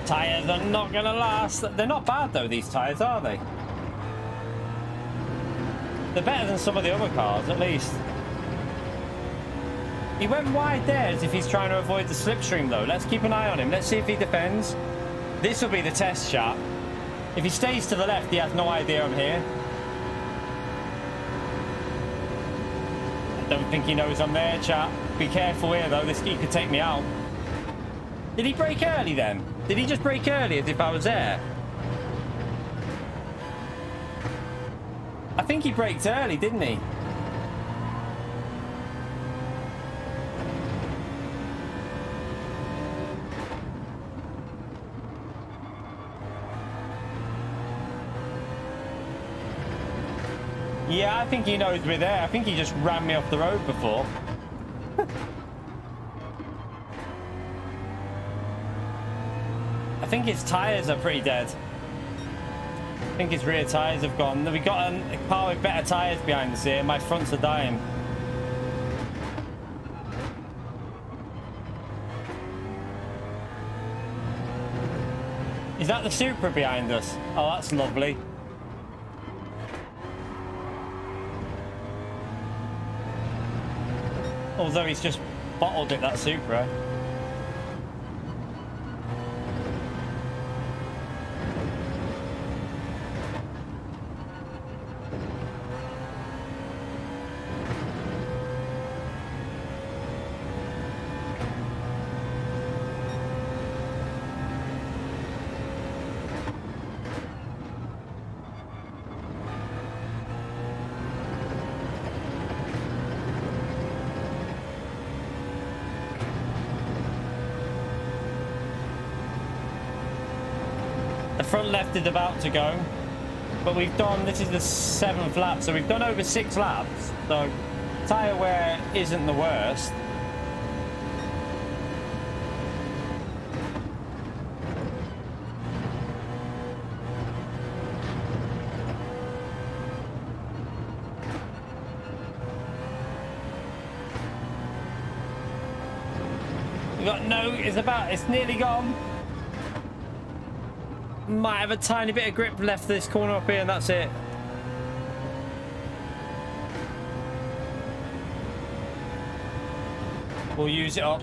Tyres are not going to last. They're not bad though, these tyres, are they? They're better than some of the other cars, at least. He went wide there as if he's trying to avoid the slipstream though. Let's keep an eye on him. Let's see if he defends. This will be the test, chat. If he stays to the left, he has no idea I'm here. I don't think he knows I'm there, chat. Be careful here though, this he could take me out. Did he brake early then? Did he just brake early as if I was there? I think he braked early, didn't he? Yeah, I think he knows we're there. I think he just ran me off the road before. I think his tyres are pretty dead. I think his rear tyres have gone. We got a car with better tyres behind us here. My fronts are dying. Is that the Supra behind us? Oh, that's lovely. Although he's just bottled it, that Supra. Front left is about to go, but we've done, this is the 7th lap, so we've done over 6 laps, so tyre wear isn't the worst. We got no, it's nearly gone. Might have a tiny bit of grip left this corner up here and that's it. We'll use it up.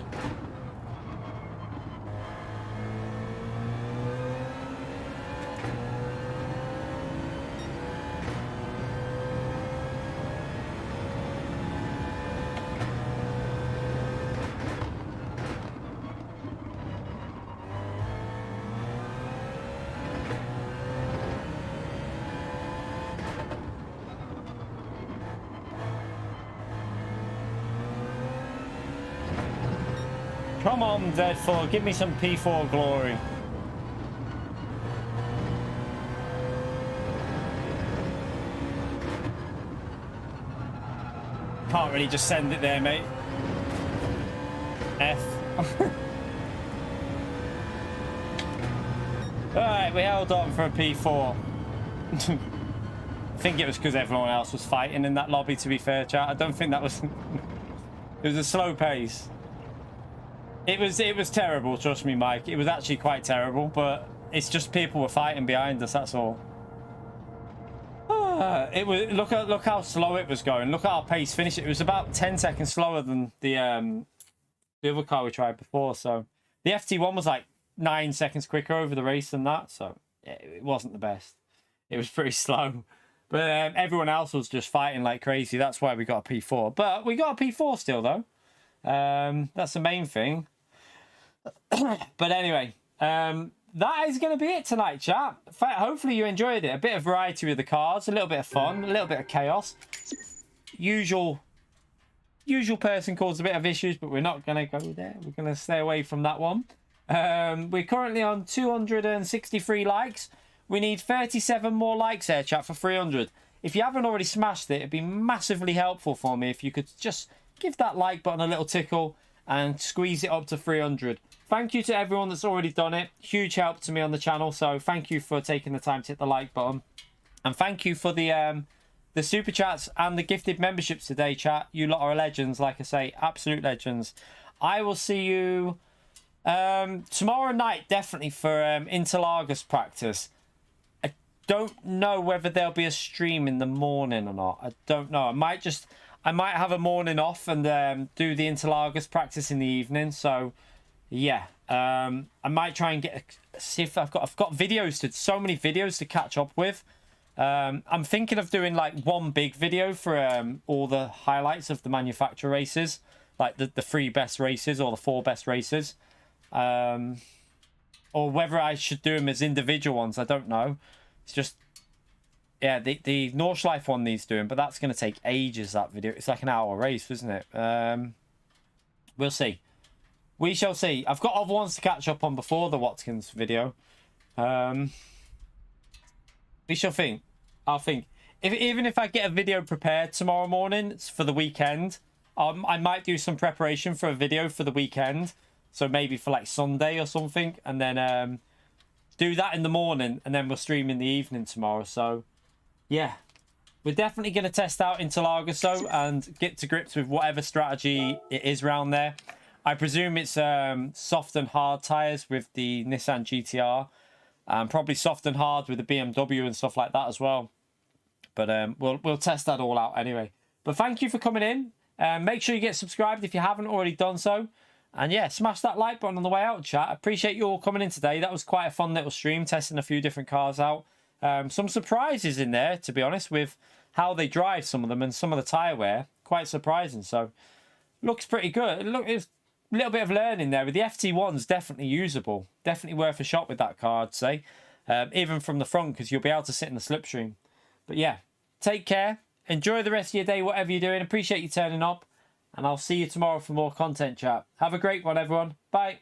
Come on, Z4, give me some P4 glory. Can't really just send it there, mate. F. Alright, we held on for a P4. I think it was because everyone else was fighting in that lobby, to be fair, chat. I don't think that was... It was a slow pace. It was terrible, trust me, Mike. It was actually quite terrible, but it's just people were fighting behind us, that's all. It was look how slow it was going. Look at our pace finish. It was about 10 seconds slower than the other car we tried before. So the FT1 was like 9 seconds quicker over the race than that. So yeah, it wasn't the best. It was pretty slow. But everyone else was just fighting like crazy. That's why we got a P4. But we got a P4 still, though. That's the main thing. But anyway, that is going to be it tonight, chat. In fact, hopefully you enjoyed it. A bit of variety with the cars, a little bit of fun, a little bit of chaos. Usual person caused a bit of issues, but we're not going to go there. We're going to stay away from that one. We're currently on 263 likes. We need 37 more likes there, chat, for 300. If you haven't already smashed it, it'd be massively helpful for me if you could just give that like button a little tickle and squeeze it up to 300. Thank you to everyone that's already done it. Huge help to me on the channel, so thank you for taking the time to hit the like button. And thank you for the super chats and the gifted memberships today, chat. You lot are legends, like I say, absolute legends. I will see you Tomorrow night, definitely for Interlagos practice. I don't know whether there'll be a stream in the morning or not. I don't know. I might have a morning off and do the Interlagos practice in the evening. So, yeah, I might try and see if I've got videos so many videos to catch up with. I'm thinking of doing like one big video for all the highlights of the manufacturer races, like the 3 best races or the 4 best races. Or whether I should do them as individual ones, I don't know. It's just, yeah, the Nordschleife one needs doing, but that's going to take ages, that video. It's like an hour race, isn't it? We'll see. We shall see. I've got other ones to catch up on before the Watkins video. We shall think. I'll think. Even if I get a video prepared tomorrow morning for the weekend, I might do some preparation for a video for the weekend. So maybe for like Sunday or something, and then do that in the morning, and then we'll stream in the evening tomorrow. So, yeah, we're definitely going to test out Interlagos though, and get to grips with whatever strategy it is round there. I presume it's soft and hard tyres with the Nissan GTR, and probably soft and hard with the BMW and stuff like that as well. But we'll test that all out anyway. But thank you for coming in. Make sure you get subscribed if you haven't already done so. And yeah, smash that like button on the way out, chat. I appreciate you all coming in today. That was quite a fun little stream, testing a few different cars out. Some surprises in there, to be honest, with how they drive some of them and some of the tyre wear. Quite surprising. So, looks pretty good. Look, it's a little bit of learning there. With the FT1's definitely usable. Definitely worth a shot with that car, I'd say. Even from the front, because you'll be able to sit in the slipstream. But yeah, take care. Enjoy the rest of your day, whatever you're doing. Appreciate you turning up. And I'll see you tomorrow for more content, chat. Have a great one, everyone. Bye.